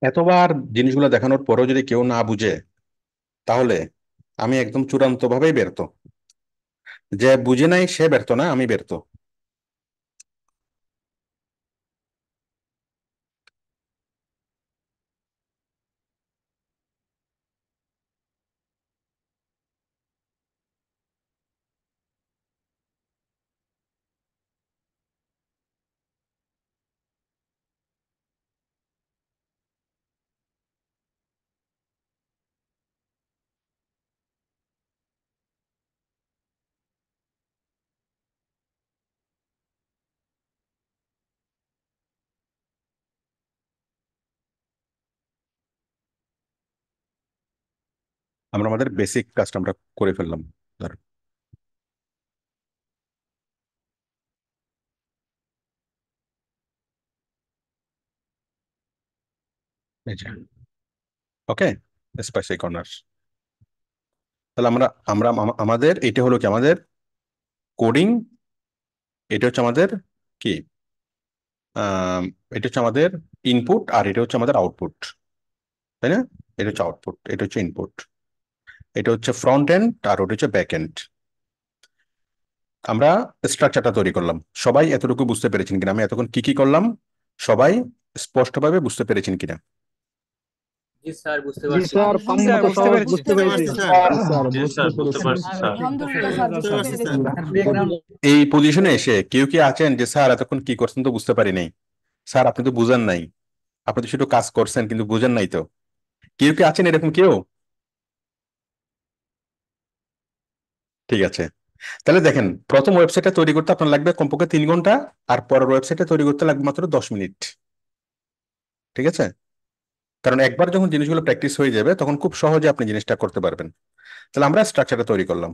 এতবার জিনিসগুলো দেখানোর পরেও যদি কেউ না বুঝে, তাহলে আমি একদম চূড়ান্ত ভাবেই ব্যর্থ। যে বুঝে নাই সে ব্যর্থ না, আমি ব্যর্থ। আমরা আমাদের বেসিক কাজটা আমরা করে ফেললাম। ধরেন এই যে ওকে, স্পাইসি কর্নার। তাহলে আমরা আমরা আমাদের এটা হলো কি, আমাদের কোডিং, এটা হচ্ছে আমাদের কি, আহ, এটা হচ্ছে আমাদের ইনপুট, আর এটা হচ্ছে আমাদের আউটপুট, তাই না? এটা হচ্ছে আউটপুট, এটা হচ্ছে ইনপুট, এটা হচ্ছে ফ্রন্ট এন্ড, আর ওটা হচ্ছে ব্যাক এন্ড। আমরা স্ট্রাকচারটা তৈরি করলাম, সবাই এতটুকু বুঝতে পেরেছেন কিনা, আমি এতক্ষণ কি কি করলাম সবাই স্পষ্টভাবে বুঝতে পেরেছেন কিনা? জি স্যার পানির মতো সহজ বুঝতে পেরেছি জি স্যার বুঝতে পারছি স্যার। আলহামদুলিল্লাহ স্যার বুঝতে পেরেছি ব্যাকগ্রাউন্ড এই পজিশনে এসে কেউ কি আছেন যে স্যার এতক্ষণ কি করছেন তো বুঝতে পারি নাই, স্যার আপনি তো বুঝেন নাই, আপনি তো শুধু কাজ করছেন কিন্তু বুঝেন নাই? তো কেউ কি আছেন এরকম কেউ? ঠিক আছে, তাহলে দেখেন, প্রথম ওয়েবসাইটটা তৈরি করতে আপনার লাগবে কমপক্ষে 3 ঘন্টা, আর পরের ওয়েবসাইটটা তৈরি করতে লাগবে মাত্র 10 মিনিট। ঠিক আছে, কারণ একবার যখন জিনিসগুলো প্র্যাকটিস হয়ে যাবে তখন খুব সহজে আপনি জিনিসটা করতে পারবেন। তাহলে আমরা স্ট্রাকচারটা তৈরি করলাম,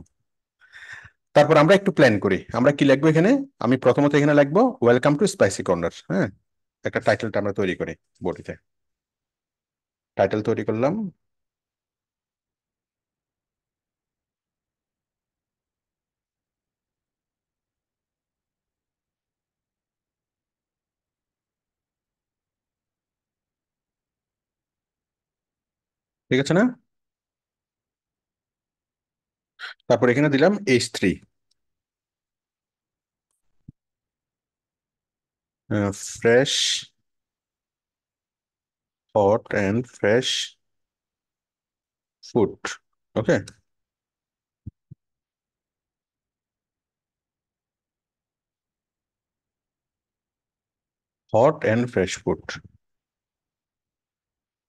তারপর আমরা একটু প্ল্যান করি আমরা কি লিখবো এখানে। আমি প্রথমত এখানে লিখবো ওয়েলকাম টু স্পাইসি কর্নার, হ্যাঁ, একটা টাইটেলটা আমরা তৈরি করি, বডিতে টাইটেল তৈরি করলাম। ঠিক আছে না? তারপর এখানে দিলাম H3, fresh, hot and fresh food. Okay, hot and fresh food,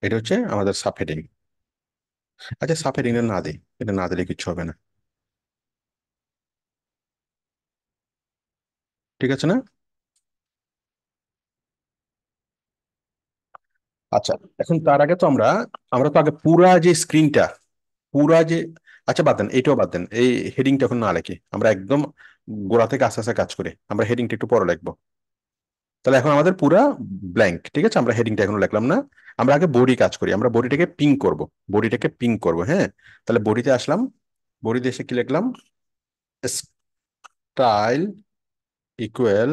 এটা হচ্ছে আমাদের সাবহেডিং। আচ্ছা, সাবহেডিংটা না দিই, এটা না দিলে কিছু হবে না। ঠিক আছে না? আচ্ছা, এখন তার আগে তো আমরা আমরা তো আগে পুরা যে স্ক্রিনটা, পুরা যে, আচ্ছা বাদ দেন, এটাও বাদ দেন, এই হেডিংটা এখন না লিখি, আমরা একদম গোড়া থেকে আস্তে আস্তে কাজ করি, আমরা হেডিংটা একটু পরে লিখবো। তাহলে এখন আমাদের পুরা ব্ল্যাঙ্ক, ঠিক আছে, আমরা হেডিংটা এখনো লিখলাম না। আমরা আগে বডি কাজ করি, আমরা বডিটাকে পিং করব, বডিটাকে পিং করব, হ্যাঁ। তাহলে বডিতে আসলাম, বডিতে এসে কি লিখলাম, style equal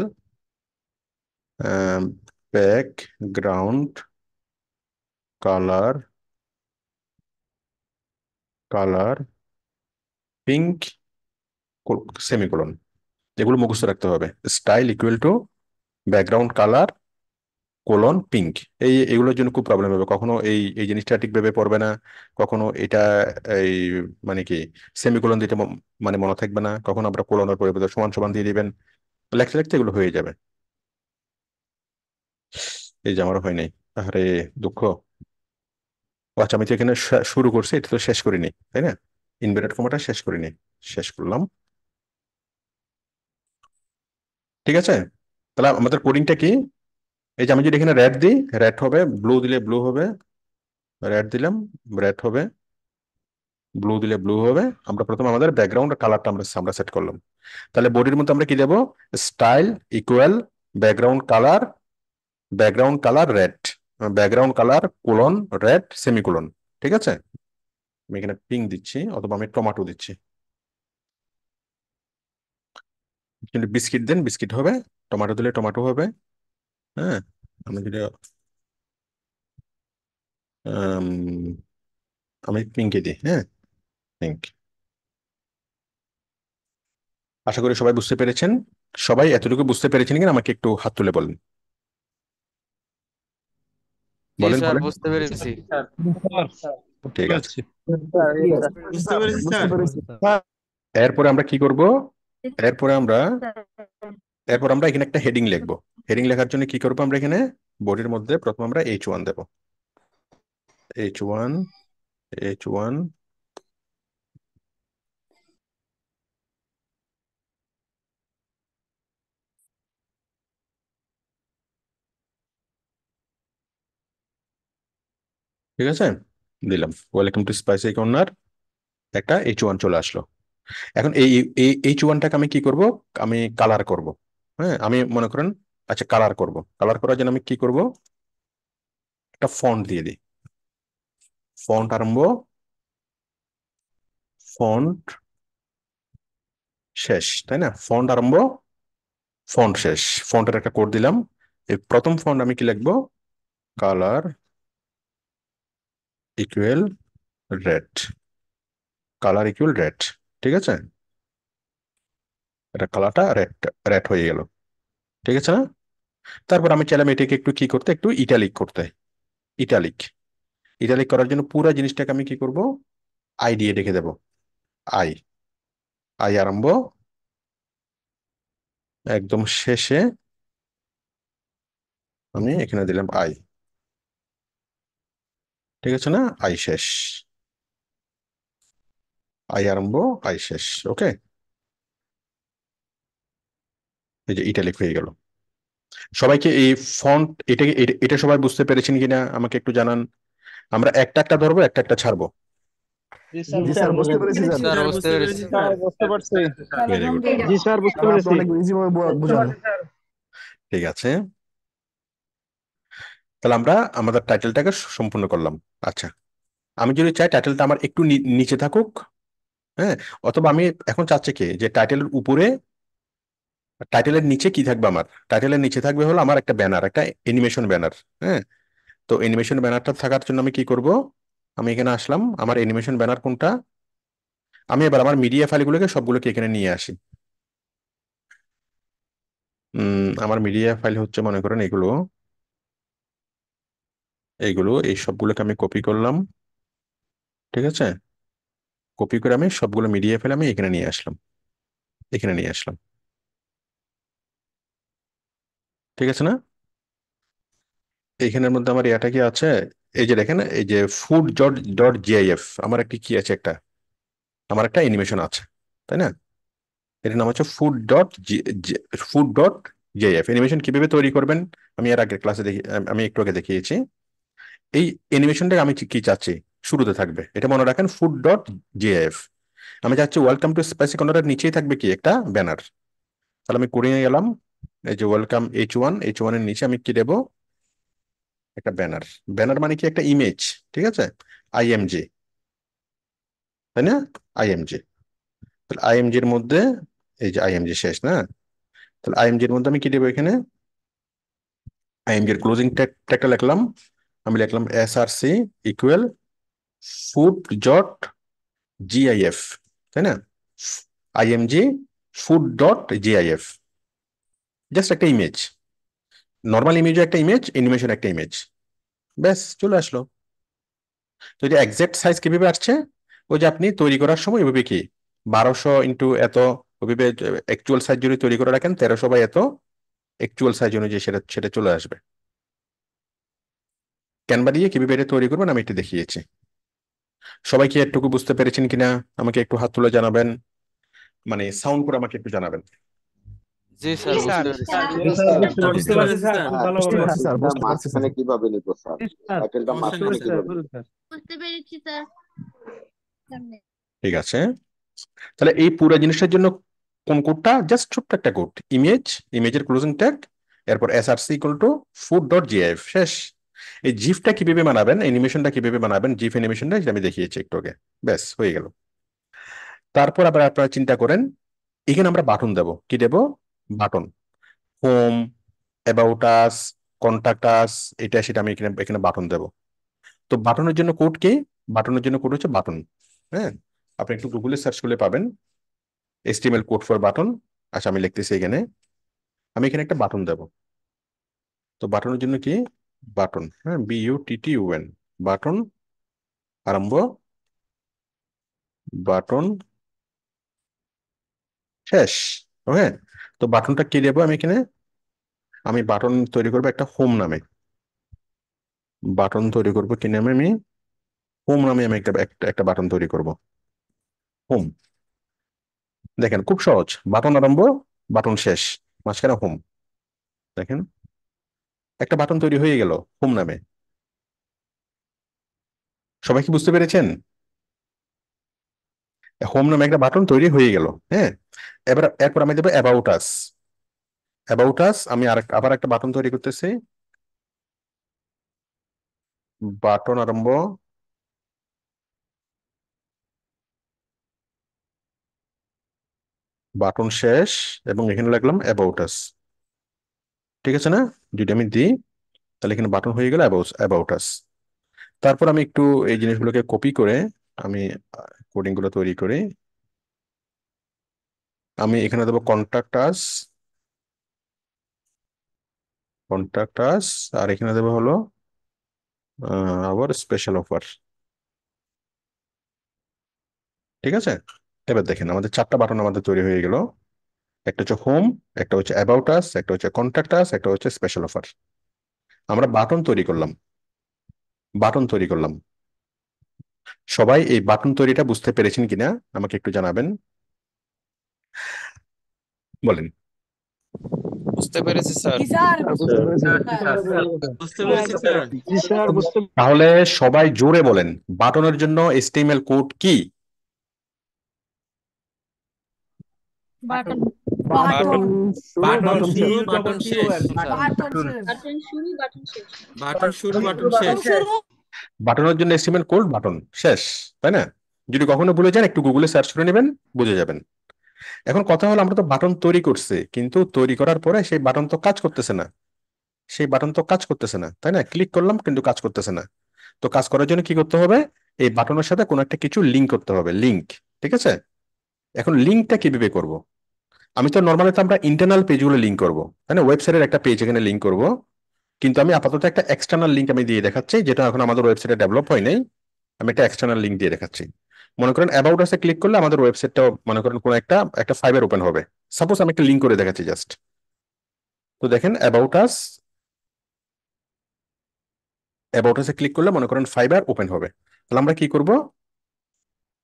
background colour, colour pink semicolon. এগুলো মুখস্থ রাখতে হবে, style equal to background colour colon pink. এগুলোর জন্য খুব প্রবলেম হবে, কখনো এই এই জিনিসটা ঠিকভাবে পড়বে না, কখনো এটা এই মানে কি সেমিকোলন দিতে মানে মনে থাকবে না, কখনো আমরা কোলনের পরিবর্তে সমান সমান দিয়ে দিবেন, লেখতে লেখতে এগুলো হয়ে যাবে। এই যে আমারও হয় নাই, আরে দুঃখ। ও আচ্ছা, আমি তো এখানে শুরু করছি, এটা তো শেষ করিনি, তাই না? ইনভার্টেড কমাটা শেষ করিনি, শেষ করলাম। ঠিক আছে, তাহলে আমাদের কোডিংটা কি, এই যে আমি যদি এখানে রেড দিই রেড হবে, ব্লু দিলে ব্লু হবে, রেড দিলাম রেড হবে, ব্লু দিলে ব্লু হবে। আমরা প্রথমে আমাদের ব্যাকগ্রাউন্ড কালারটা আমরা আমরা সেট করলাম। তাহলে বডির মধ্যে আমরা কি দেবো, style equal background colour, background colour red, background colour colon red semicolon. ঠিক আছে, আমি এখানে পিঙ্ক দিচ্ছি অথবা আমি টমেটো দিচ্ছি, কিন্তু বিস্কিট দেন বিস্কিট হবে, টমেটো দিলে টমেটো হবে, হ্যাঁ। আমি যদি আম, আমি পিঙ্কে দিই, হ্যাঁ, পিঙ্ক। আশা করি সবাই বুঝতে পেরেছেন, সবাই এতটুকু বুঝতে পেরেছেন কিনা আমাকে একটু হাত তুলে বলেন, জি বলেন স্যার বলেন। বুঝতে পেরেছি। ঠিক আছে, বুঝতে পেরেছি স্যার। এরপরে আমরা কি করব, এরপরে আমরা এরপর আমরা এখানে একটা হেডিং লিখবো। হেডিং লেখার জন্য কি করবো, আমরা এখানে বডির মধ্যে প্রথম আমরা H1 দেবো, H1, H1। ঠিক আছে, দিলাম ওয়েলকাম টু স্পাইসি কর্নার, একটা H1 চলে আসলো। এখন এই এই H1টাকে আমি কি করব, আমি কালার করব, হ্যাঁ। আমি মনে করেন, আচ্ছা কালার করব, কালার করার জন্য আমি কি করব, একটা ফন্ট দিয়ে দিই, ফন্ট আরম্ভ, ফন্ট শেষ, তাই না? ফন্ট আরম্ভ, ফন্ট শেষ। ফন্টের একটা কোড দিলাম। এই প্রথম ফন্ট আমি কি লিখবো? Colour equal red, colour equal red, ঠিক আছে? এটা কালারটা রেড, রেড হয়ে গেল, ঠিক আছে না? তারপর আমি চাইলাম এটাকে একটু কি করতে, একটু ইটালিক করতে। ইটালিক, ইটালিক করার জন্য পুরো জিনিসটাকে আমি কি করব? আই দিয়ে রেখে দেব। আই, আই আরম্ভ, একদম শেষে আমি এখানে দিলাম আই, ঠিক আছে না? আই শেষ, আই আরম্ভ, আই শেষ। ওকে, এই যে ইটালিক হয়ে গেল। সবাইকে এই ফন্ট, এটা এটা সবাই বুঝতে পেরেছেন কিনা আমাকে একটু জানান। আমরা একটা একটা ধরবো, একটা একটা ছাড়বো। জি স্যার বুঝতে পেরেছি স্যার। স্যার বুঝতে পেরেছি স্যার। বুঝতে পারছি। ভেরি গুড, জি স্যার বুঝতে পেরেছি। অনেক ইজি ভাবে বুঝান। ঠিক আছে। তাহলে আমরা আমাদের টাইটেলটাকে সম্পূর্ণ করলাম। আচ্ছা, আমি যদি চাই টাইটেলটা আমার একটু নিচে থাকুক, হ্যাঁ, অথবা আমি এখন চাচ্ছি কি যে টাইটেলের উপরে, টাইটেলের নিচে কি থাকবে? আমার টাইটেলের নিচে থাকবে হলো আমার একটা ব্যানার, একটা অ্যানিমেশন ব্যানার। হ্যাঁ, তো অ্যানিমেশন ব্যানারটা থাকার জন্য আমি কি করব? আমি এখানে আসলাম, আমার অ্যানিমেশন ব্যানার কোনটা? আমি এবার আমার মিডিয়া ফাইলগুলোকে সবগুলোকে এখানে নিয়ে আসি। আমার মিডিয়া ফাইল হচ্ছে, মনে করেন এগুলো, এইগুলো, এই সবগুলোকে আমি কপি করলাম, ঠিক আছে? কপি করে আমি সবগুলো মিডিয়া ফাইল আমি এখানে নিয়ে আসলাম, এখানে নিয়ে আসলাম, ঠিক আছে না? এইখানের মধ্যে আমার ইয়াটা কি আছে? এই যে দেখেন, এই যে ফুড ডট ডট জিআইএফ, আমার একটি কি আছে, একটা আমার একটা অ্যানিমেশন আছে, তাই না? এটার নাম হচ্ছে food dot food dot GIF. Animation কিভাবে তৈরি করবেন আমি এর আগের ক্লাসে দেখি, আমি একটু আগে দেখিয়েছি। এই অ্যানিমেশনটা আমি কি চাচ্ছি শুরুতে থাকবে, এটা মনে রাখেন, ফুড ডট জিআইএফ। আমি চাচ্ছি ওয়েলকাম টু স্পাইসি কর্নারের নিচেই থাকবে কি একটা ব্যানার। তাহলে আমি করে নিয়ে গেলাম, এই যে ওয়েলকাম H1, H1 এর নিচে আমি কি দেবো? একটা ব্যানার। ব্যানার মানে কি? একটা ইমেজ, ঠিক আছে? আইএমজি, তাই না? আইএমজি। তাহলে আইএমজি এর মধ্যে, এই যে আইএমজি শেষ না, তাহলে আইএমজি এর মধ্যে আমি কি দেবো? এখানে আইএমজি এর ক্লোজিং ট্যাগটা লিখলাম, আমি লিখলাম SRC equal food dot GIF, তাই না? IMG food dot GIF, just একটা ইমেজ, নর্মাল ইমেজও একটা ইমেজ, অ্যানিমেশন একটা ইমেজ, ব্যাস চলে আসলো। তো এটা এক্সাক্ট সাইজ কিভাবে আসছে? ওই যে আপনি তৈরি করার সময় ওইভাবে কি 1200 ইন্টু এত, ওইভাবে অ্যাকচুয়াল সাইজ যদি তৈরি করে রাখেন 1300 বাই এত, অ্যাকচুয়াল সাইজ অনুযায়ী সেটা সেটা চলে আসবে। ক্যানভা দিয়ে কিভাবে এটা তৈরি করবেন আমি এটা দেখিয়েছি। সবাই কি এটুকু বুঝতে পেরেছেন কিনা আমাকে একটু হাত তুলে জানাবেন, মানে সাউন্ড করে আমাকে একটু জানাবেন। জি স্যার বুঝতে পেরেছি। বুঝতে পারছি স্যার। খুব ভালো বুঝতে ভাবে। পারছি স্যার, বুঝতে পারছি স্যার। কিভাবে নিব স্যার? টাইটেলটা সমস্যা নেই মাঝখানে স্যার। কিভাবে নিব? বুঝতে পেরেছি স্যার। ঠিক আছে, তাহলে এই পুরো জিনিসটার জন্য কোন কোডটা? জাস্ট ছোট্ট একটা কোড, ইমেজ, ইমেজের ক্লোজিং ট্যাগ, এরপর SRC equal to food dot GIF, শেষ। এই জিফটা কিভাবে বানাবেন, অ্যানিমেশনটা কিভাবে বানাবেন, জিফ অ্যানিমেশনটা আমি দেখিয়েছি একটু আগে, ব্যাস হয়ে গেল। তারপর আবার আপনারা চিন্তা করেন, এখানে আমরা বাটন দেব, কি দেব? Button, home, about us, contact us, এটা সেটা আমি এখানে এখানে বাটন দেব। তো বাটনের জন্য কোড কি? বাটনের জন্য কোড হচ্ছে বাটন, হ্যাঁ, আপনি একটু গুগলে সার্চ করলে পাবেন HTML কোড ফর বাটন। আচ্ছা, আমি লিখতেছি এখানে, আমি এখানে একটা বাটন দেব। তো বাটনের জন্য কি? বাটন, হ্যাঁ, BUTTON, বাটন আরম্ভ, বাটন শেষ। ওকে, তো বাটনটা কি দেবো আমি এখানে? আমি বাটন তৈরি করবো একটা হোম নামে, বাটন তৈরি করবো কি নামে? আমি হোম নামে আমি একটা একটা একটা বাটন তৈরি করব, হোম। দেখেন খুব সহজ, বাটন আরম্ভ, বাটন শেষ, মাঝখানে হোম। দেখেন একটা বাটন তৈরি হয়ে গেল হোম নামে। সবাই কি বুঝতে পেরেছেন? হোম নামে একটা বাটন তৈরি হয়ে গেল, হ্যাঁ। এবার এরপর আমি দেবো অ্যাবাউট আস। অ্যাবাউট আস, আমি আবার একটা বাটন তৈরি করতেছি, বাটন আরম্ভ, বাটন শেষ এবং এখানে লাগলাম অ্যাবাউট আস। ঠিক আছে না? যদি আমি দিই তাহলে এখানে বাটন হয়ে গেল অ্যাবাউট আস। তারপর আমি একটু এই জিনিসগুলোকে কপি করে আমি কোডিং গুলো তৈরি করি। আমি এখানে দেবো কন্টাক্ট আস, আর এখানে দেবো হলো আবার স্পেশাল অফার। ঠিক আছে, এবার দেখেন আমাদের 4টা বাটন আমাদের তৈরি হয়ে গেল। একটা হচ্ছে হোম, একটা হচ্ছে অ্যাবাউট আস, একটা হচ্ছে কন্টাক্ট আস, একটা হচ্ছে স্পেশাল অফার। আমরা বাটন তৈরি করলাম। সবাই এই বাটন তৈরিটা বুঝতে পেরেছেন কিনা আমাকে একটু জানাবেন, বলেন। বুঝতে পেরেছি স্যার। জি স্যার বুঝতে পেরেছি স্যার। তাহলে সবাই জোরে বলেন, বাটনের জন্য HTML কোড কি? বাটন বাটন বাটন শুরু বাটন শেষ। বাটন শেষ বাটন শুরু বাটন বাটন শেষ। শুরু বাটনের জন্য HTML কোড বাটন শেষ, তাই না? যদি কখনো ভুলে যান একটু গুগলে সার্চ করে নেবেন, বুঝে যাবেন। এখন কথা হলো আমরা তো বাটন তৈরি করছি, কিন্তু তৈরি করার পরে সেই বাটন তো কাজ করতেছে না, তাই না? ক্লিক করলাম কিন্তু কাজ করতেছে না। তো কাজ করার জন্য কি করতে হবে? এই বাটনের সাথে কোনো একটা কিছু লিঙ্ক করতে হবে, লিঙ্ক। ঠিক আছে, এখন লিঙ্কটা কিভাবে করব? আমি তো নর্মালি তো আমরা ইন্টারনাল পেজগুলো লিঙ্ক করব, তাই না? ওয়েবসাইটের একটা পেজ এখানে লিঙ্ক করব, কিন্তু আমি আপাতত একটা এক্সটার্নাল লিঙ্ক আমি দিয়ে দেখাচ্ছি, যেটা এখন আমাদের ওয়েবসাইটে ডেভেলপ হয় নাই। আমি একটা এক্সটার্নাল লিঙ্ক দিয়ে দেখাচ্ছি। মনে করেন অ্যাবাউট আসে ক্লিক করলে আমাদের ওয়েবসাইটটা মনে করেন কোনো একটা ফাইবার ওপেন হবে। সাপোজ আমি একটা লিঙ্ক করে দেখাচ্ছি জাস্ট। তো দেখেন অ্যাবাউট আসে ক্লিক করলে মনে করেন ফাইবার ওপেন হবে। তাহলে আমরা কি করব?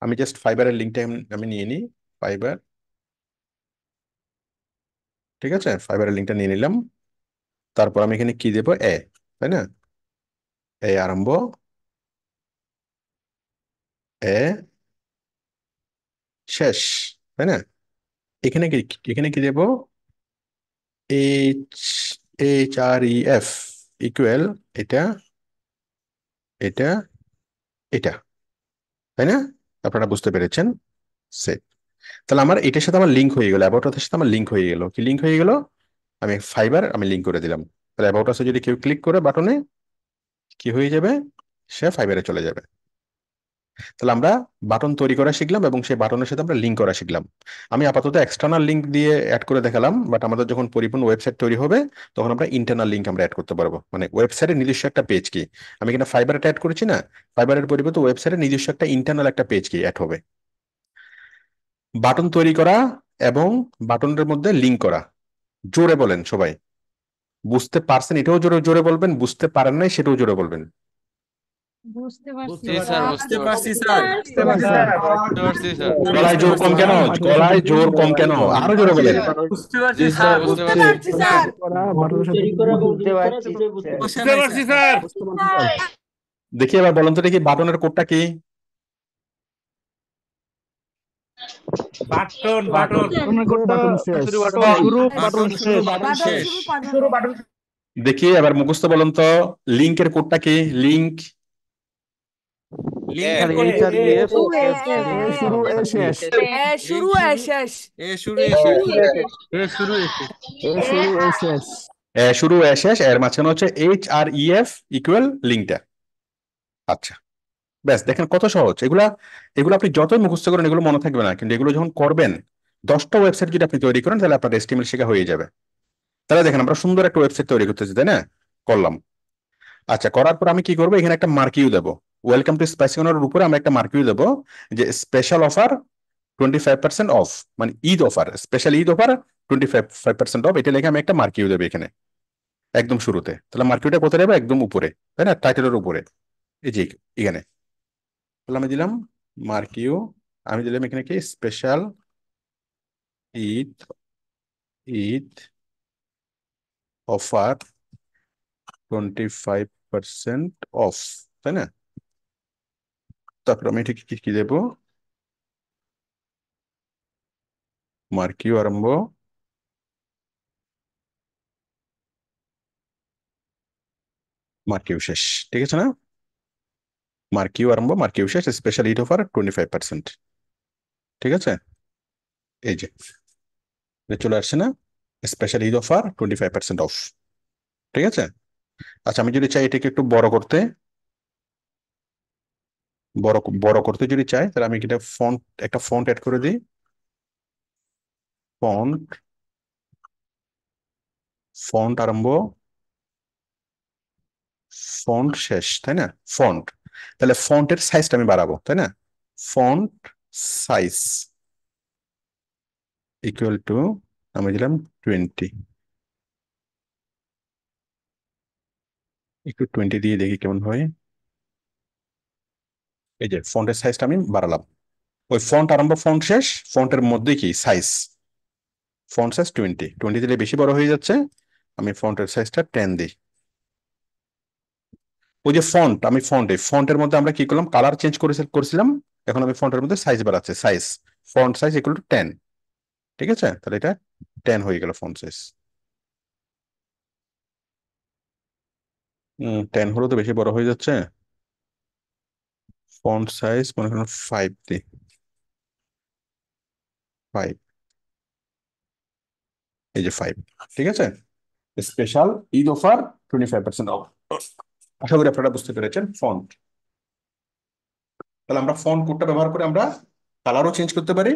আমি জাস্ট ফাইবারের লিঙ্কটা আমি নিয়ে নিই, ফাইবার। ঠিক আছে, ফাইবারের লিঙ্কটা নিয়ে নিলাম। তারপর আমি এখানে কি দেবো? তাই না? আরম্ভ, শেষ, তাই না? এখানে কি দেবো? HREF ইকুয়াল এটা, এটা, এটা, তাই না? আপনারা বুঝতে পেরেছেন? সেট। তাহলে আমার এটার সাথে আমার লিঙ্ক হয়ে গেল, অ্যাবাউট আসের সাথে আমার লিঙ্ক হয়ে গেল। কি লিঙ্ক হয়ে গেল? আমি লিঙ্ক করে দিলাম। তাহলে অ্যাবাউট আসে যদি কেউ ক্লিক করে বাটনে, কি হয়ে যাবে? সে ফাইবারে চলে যাবে। তাহলে আমরা বাটন তৈরি করা শিখলাম এবং সেই বাটনের সাথে আমরা লিঙ্ক করা শিখলাম। আমি আপাতত এক্সটার্নাল লিঙ্ক দিয়ে অ্যাড করে দেখালাম, বাট আমাদের যখন পরিপূর্ণ ওয়েবসাইট তৈরি হবে তখন আমরা ইন্টারনাল লিঙ্ক আমরা অ্যাড করতে পারবো। মানে ওয়েবসাইটের নিজস্ব একটা পেজ কি, আমি কিনা ফাইবারটা অ্যাড করেছি না, ফাইবারের পরিবর্তে ওয়েবসাইটের নিজস্ব একটা ইন্টারনাল একটা পেজ কি অ্যাড হবে। বাটন তৈরি করা এবং বাটনের মধ্যে লিঙ্ক করা, জোরে বলেন সবাই। বুঝতে পারছেন এটাও জোরে জোরে বলবেন, বুঝতে পারেন নাই সেটাও জোরে বলবেন। বুঝতে পারছি জি স্যার বুঝতে পারছি স্যার। বুঝতে পারছি স্যার। গলায় জোর কম কেন? গলায় জোর কম কেন? আরো জোরে বলেন। বুঝতে পারছি স্যার। বুঝতে বুঝতে পারছি স্যার বুঝতে পারছি স্যার। দেখি এবার বলেন তো দেখি বাটনের কোডটা কি? বাটন বাটন শুরু বাটন শেষ। শুরু দেখি এবার মুখস্থ বলেন তো, লিঙ্কের কোডটা কি? লিঙ্ক শুরু শেষ শুরু শেষ, এর মাঝখানে হচ্ছে HREF ইকুয়াল লিঙ্কটা। আচ্ছা, ব্যাস, দেখেন কত সহজ। এগুলা এগুলো আপনি যতই মুখস্থ করেন এগুলো মনে থাকবে না, কিন্তু এগুলো যখন করবেন 10টা ওয়েবসাইট যদি আপনি তৈরি করেন তাহলে আপনার HTML শেখা হয়ে যাবে। তাহলে দেখেন আমরা সুন্দর একটা ওয়েবসাইট তৈরি করতেছি, তাই না? করলাম। আচ্ছা, করার পর আমি কি করবো? এখানে একটা মার্কিউ দেবো। ওয়েলকাম টু স্পাইসি কর্নারের উপরে আমরা একটা মার্কিউ দেবো যে স্পেশাল অফার 25% অফ, মানে Eid offer, special Eid offer 25% of, এটা লিখে আমি একটা মার্কিউ দেবো এখানে একদম শুরুতে। তাহলে মার্কিউটা কোথায় যাবে? একদম উপরে, তাই না? টাইটেলের উপরে, এই যে এখানে। তাহলে আমি দিলাম মার্কিউ, আমি দিলাম এখানে কি special Eid Eid offer 25% of, তাই না? তারপর আমি ঠিক কি কি দেবো? মার্কিউ আরম্ভ, মার্কিউ শেষ। ঠিক আছে না? মার্কিউ আরম্ভ, মার্কিউ শেষ, স্পেশাল ঈদ অফার 25%। ঠিক আছে, এই যে চলে আসছে না, স্পেশাল ঈদ অফার 25% অফ। ঠিক আছে। আচ্ছা আমি যদি চাই এটাকে একটু বড় করতে, বড় বড় করতে যদি চাই, তাহলে আমি এটা ফন্ট, একটা ফন্ট অ্যাড করে দিই। ফন্ট, ফন্ট আরম্ভ, ফন্ট শেষ, তাই না? ফন্ট, তাহলে ফন্টের সাইজটা আমি বাড়াবো, তাই না? ফন্ট সাইজ ইকুয়াল টু, আমি দিলাম 20, একটু 20 দিয়ে দেখি কেমন হয়। এই যে ফন্টের সাইজটা আমি বাড়ালাম। ওই ফন্ট আরম্ভ ফন্ট শেষ, ফন্টের মধ্যে কি সাইজ, ফন্ট সাইজ 20 দিলে বেশি বড় হয়ে যাচ্ছে, আমি ফন্টের সাইজটা 10 দিই। ওই যে ফন্ট, আমি ফন্টের মধ্যে আমরা কি করলাম, কালার চেঞ্জ করেছিলাম, এখন আমি ফন্টের মধ্যে সাইজ বাড়াচ্ছি, size, font size equal to 10। ঠিক আছে, তাহলে এটা 10 হয়ে গেল ফন্ট সাইজ। 10 হলো তো বেশি বড় হয়ে যাচ্ছে, ফন্ট সাইজ মনে করেন 5 দিই, 5, এই যে 5। ঠিক আছে, স্পেশাল ঈদ অফার 25% অফ। আশা করি আপনারা বুঝতে পেরেছেন ফন্ট। তাহলে আমরা ফন্ট কোডটা ব্যবহার করে আমরা কালারও চেঞ্জ করতে পারি,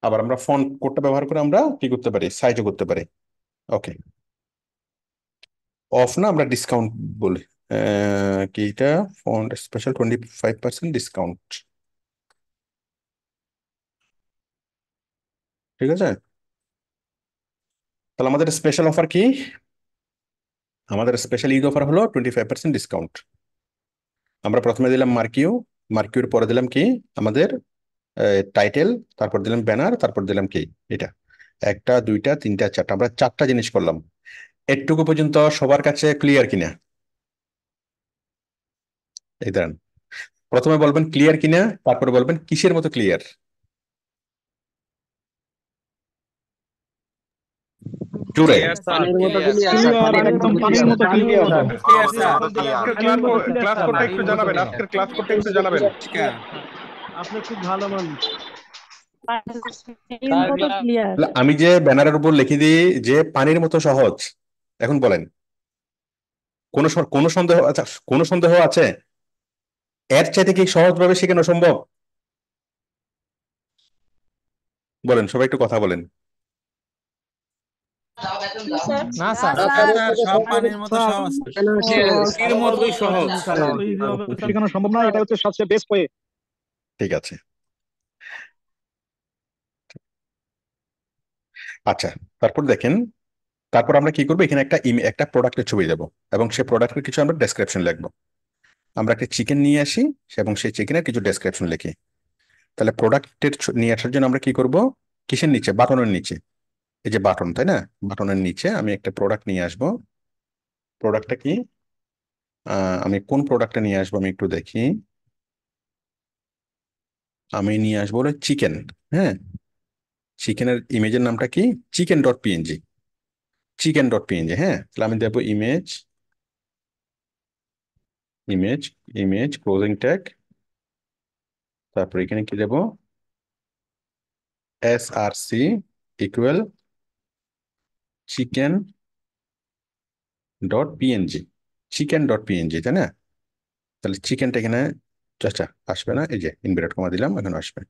আবার আমরা ফন্ট কোডটা ব্যবহার করে আমরা কি করতে পারি, সাইজও করতে পারি। ওকে, অফ না, আমরা ডিসকাউন্ট বলি। কি এটা, ফন্ট স্পেশাল 25% ডিসকাউন্ট। ঠিক আছে, তাহলে আমাদের স্পেশাল অফার কি, আমাদের স্পেশাল ঈদ অফার হলো 25% ডিসকাউন্ট। আমরা প্রথমে দিলাম মার্কিউ, মার্কিউর পরে দিলাম কি আমাদের টাইটেল, তারপর দিলাম ব্যানার, তারপর দিলাম কি এটা, একটা দুইটা তিনটা চারটা, আমরা চারটা জিনিস করলাম। এটুকু পর্যন্ত সবার কাছে ক্লিয়ার কিনা? এই দাঁড়ান, প্রথমে বলবেন ক্লিয়ার কিনা, তারপরে বলবেন কিসের মতো ক্লিয়ার। জোরে। Clear, sir. পানির মতো Clear. ক্লিয়ার Clear, স্যার, একদম পানির মতো clear, স্যার। Clear, sir. পানির মতো clear, ক্লাস স্যার। করতে একটু জানাবেন, আজকের ক্লাস করতে একটু জানাবেন। আপনি খুব ভালো মানুষ। পানির মতো ক্লিয়ার। তাহলে আমি যে ব্যানারের উপর লিখে দিই যে পানির মতো সহজ, এখন বলেন কোনো সন্দেহ আছে? কোনো সন্দেহ আছে? এর চাইতে কি সহজভাবে শেখানো সম্ভব? বলেন, সবাই একটু কথা বলেন। না, না, sir. স্যার, সব পানির মতো স্যার, সহজ। এর মতোই সহজ। শেখানো সম্ভব না, এটা হচ্ছে সবচেয়ে বেস্ট ওয়ে। ঠিক আছে, আচ্ছা, তারপর দেখেন, তারপর আমরা কি করবো, এখানে একটা প্রোডাক্টের ছবি দেবো, এবং সেই প্রোডাক্টের কিছু আমরা ডেসক্রিপশন লিখবো। আমরা একটা চিকেন নিয়ে আসি, এবং সেই চিকেনের কিছু ডেসক্রিপশন লিখি। তাহলে প্রোডাক্টের নিয়ে আসার জন্য আমরা কি করব, কিসের নিচে, বাটনের নিচে, এই যে বাটন, তাই না, বাটনের নিচে আমি একটা প্রোডাক্ট নিয়ে আসবো। প্রোডাক্টটা কি, আমি কোন প্রোডাক্টটা নিয়ে আসবো, আমি একটু দেখি। আমি নিয়ে আসবো হলো চিকেন। হ্যাঁ, চিকেনের ইমেজের নামটা কি, chicken.png, chicken.png। হ্যাঁ, তাহলে আমি দেবো image, image, image closing tag, তারপর এখানে কি দেবো, src ইকুয়াল chicken.png, chicken.png, তাই না? তাহলে চিকেনটা এখানে, আচ্ছা আসবে না, এই যে ইনভার্টেড কমা দিলাম, এখানে আসবে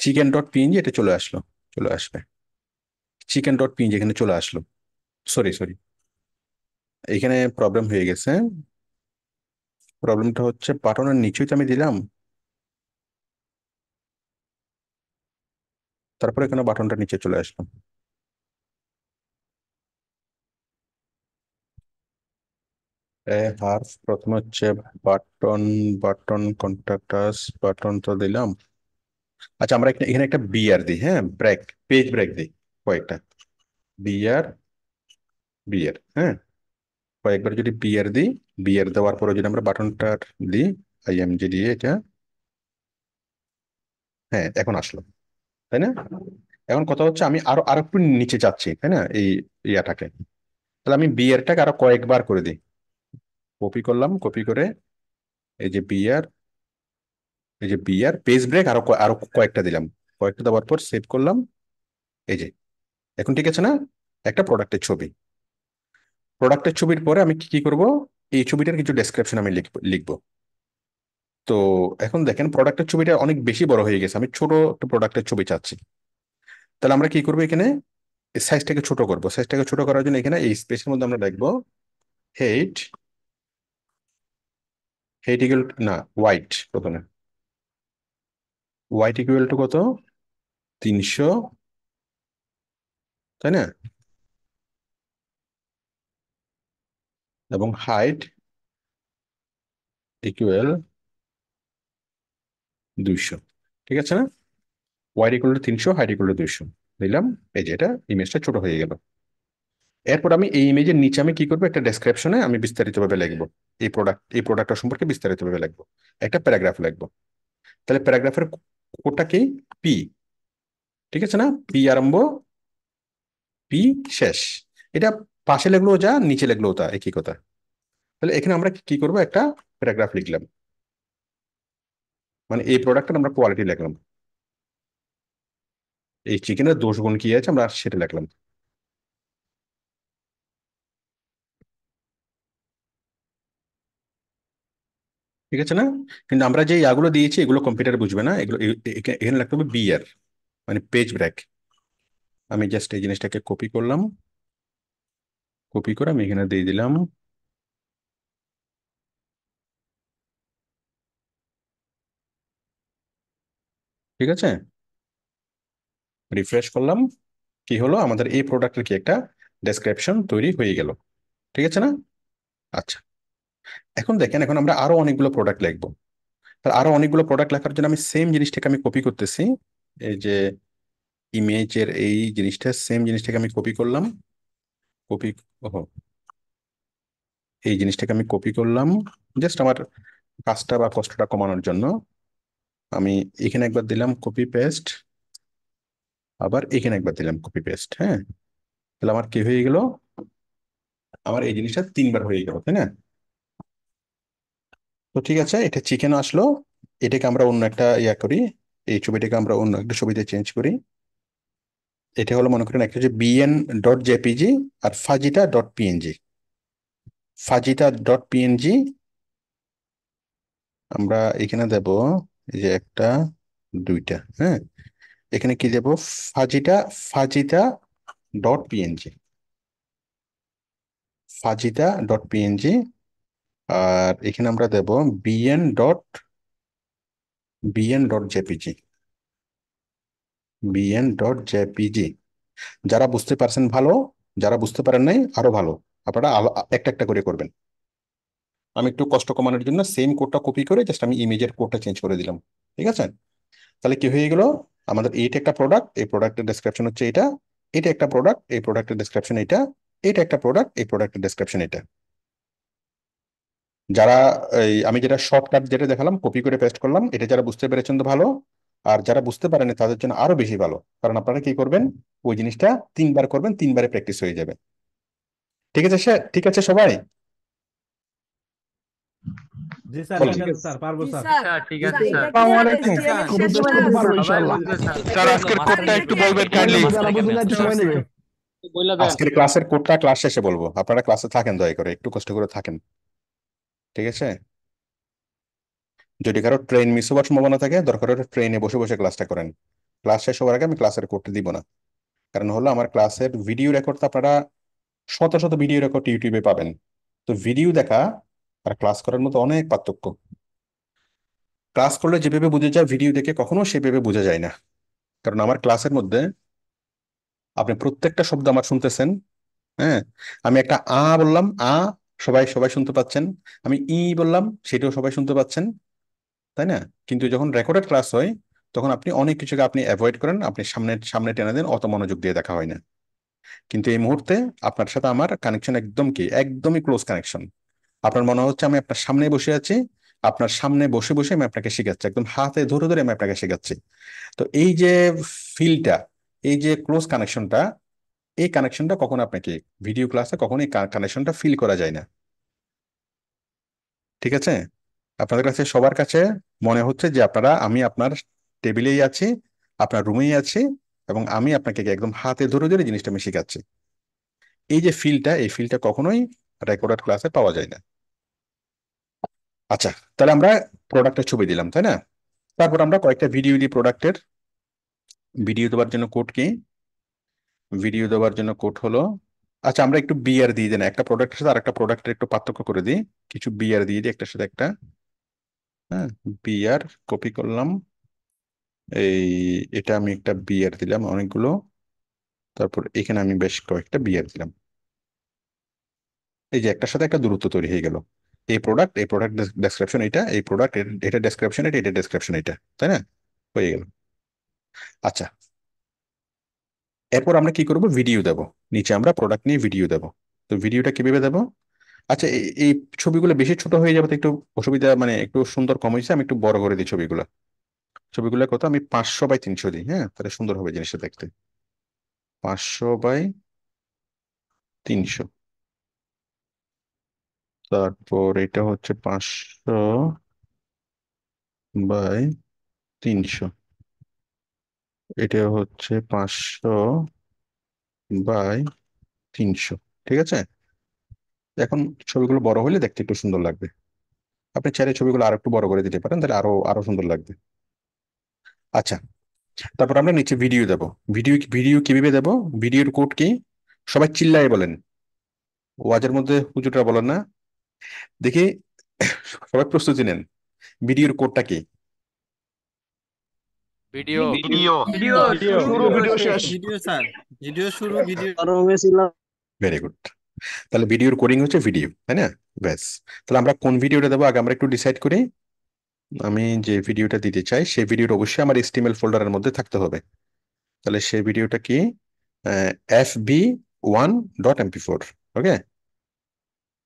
chicken.png, এটা চলে আসলো, চলে আসবে chicken.png, এখানে চলে আসলো। সরি সরি, এখানে প্রবলেম হয়ে গেছে। প্রবলেমটা হচ্ছে বাটনের নিচেই তো আমি দিলাম, তারপরে এখানে বাটনটা নিচে চলে আসলো। হার প্রথমে হচ্ছে বাটন, বাটন কন্ট্যাক্টাস, বাটন তো দিলাম। আচ্ছা আমরা এখানে একটা বিআর দিই, হ্যাঁ, ব্রেক, পেজ ব্রেক দিই কয়েকটা, বিআর, বিআর, হ্যাঁ, কয়েকবার যদি বিআর দিই, বিআর দেওয়ার পরে যদি আমরা বাটনটা দিই, আইএমজি দিয়ে এটা, হ্যাঁ এখন আসলো, তাই না? এখন কথা হচ্ছে আমি আরো আরো একটু নিচে যাচ্ছি, তাই না, এই ইয়াটাকে, তাহলে আমি বিআরটাকে আরো কয়েকবার করে দিই, কপি করলাম, কপি করে এই যে বিআর, এই যে বিআর পেজ ব্রেক, আরো আরো কয়েকটা দিলাম, কয়েকটা দেওয়ার পর সেভ করলাম, এই যে এখন ঠিক আছে না, একটা প্রোডাক্টের ছবি। প্রোডাক্টের ছবির পরে আমি কি কি করব, এই ছবিটার কিছু ডেসক্রিপশন আমি লিখবো। তো এখন দেখেন প্রোডাক্টের ছবিটা অনেক বেশি বড় হয়ে গেছে, আমি ছোট একটা প্রোডাক্টের ছবি চাচ্ছি। তাহলে আমরা কি করবো, এখানে সাইজটাকে ছোট করবো। সাইজটাকে ছোট করার জন্য এখানে এই স্পেসের মধ্যে আমরা লিখবো হেড, হেড ইকুয়াল না হোয়াইট, প্রথমে হোয়াইট ইকুয়াল টু কত, 300, তাই না? এবং হাইট ইকুয়াল 200, ঠিক আছে না? Wide equal to 300, height equal to 200 দিলাম। এই যে এটা ইমেজটা ছোট হয়ে গেল। এরপর আমি এই ইমেজের নিচে আমি কি করবো, একটা ডেসক্রিপশনে আমি বিস্তারিতভাবে লিখবো এই প্রোডাক্টটা সম্পর্কে বিস্তারিতভাবে লিখবো, একটা প্যারাগ্রাফ লিখবো। তাহলে প্যারাগ্রাফের কোডটা কি, পি, ঠিক আছে না? পি আরম্ভ, পি শেষ। এটা পাশে লিখলেও যা, নিচে লিখলেও তা একই কথা। তাহলে এখানে আমরা কি করবো, একটা প্যারাগ্রাফ লিখলাম, মানে এই প্রোডাক্টের আমরা কোয়ালিটি লিখলাম, এই চিকেনের দোষ গুণ কি আছে আমরা সেটা লিখলাম, ঠিক আছে না? কিন্তু আমরা যে ইয়াগুলো দিয়েছি এগুলো কম্পিউটার বুঝবে না, এগুলো এখানে লিখতে হবে বিআর, মানে পেজ ব্রেক। আমি জাস্ট এই জিনিসটাকে কপি করলাম, কপি করে আমি এখানে দিয়ে দিলাম। ঠিক আছে, রিফ্রেশ করলাম, কি হলো, আমাদের এই প্রোডাক্টের কি একটা ডেসক্রিপশন তৈরি হয়ে গেল, ঠিক আছে না? আচ্ছা, এখন দেখেন, এখন আমরা আরো অনেকগুলো প্রোডাক্ট লিখবো। তার আরো অনেকগুলো প্রোডাক্ট লেখার জন্য আমি সেম জিনিসটাকে আমি কপি করতেছি। এই যে ইমেজের এই জিনিসটা, সেম জিনিসটাকে আমি কপি করলাম, কপি, ওহো, এই জিনিসটাকে আমি কপি করলাম জাস্ট আমার কাজটা বা কষ্টটা কমানোর জন্য। আমি এখানে একবার দিলাম কপি পেস্ট, আবার এখানে একবার দিলাম কপি পেস্ট। হ্যাঁ, তাহলে আমার কি হয়ে গেল, আমার এই জিনিসটা 3বার হয়ে গেল, তাই না? তো ঠিক আছে, এটা চিকেন আসলো। এটাকে আমরা অন্য একটা ইয়া করি, এই ছবিটাকে আমরা অন্য একটা ছবিতে চেঞ্জ করি। এটা হলো মনে করেন একটা হচ্ছে bn.jpg আর fajita.png। fajita.png আমরা এখানে দেব, এই যে একটা, দুইটা, হ্যাঁ, এখানে কি দেব, ফাজিটা, ফাজিটা.png, ফাজিটা.png। আর এখানে আমরা দেব bn.jpg, bn.jpg। যারা বুঝতে পারছেন ভালো, যারা বুঝতে পারেন নাই আরো ভালো, আপনারা একটা একটা করে করবেন। আমি একটু কষ্ট কমানোর জন্য সেম কোডটা কপি করে জাস্ট আমি ইমেজের কোডটা চেঞ্জ করে দিলাম, ঠিক আছে? তাহলে কি হয়ে গেল, আমাদের এইটা একটা প্রোডাক্ট, এই প্রোডাক্টের ডেসক্রিপশন হচ্ছে এটা, এটা একটা প্রোডাক্ট, এই প্রোডাক্টের ডেসক্রিপশন এটা, এটা একটা প্রোডাক্ট, এই প্রোডাক্টের ডেসক্রিপশন এটা। যারা আমি যেটা শর্টকাট যেটা দেখালাম কপি করে পেস্ট করলাম, এটা যারা বুঝতে পেরেছেন তো ভালো, আর যারা বুঝতে পারেনি তাদের জন্য আরো বেশি ভালো, কারণ আপনারা কি করবেন, ওই জিনিসটা 3বার করবেন, 3বারে প্র্যাকটিস হয়ে যাবে। ঠিক আছে স্যার, ঠিক আছে সবাই? জি স্যার, বলেন। ঠিক আছে স্যার, পারবো স্যার। স্যার ঠিক আছে স্যার। আসসালামু আলাইকুম। সবাই বুঝবে স্যার। স্যার আজকের কোডটা একটু বলবেন কাইন্ডলি। বইলা দেন। আজকের ক্লাসের কোডটা ক্লাস শেষে বলবো, আপনারা ক্লাসে থাকেন, দয়া করে একটু কষ্ট করে থাকেন, ঠিক আছে? যদি কারো ট্রেন মিস হওয়ার সম্ভাবনা থাকে, দরকার হলে ট্রেনে বসে বসে ক্লাসটা করেন। ক্লাস শেষ হওয়ার আগে আমি ক্লাসের কোডটা দিব না, কারণ হলো আমার ক্লাসের ভিডিও রেকর্ড তো আপনারা শত শত ভিডিও রেকর্ড ইউটিউবে পাবেন। তো ভিডিও দেখা আর ক্লাস করার মতো অনেক পার্থক্য। ক্লাস করলে যেভাবে বোঝা যায়, ভিডিও দেখে কখনো সেভাবে বোঝা যায় না। কারণ আমার ক্লাসের মধ্যে আপনি প্রত্যেকটা শব্দ আমার শুনতেছেন। হ্যাঁ, আমি একটা বললাম, সবাই সবাই শুনতে পাচ্ছেন। আমি বললাম, সেটাও সবাই শুনতে পাচ্ছেন, তাই না? কিন্তু যখন রেকর্ডেড ক্লাস হয়, তখন আপনি অনেক কিছুকে আপনি অ্যাভয়েড করেন, আপনি সামনে সামনে টেনে দেন, অত মনোযোগ দিয়ে দেখা হয় না। কিন্তু এই মুহূর্তে আপনার সাথে আমার কানেকশন একদম কি, একদমই ক্লোজ কানেকশন। আপনার মনে হচ্ছে আমি আপনার সামনে বসে আছি, আপনার সামনে বসে বসে আমি আপনাকে শেখাচ্ছি, একদম হাতে ধরে ধরে আমি আপনাকে শেখাচ্ছি। তো এই যে ফিলটা, এই যে ক্লোজ কানেকশনটা, এই কানেকশনটা কখনো আপনাকে ভিডিও ক্লাসে কখনো এই কানেকশনটা ফিল করা যায় না, ঠিক আছে? আপনাদের কাছে সবার কাছে মনে হচ্ছে যে আপনারা, আমি আপনার টেবিলেই আছি, আপনার রুমেই আছি, এবং আমি আপনাকে একদম হাতে ধরে ধরে জিনিসটা আমি শেখাচ্ছি। এই যে ফিলটা, এই ফিলটা কখনোই রেকর্ডার ক্লাসে পাওয়া যায় না। আচ্ছা, তাহলে আমরা প্রোডাক্টের ছবি দিলাম, তাই না? তারপর আমরা কয়েকটা ভিডিও দিই প্রোডাক্টের। ভিডিও দেওয়ার জন্য কোড কি? ভিডিও দেওয়ার জন্য কোড হলো, আচ্ছা আমরা একটু বিআর দিয়ে দিই না, একটা প্রোডাক্টের সাথে আরেকটা প্রোডাক্টের একটু পার্থক্য করে দিই, কিছু বিআর দিয়ে দিই একটার সাথে একটা। হ্যাঁ, বিআর কপি করলাম, এই এটা আমি একটা বিআর দিলাম অনেকগুলো, তারপর এখানে আমি বেশ কয়েকটা বিআর দিলাম। এই যে একটার সাথে একটা দূরত্ব তৈরি হয়ে গেল। এই প্রোডাক্ট ডেসক্রিপশন এটা, এই প্রোডাক্ট এটা ডেসক্রিপশন এটা, এটা ডেসক্রিপশন এটা, তাই না? হয়ে গেল। আচ্ছা, এরপর আমরা কি করব? ভিডিও দেব। নিচে আমরা প্রোডাক্ট নিয়ে ভিডিও দেব। তো ভিডিওটা কিভাবে দেব? আচ্ছা, এই ছবিগুলো বেশি ছোট হয়ে যাবে তো একটু অসুবিধা, মানে একটু সুন্দর কম হয়েছে, আমি একটু বড় করে দিই ছবিগুলো। ছবিগুলো কত? আমি 500 বাই 300 দিই, হ্যাঁ, তাহলে সুন্দর হবে জিনিসটা দেখতে। 500 বাই 300, তারপর এটা হচ্ছে 500 বাই 300, এটা হচ্ছে 500 বাই 300। ঠিক আছে? এখন ছবিগুলো বড় হলে দেখতে একটু সুন্দর লাগবে। আপনি চাইলে ছবিগুলো আরো একটু বড় করে দিতে পারেন, তাহলে আরো আরো সুন্দর লাগবে। আচ্ছা, তারপর আমরা নিচে ভিডিও দেব। ভিডিও ভিডিও কিভাবে দেব? ভিডিওর কোড কি? সবাই চিল্লায় বলেন, ওয়াজের মধ্যে হুজুররা বলেন না। দেখি সবাই প্রস্তুতি নেন, ভিডিওর কোডটা কি? ভিডিও ভিডিও ভিডিও ভিডিও শুরু ভিডিও শেষ। শেষ। ভিডিও স্যার, ভিডিও শুরু, ভিডিও ভেরি গুড। তাহলে ভিডিওর কোডিং হচ্ছে ভিডিও, তাই না? ব্যাস। তাহলে আমরা কোন ভিডিওটা দেবো আগে আমরা একটু ডিসাইড করি। আমি যে ভিডিওটা দিতে চাই সেই ভিডিওটা অবশ্যই আমার এসটিএমএল ফোল্ডারের মধ্যে থাকতে হবে। তাহলে সেই ভিডিওটা কি? fb1.mp4। ওকে,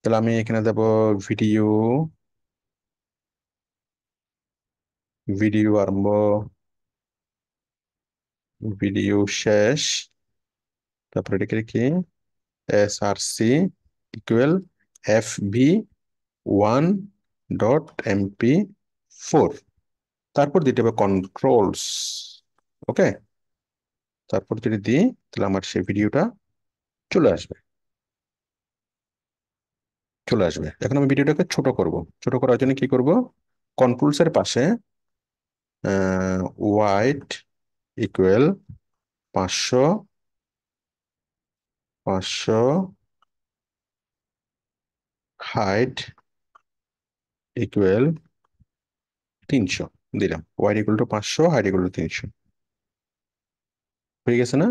তাহলে আমি এখানে দেব ভিডিও, ভিডিও আরম্ভ, ভিডিও শেষ, তারপর এটাকে কি? src ইকুয়াল fb1.mp4, তারপর দিতে হবে কন্ট্রোলস। ওকে, তারপর যদি দিই তাহলে আমার সেই ভিডিওটা চলে আসবে। চলে আসবে। এখন আমি ভিডিওটাকে ছোট করব। ছোট করার জন্য কি করব? কন্ট্রোলস এর পাশে ওয়াইড ইকুয়াল 500, 500, হাইট ইকুয়াল 300 দিলাম। Wide equal to 500, height equal to 300। হয়ে গেছে না?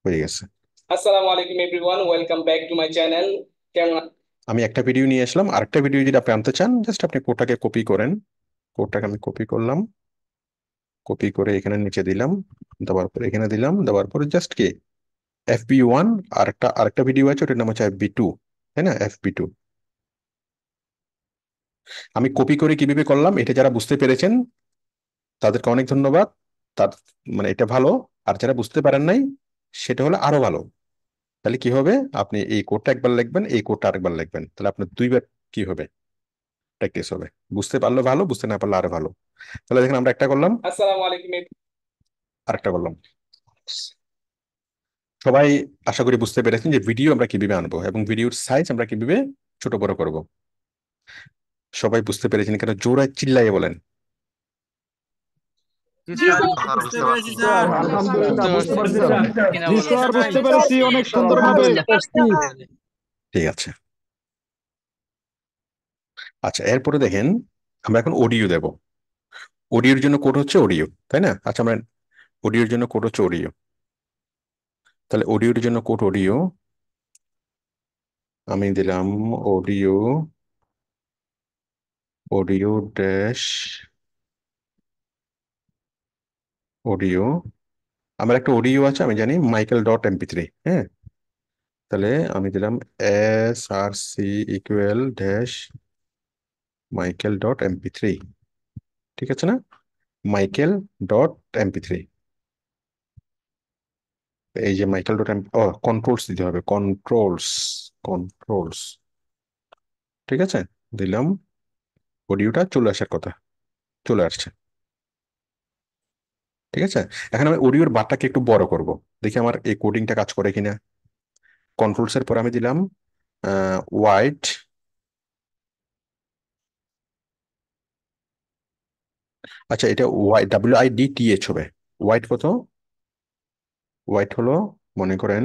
হয়ে গেছে। আসসালামু আলাইকুম everyone, welcome back to my channel. কেমন আমি একটা ভিডিও নিয়ে আসলাম, আরেকটা ভিডিও যদি আপনি আনতে চান জাস্ট আপনি কোডটাকে কপি করেন। কোডটাকে আমি কপি করলাম, কপি করে এখানে নিচে দিলাম, দেওয়ার পরে এখানে দিলাম, দেওয়ার পরে জাস্ট কি fb1, আরেকটা ভিডিও আছে ওটার নাম হচ্ছে fb2, তাই না? fb2 আমি কপি করে কিভাবে করলাম এটা যারা বুঝতে পেরেছেন তাদেরকে অনেক ধন্যবাদ। তার মানে এটা ভালো। আর যারা বুঝতে পারেন নাই সেটা হলো আরো ভালো। তাহলে কি হবে? আপনি এই কোডটা একবার লিখবেন, এই কোডটা আরেকবার লিখবেন, তাহলে আপনার দুইবার কি হবে? প্র্যাকটিস হবে। বুঝতে পারলে ভালো, বুঝতে না পারলে আরো ভালো। তাহলে দেখেন আমরা একটা করলাম, আসসালামু আলাইকুম আরেকটা করলাম। সবাই আশা করি বুঝতে পেরেছেন যে ভিডিও আমরা কিভাবে আনবো এবং ভিডিওর সাইজ আমরা কিভাবে ছোট বড় করব। সবাই বুঝতে পেরেছেন? কেন জোরে চিল্লাইয়ে বলেন। জি স্যার, স্যার বুঝতে বুঝতে পেরেছি পারছি স্যার। আলহামদুলিল্লাহ বুঝতে পারছি স্যার। কিনা জি বলেন স্যার সবাই। বুঝতে পেরেছি অনেক সুন্দরভাবে। ঠিক আছে। আচ্ছা, এরপরে দেখেন আমরা এখন অডিও দেব। অডিওর জন্য কোড হচ্ছে অডিও, তাই না? আচ্ছা, আমরা অডিওর জন্য কোড হচ্ছে অডিও। তাহলে অডিওর জন্য কোড অডিও, আমি দিলাম অডিও, অডিও ড্যাশ অডিও। আমার একটা অডিও আছে, আমি জানি michael.mp3, হ্যাঁ। তাহলে আমি দিলাম src ইকুয়াল ড্যাশ michael.mp3, ঠিক আছে না? michael.mp3, এই যে michael.mp, ও কন্ট্রোলস দিতে হবে, কন্ট্রোলস, কন্ট্রোলস, ঠিক আছে। দিলাম, অডিওটা চলে আসার কথা, চলে আসছে। ঠিক আছে, এখন আমি অডিওর বারটাকে একটু বড় করব, দেখি আমার এই কোডিংটা কাজ করে কিনা। কন্ট্রোলস এর পর আমি দিলাম ওয়াইড, আচ্ছা এটা ওয়াই WIDTH হবে। ওয়াইড কত? ওয়াইড হলো মনে করেন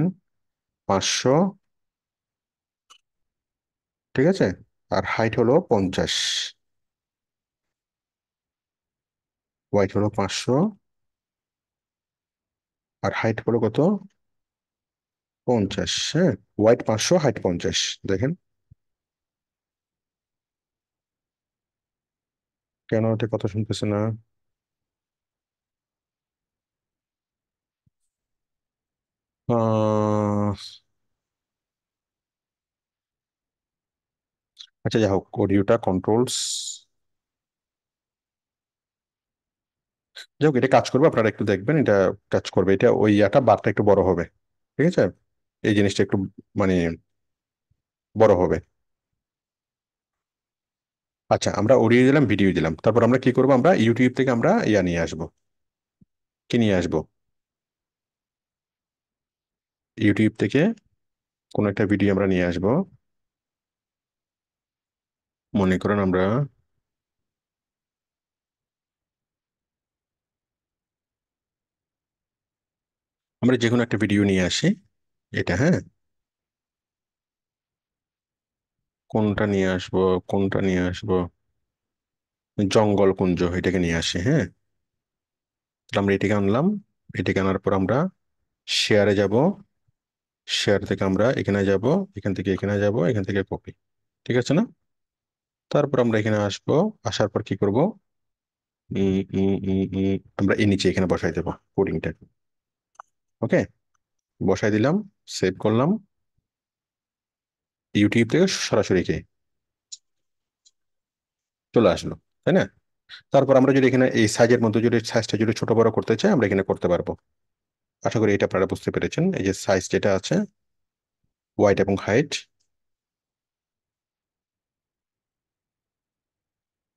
500, ঠিক আছে, আর হাইট হলো 50। ওয়াইড হলো 500 আর হাইট হলো কত? 50। হ্যাঁ, ওয়াইড 500, হাইট 50। দেখেন কেন এটা কথা শুনতেছে না। আহ, আচ্ছা যাই হোক, অডিওটা কন্ট্রোলস, যাই হোক এটা কাজ করবে, আপনারা একটু দেখবেন এটা কাজ করবে। এটা ওই ইয়াটা বারটা একটু বড় হবে, ঠিক আছে, এই জিনিসটা একটু মানে বড় হবে। আচ্ছা আমরা অডিও দিলাম, ভিডিও দিলাম, তারপর আমরা কি করবো, আমরা ইউটিউব থেকে আমরা ইয়া নিয়ে আসবো। কি নিয়ে আসবো? ইউটিউব থেকে কোন একটা ভিডিও আমরা নিয়ে আসবো। মনে করেন আমরা যে কোনো একটা ভিডিও নিয়ে আসি, এটা হ্যাঁ, কোনটা নিয়ে আসবো, কোনটা নিয়ে আসবো, জঙ্গল কুঞ্জ এটাকে নিয়ে আসি। হ্যাঁ, তাহলে আমরা এটাকে আনলাম, এটাকে আনার পর আমরা শেয়ারে যাব, শেয়ার থেকে আমরা এখানে যাব, এখান থেকে এখানে যাব, এখান থেকে কপি, ঠিক আছে না? তারপর আমরা এখানে আসবো, আসার পর কি করব, আমরা এই নিচে এখানে বসাই দেবো কোডিংটা। ওকে, বসাই দিলাম, সেভ করলাম, ইউটিউব থেকে সরাসরি চলে আসলো, তাই না? তারপর আমরা যদি এখানে এই সাইজের মধ্যে যদি সাইজটা যদি ছোট বড় করতে চাই, আমরা এখানে করতে পারবো। আশা করি এটা আপনারা বুঝতে পেরেছেন। এই যে সাইজ যেটা আছে, ওয়াইড এবং হাইট,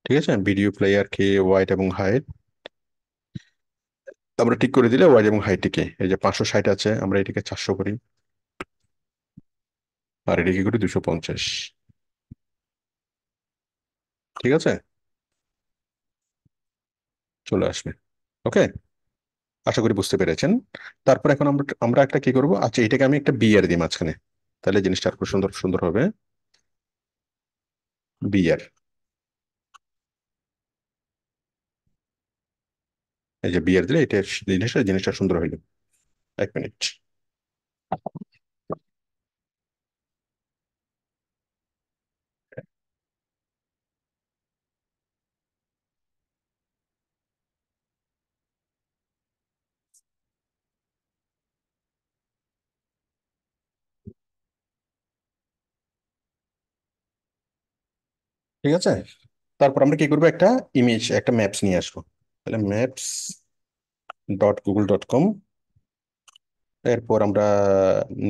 ঠিক আছে, ভিডিও প্লেয়ার কে ওয়াইড এবং হাইট আমরা ঠিক করে দিলে ওয়াইড এবং হাইটটিকে, এই যে 560 আছে, আমরা এটিকে 400 করি, আর এটিকে করি 250, ঠিক আছে, চলে আসবে। ওকে, আশা করি বুঝতে পেরেছেন। তারপর এখন আমরা একটা কি করব, আচ্ছা এটাকে আমি একটা বিয়ার দিই মাঝখানে, তাহলে জিনিসটা আরো সুন্দর সুন্দর হবে। বিয়ার, এই যে বিয়ার দিলে এটা জিনিসটা সুন্দর হইলো। 1 মিনিট। ঠিক আছে, তারপর আমরা কি করবো, একটা ইমেজ, একটা ম্যাপস নিয়ে আসবো। তাহলে maps.google.com, এরপর আমরা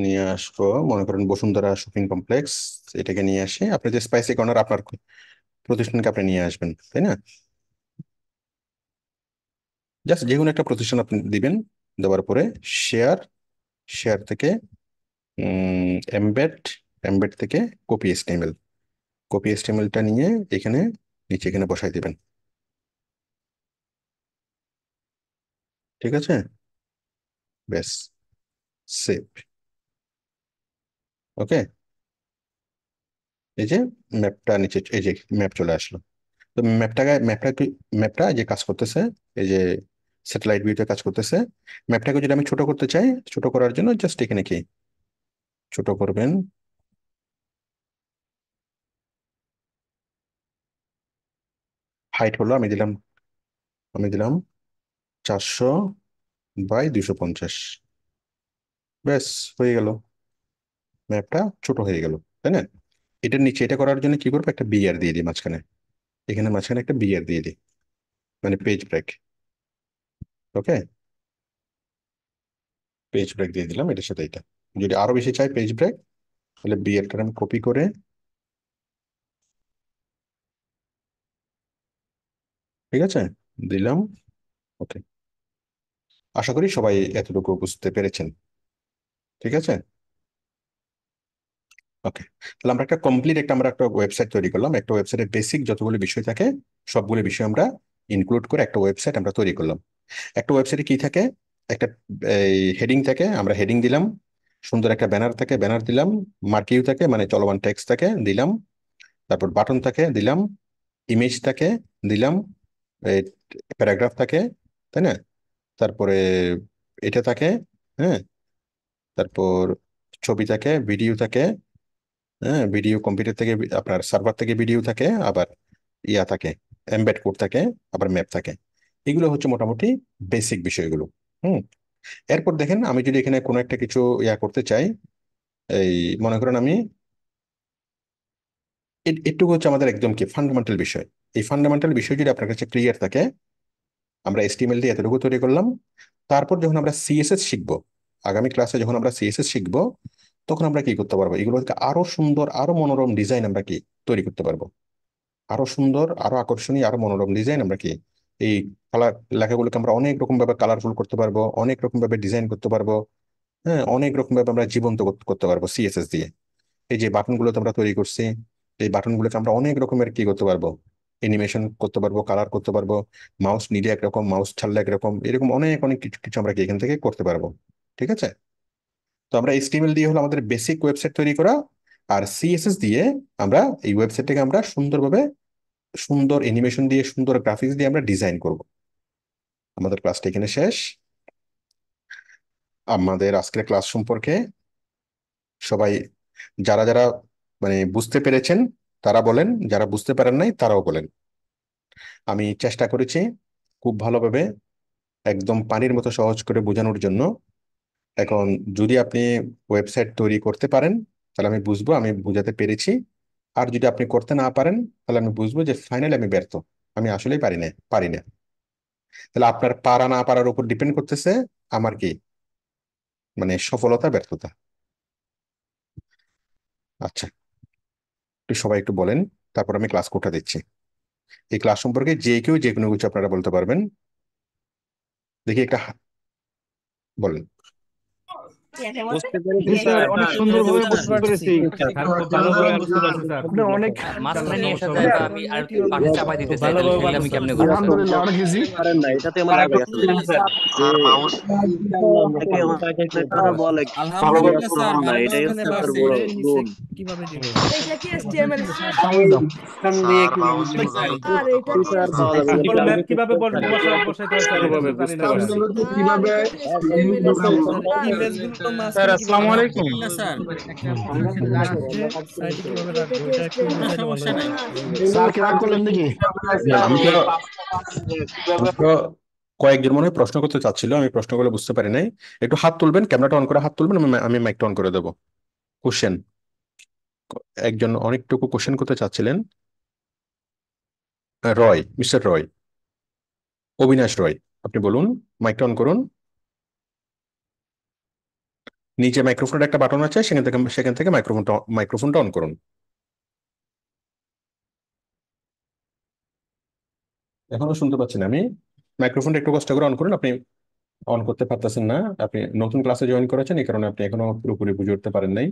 নিয়ে আসবো মনে করেন বসুন্ধরা শপিং কমপ্লেক্স, এটাকে নিয়ে আসি। আপনি যে স্পাইসি কর্নার আপনার প্রতিষ্ঠানকে আপনি নিয়ে আসবেন, তাই না? জাস্ট যে কোনো একটা প্রতিষ্ঠান আপনি দিবেন, দেওয়ার পরে শেয়ার, শেয়ার থেকে এমবেড, এমবেড থেকে কপি এসটিএমএল, কপি এসটিএমএলটা নিয়ে এখানে নিচে এখানে বসাই দিবেন, ঠিক আছে, ব্যাস, সেভ। ওকে, এই যে ম্যাপটা নিচে, এই যে ম্যাপ চলে আসলো। তো ম্যাপটা যে কাজ করতেছে, এই যে স্যাটেলাইট ভিউতে কাজ করতেছে। ম্যাপটাকে যদি আমি ছোট করতে চাই, ছোট করার জন্য জাস্ট এখানে কি ছোট করবেন, হাইট হলো আমি দিলাম 400/250, ব্যাস, হয়ে গেল, ম্যাপটা ছোট হয়ে গেল, তাই না? এটার নিচে এটা করার জন্য কি করবো, একটা বিয়ার দিয়ে দিই মাঝখানে, এখানে মাঝখানে একটা বিয়ার দিয়ে দিই, মানে পেজ ব্রেক। ওকে, পেজ ব্রেক দিয়ে দিলাম এটার সাথে এটা। যদি আরো বেশি চাই পেজ ব্রেক, তাহলে বিয়ারটা আমি কপি করে ঠিক আছে দিলাম। ওকে, আশা করি সবাই এতটুকু বুঝতে পেরেছেন। ঠিক আছে, ওকে। তাহলে আমরা একটা ওয়েবসাইট তৈরি করলাম। একটা ওয়েবসাইটের বেসিক যতগুলো বিষয় থাকে সবগুলো বিষয় আমরা ইনক্লুড করে একটা ওয়েবসাইট আমরা তৈরি করলাম। একটা ওয়েবসাইটে কি থাকে, একটা এই হেডিং থাকে, আমরা হেডিং দিলাম। সুন্দর একটা ব্যানার থাকে, ব্যানার দিলাম। মার্কিউ থাকে মানে চলমান টেক্সট থাকে, দিলাম। তারপর বাটন থাকে, দিলাম। ইমেজ থাকে, দিলাম। প্যারাগ্রাফ থাকে, তাই না? তারপরে এটা থাকে, হ্যাঁ। তারপর ছবি থাকে, ভিডিও থাকে, হ্যাঁ। ভিডিও কম্পিউটার থেকে আপনার সার্ভার থেকে ভিডিও থাকে, আবার ইয়া থাকে, এমবেড কোড থাকে, আবার ম্যাপ থাকে। এগুলো হচ্ছে মোটামুটি বেসিক বিষয়গুলো। হুম। এরপর দেখেন, আমি যদি এখানে কোনো একটা কিছু ইয়া করতে চাই, এই মনে করেন আমি এটুকু হচ্ছে আমাদের একদম কি ফান্ডামেন্টাল বিষয়। এই ফান্ডামেন্টাল বিষয় যদি আপনার কাছে ক্লিয়ার থাকে, আমরা এসটিএমএল দিয়ে এতটুকু তৈরি করলাম। তারপর যখন আমরা সিএসএস শিখবো, আগামী ক্লাসে যখন আমরা সিএসএস শিখবো, তখন আমরা কি করতে পারবো, এগুলোকে আরো সুন্দর আরো মনোরম ডিজাইন আমরা কি তৈরি করতে পারবো। আরো সুন্দর আরো আকর্ষণীয় আরো মনোরম ডিজাইন আমরা কি এই কালার লেখাগুলোকে আমরা অনেক রকম ভাবে কালারফুল করতে পারবো, অনেক রকম ভাবে ডিজাইন করতে পারবো। হ্যাঁ, অনেক রকম ভাবে আমরা জীবন্ত করতে পারবো সিএসএস দিয়ে। এই যে বাটনগুলো আমরা তৈরি করছি, এই বাটনগুলোকে আমরা অনেক রকমের কি করতে পারবো, অ্যানিমেশন করতে পারবো, কালার করতে পারবো। মাউস নিলে একরকম, মাউস ছাড়লে একরকম, এরকম অনেক অনেক কিছু কিছু আমরা কি এখান থেকে করতে পারবো। ঠিক আছে, তো আমরা এইচটিএমএল দিয়ে হলো আমাদের বেসিক ওয়েবসাইট তৈরি করা, আর সিএসএস দিয়ে আমরা এই ওয়েবসাইটটাকে আমরা সুন্দরভাবে সুন্দর অ্যানিমেশন দিয়ে সুন্দর গ্রাফিক্স দিয়ে আমরা ডিজাইন করব। আমাদের ক্লাসটা এখানে শেষ। আমাদের আজকের ক্লাস সম্পর্কে সবাই যারা যারা মানে বুঝতে পেরেছেন তারা বলেন, যারা বুঝতে পারেন নাই তারাও বলেন। আমি চেষ্টা করেছি খুব ভালোভাবে একদম পানির মতো সহজ করে বোঝানোর জন্য। এখন যদি আপনি ওয়েবসাইট তৈরি করতে পারেন তাহলে আমি বুঝবো আমি বোঝাতে পেরেছি। আর যদি আপনি করতে না পারেন তাহলে আমি বুঝবো যে ফাইনালি আমি ব্যর্থ, আমি আসলেই পারি না। তাহলে আপনার পারা না পারার উপর ডিপেন্ড করতেছে আমার কি মানে সফলতা ব্যর্থতা। আচ্ছা, একটু সবাই একটু বলেন, তারপর আমি ক্লাস কোডটা দিচ্ছি। এই ক্লাস সম্পর্কে যে কেউ যে কোনো কিছু আপনারা বলতে পারবেন। দেখি একটা বলেন। বুঝতে পেরেছি স্যার, অনেক সুন্দরভাবে বুঝতে পেরেছি। স্যার খুব ভালোভাবে বুঝতে পারছি স্যার। আপনি অনেক মাঝখানে নিয়ে এসে দেয় বা আমি আর পাঠে চাপাই দিতে চাই, ভালোভাবে তাহলে আমি কেমনে করব? আলহামদুলিল্লাহ অনেক ইজি। পারেন না, এটাতে আমার রাগ আছে যে তারা বলে আলহামদুলিল্লাহ স্যার, না, এটাই মাঝখানে হচ্ছে তার বাড়ছে, বড় নিচে গুণ। কিভাবে দিব? এটা কি HTML সিম্পল ম্যাথ কিভাবে বসাইতে হয় স্যার, এটা তো জানি না স্যার। কিভাবে ইমেজগুলো তো স্যার, মাঝখানে আসসালামু কিভাবে আলাইকুম। রাখবো? না স্যার, সাইডে কিভাবে রাখবো এটা একটু বুঝাইলে ভালো হয়। স্যার কি রাগ করলেন নাকি? আমি তো কয়েকজন মনে হয় প্রশ্ন করতে চাচ্ছিল, আমি প্রশ্নগুলো বুঝতে পারি নাই। একটু হাত তুলবেন, ক্যামেরাটা অন করে হাত তুলবেন, আমি মাইকটা অন করে দেবো। কোশ্চেন, একজন অনেকটুকু কোশ্চেন করতে চাচ্ছিলেন। রয়, মিস্টার রয়, অবিনাশ রয়, আপনি বলুন, মাইকটা অন করুন। নিচে মাইক্রোফোনের একটা বাটন আছে, সেখান থেকে মাইক্রোফোনটা অন করুন। এখনো শুনতে পাচ্ছেন আমি? মাইক্রোফোনটা একটু কষ্ট করে অন করুন। আপনি অন করতে পারতেছেন না, আপনি নতুন ক্লাসে জয়েন করেছেন, এই কারণে আপনি এখনো পুরোপুরি বুঝে উঠতে পারেন নাই।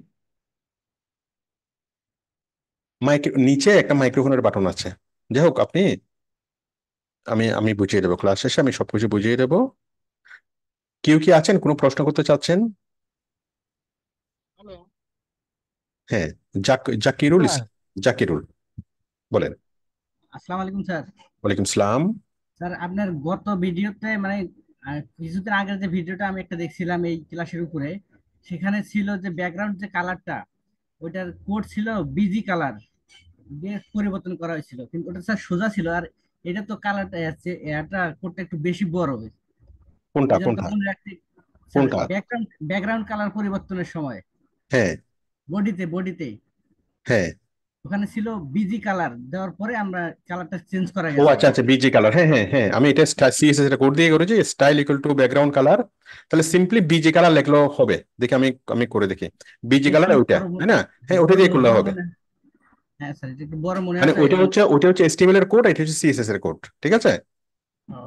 নিচে একটা মাইক্রোফোনের বাটন আছে। যাই হোক, আপনি আমি আমি বুঝিয়ে দেবো, ক্লাস শেষে আমি সবকিছু বুঝিয়ে দেবো। কেউ কি আছেন কোনো প্রশ্ন করতে চাচ্ছেন? হ্যাঁ, জাকিরুল ইসলাম, জাকিরুল বলেন। আসসালামু আলাইকুম স্যার। ওয়ালাইকুম সালাম। স্যার আপনার গত ভিডিওতে মানে কিছুদিন আগের যে ভিডিওটা আমি একটা দেখছিলাম এই ক্লাসের উপরে, সেখানে ছিল যে ব্যাকগ্রাউন্ড যে কালারটা, ওইটার কোড ছিল বিজি কালার দিয়ে পরিবর্তন করা হয়েছিল, কিন্তু ওটা স্যার সোজা ছিল। আর এটা তো কালারটা আছে, এটা কোডটা একটু বেশি বড়, কোনটা এই জন্য তো কোনটা মনে রাখতে স্যার কোনটা? ব্যাকগ্রাউন্ড কালার পরিবর্তনের সময় হ্যাঁ বডিতে হ্যাঁ। ওখানে ছিল বিজি কালার, দেওয়ার পরে আমরা কালারটা চেঞ্জ করা ও গেছে। আচ্ছা আচ্ছা, বিজি কালার, হ্যাঁ হ্যাঁ হ্যাঁ, আমি এটা সিএসএস এর কোড দিয়ে করেছি, style equal to background colour. তাহলে সিম্পলি বিজি কালার লিখলেও হবে। দেখি আমি আমি করে দেখি। বিজি কালার একটু ওইটা, বড় তাই না? হ্যাঁ, ওটা দিয়ে করলে বড় হবে। মনে, হ্যাঁ স্যার এটা একটু বড় মনে মানে আছে ওইটা হচ্ছে HTML এর কোড, এটা হচ্ছে সিএসএস এর কোড। ঠিক আছে। ও,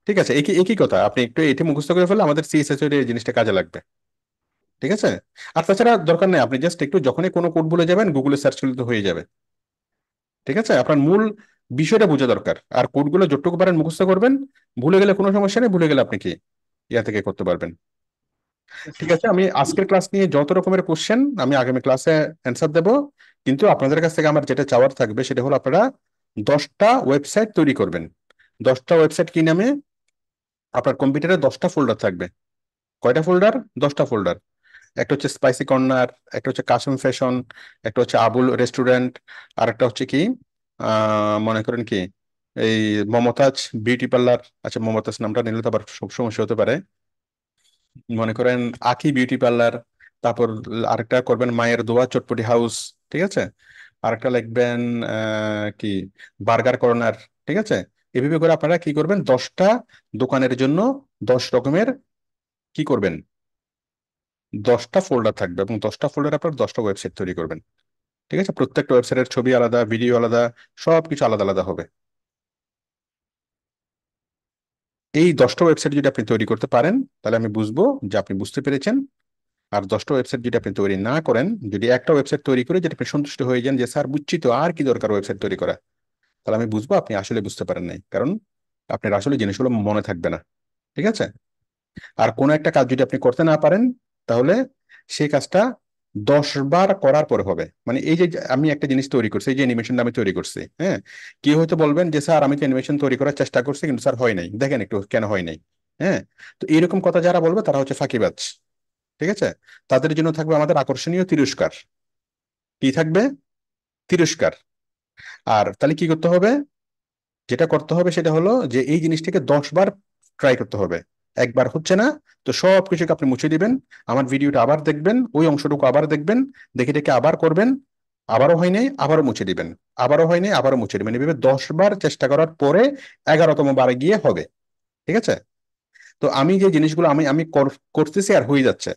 ঠিক আছে, একই একই কথা, আপনি একটু এটি মুখস্থ করে ফেললে আমাদের সিএসএস এর এই জিনিসটা কাজে লাগবে। ঠিক আছে, আর তাছাড়া দরকার নেই, আপনি জাস্ট একটু যখনই কোনো কোড বলে যাবেন গুগলে সার্চ করলে তো হয়ে যাবে। ঠিক আছে, আপনার মূল বিষয়টা বোঝা দরকার, আর কোডগুলো যতটুকু পারেন মুখস্থ করবেন, ভুলে গেলে কোনো সমস্যা নেই, ভুলে গেলে আপনি কি ইয়া থেকে করতে পারবেন। ঠিক আছে, আমি আজকের ক্লাস নিয়ে যত রকমের কোশ্চেন আমি আগামী ক্লাসে অ্যান্সার দেব, কিন্তু আপনাদের কাছ থেকে আমার যেটা চাওয়ার থাকবে সেটা হলো আপনারা 10টা ওয়েবসাইট তৈরি করবেন। 10টা ওয়েবসাইট কি নামে? আপনার কম্পিউটারে 10টা ফোল্ডার থাকবে। কয়টা ফোল্ডার? 10টা ফোল্ডার। একটা হচ্ছে স্পাইসি কর্নার, একটা হচ্ছে কাসম ফ্যাশন, একটা হচ্ছে আবুল রেস্টুরেন্ট, আর একটা হচ্ছে কি মনে করেন কি এই মমতাজ বিউটি পার্লার। আচ্ছা, মমতাজ নামটা নিলে তো আবার সব সমস্যা হতে পারে। মনে করেন আকি বিউটি পার্লার, তারপর আরেকটা করবেন মায়ের দোয়া চটপটি হাউস। ঠিক আছে, আরেকটা লিখবেন কি বার্গার কর্নার। ঠিক আছে, এভাবে করে আপনারা কি করবেন, 10টা দোকানের জন্য 10 রকমের কি করবেন, 10টা ফোল্ডার থাকবে, এবং 10টা ফোল্ডার আপনার 10টা ওয়েবসাইট তৈরি করবেন। ঠিক আছে, প্রত্যেকটা ওয়েবসাইটের ছবি আলাদা, ভিডিও আলাদা, সবকিছু আলাদা আলাদা হবে। এই 10টা ওয়েবসাইট যদি আপনি তৈরি করতে পারেন তাহলে আমি বুঝবো যে আপনি বুঝতে পেরেছেন। আর 10টা ওয়েবসাইট যদি আপনি তৈরি না করেন, যদি একটা ওয়েবসাইট তৈরি করে যেটা আপনি সন্তুষ্ট হয়ে যান যে স্যার বুঝছি তো আর কি দরকার ওয়েবসাইট তৈরি করা, তাহলে আমি বুঝবো আপনি আসলে বুঝতে পারেন নাই, কারণ আপনার আসলে জিনিসগুলো মনে থাকবে না। ঠিক আছে, আর কোনো একটা কাজ যদি আপনি করতে না পারেন তাহলে সেই কাজটা 10 বার করার পরে হবে। মানে এই যে আমি একটা জিনিস তৈরি করছি, এই যে অ্যানিমেশনটা আমি তৈরি করছি, হ্যাঁ, কি হয়তো বলবেন যে স্যার আমি তো অ্যানিমেশন তৈরি করার চেষ্টা করছি কিন্তু স্যার হয় নাই, দেখেন একটু কেন হয় নাই। হ্যাঁ, তো এরকম কথা যারা বলবে তারা হচ্ছে ফাঁকিবাজ। ঠিক আছে, তাদের জন্য থাকবে আমাদের আকর্ষণীয় তিরস্কার। কি থাকবে? তিরস্কার। আর তাহলে কি করতে হবে? যেটা করতে হবে সেটা হলো যে এই জিনিসটাকে 10 বার ট্রাই করতে হবে। একবার হচ্ছে না তো সব কিছুকে আপনি মুছে দিবেন, আমার ভিডিওটা আবার দেখবেন, ওই অংশটুকু আবার দেখবেন, দেখে দেখে আবার করবেন, আবারও হয় নাই আবারও মুছে দিবেন, আবারও হয় নাই আবারও মুছে দিবেন, এভাবে 10 বার চেষ্টা করার পরে 11তম বারে গিয়ে হবে। ঠিক আছে, তো আমি যে জিনিসগুলো আমি আমি করতেছি আর হয়ে যাচ্ছে,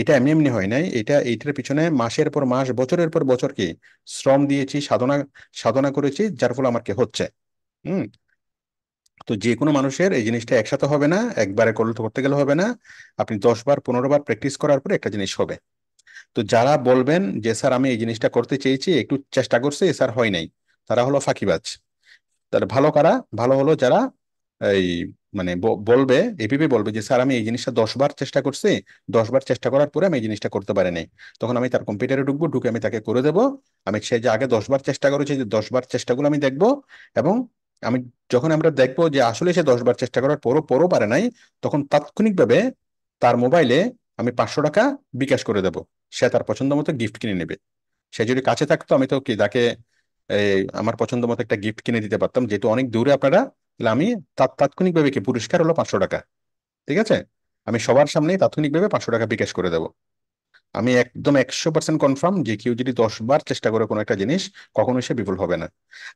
এটা এমনি এমনি হয় নাই, এটা এইটার পিছনে মাসের পর মাস বছরের পর বছর কি শ্রম দিয়েছি, সাধনা সাধনা করেছি, যার ফলে আমার কি হচ্ছে। হুম, তো যে কোনো মানুষের এই জিনিসটা একসাথে হবে না, একবারে করতে করতে গেলে হবে না, আপনি 10 বার 15 বার প্র্যাকটিস করার পরে একটা জিনিস হবে। তো যারা বলবেন যে স্যার আমি এই জিনিসটা করতে চেয়েছি, একটু চেষ্টা করছি স্যার হয় নাই, তারা হলো ফাঁকিবাজ। তাহলে ভালো কারা? ভালো হলো যারা এই মানে বলবে, এভাবে বলবে যে স্যার আমি এই জিনিসটা 10 বার চেষ্টা করছি, 10 বার চেষ্টা করার পরে আমি এই জিনিসটা করতে পারি নাই, তখন আমি তার কম্পিউটারে ঢুকবো, ঢুকে আমি তাকে করে দেবো। আমি সে যে আগে 10 বার চেষ্টা করেছি, যে 10 বার চেষ্টাগুলো আমি দেখবো, এবং আমি যখন আমরা দেখবো যে আসলে সে 10 বার চেষ্টা করার পরও পরও পারে নাই, তখন তাৎক্ষণিকভাবে তার মোবাইলে আমি 500 টাকা বিকাশ করে দেবো, সে তার পছন্দ মতো গিফট কিনে নেবে। সে যদি কাছে থাকতো আমি তো কি তাকে আমার পছন্দ মতো একটা গিফট কিনে দিতে পারতাম, যেহেতু অনেক দূরে আপনারা, তাহলে আমি তাৎক্ষণিকভাবে কি পুরস্কার হলো 500 টাকা। ঠিক আছে, আমি সবার সামনেই তাৎক্ষণিকভাবে 500 টাকা বিকাশ করে দেবো। আমি একদম 100% কনফার্ম যে কেউ যদি 10 বার চেষ্টা করে কোনো একটা জিনিস, কখনোই সে বিফল হবে না।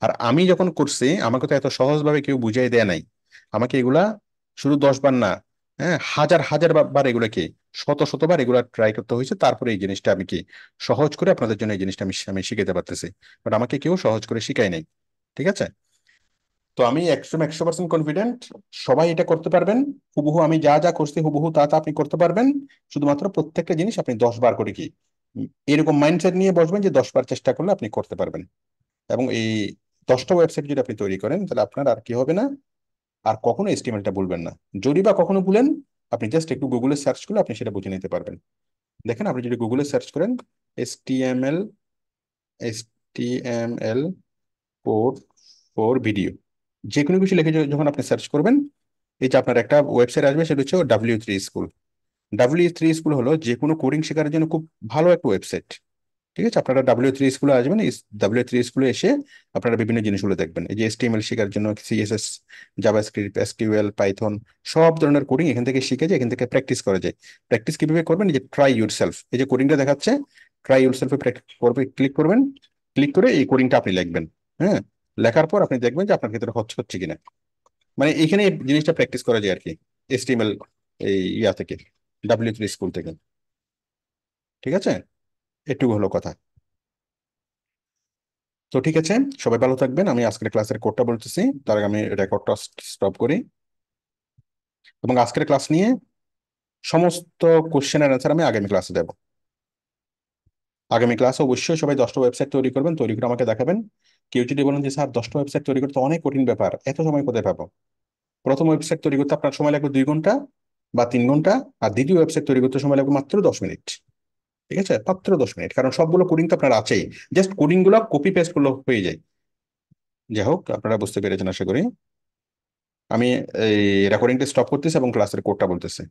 আর আমি যখন করছি আমাকে তো এত সহজভাবে কেউ বুঝিয়ে দেয় নাই, আমাকে এগুলা শুধু 10 বার না, হ্যাঁ, হাজার হাজার বার এগুলা কি শত শতবার এগুলা ট্রাই করতে হয়েছে, তারপরে এই জিনিসটা আমি কি সহজ করে আপনাদের জন্য এই জিনিসটা আমি আমি শিখাতে পারতেছি, বাট আমাকে কেউ সহজ করে শিখায় নাই। ঠিক আছে, তো আমি 100% কনফিডেন্ট সবাই এটা করতে পারবেন। হুবহু আমি যা যা করছি হুবহু তা তা আপনি করতে পারবেন। শুধুমাত্র প্রত্যেকটা জিনিস আপনি 10 বার করে কি এরকম মাইন্ডসেট নিয়ে বসবেন যে 10 বার চেষ্টা করলে আপনি করতে পারবেন। এবং এই 10টা ওয়েবসাইট যদি আপনি তৈরি করেন তাহলে আপনার আর কি হবে না, আর কখনো এস্টিমেলটা ভুলবেন না। যদি বা কখনো ভুলেন, আপনি জাস্ট একটু গুগলে সার্চ করলে আপনি সেটা বুঝে নিতে পারবেন। দেখেন, আপনি যদি গুগলে সার্চ করেন HTML HTML code for video, যে কোনো কিছু লিখে যখন আপনি সার্চ করবেন, এই যে আপনার একটা ওয়েবসাইট আসবে, সেটা হচ্ছে W3 স্কুল। W3 স্কুল হলো যে কোনো কোডিং শেখার জন্য খুব ভালো একটা ওয়েবসাইট। ঠিক আছে, আপনারা W3 স্কুলে আসবেন, এই W3 স্কুলে এসে আপনারা বিভিন্ন জিনিসগুলো দেখবেন, এই যে HTML শেখার জন্য CSS, জাভাস্ক্রিপ্ট, SQL, পাইথন, সব ধরনের কোডিং এখান থেকে শিখে যায়, এখান থেকে প্র্যাকটিস করা যায়। প্র্যাকটিস কিভাবে করবেন? এই যে ট্রাই ইউর সেলফ, এই যে কোডিংটা দেখাচ্ছে, ট্রাই ইউর সেলফে ক্লিক করবেন, ক্লিক করে এই কোডিংটা আপনি লিখবেন। হ্যাঁ, লেখার পর আপনি দেখবেন যে আপনার ক্ষেত্রে হচ্ছে হচ্ছে কিনা। মানে এখানে এই জিনিসটা প্র্যাকটিস করা যায় আর কি, HTML এই ইয়া থেকে, W3 স্কুল থেকে। ঠিক আছে, এটুকু হলো কথা। তো ঠিক আছে, সবাই ভালো থাকবেন। আমি আজকের ক্লাসের কোডটা বলতেছি, তার আগে আমি রেকর্ডটা স্টপ করি। এবং আজকের ক্লাস নিয়ে সমস্ত কোশ্চেনের অ্যান্সার আমি আগামী ক্লাসে দেবো। আগামী ক্লাসে অবশ্যই সবাই 10টা ওয়েবসাইট তৈরি করবেন, তৈরি করে আমাকে দেখাবেন। কেউ যদি বলেন যে স্যার 10টা ওয়েবসাইট তৈরি করতে অনেক কঠিন ব্যাপার, এত সময় কোথায় পাবো? প্রথম ওয়েবসাইট তৈরি করতে আপনার সময় লাগবে 2 ঘন্টা বা 3 ঘন্টা, আর দ্বিতীয় ওয়েবসাইট তৈরি করতে সময় লাগবে মাত্র 10 মিনিট। ঠিক আছে, মাত্র 10 মিনিট, কারণ সবগুলো কোডিং তো আপনার আছেই, জাস্ট কোডিং গুলো কপি পেস্ট করলে হয়ে যায়। যাই হোক, আপনারা বুঝতে পেরেছেন আশা করি। আমি এই রেকর্ডিংটা স্টপ করতেছি এবং ক্লাসের কোডটা বলতেছি।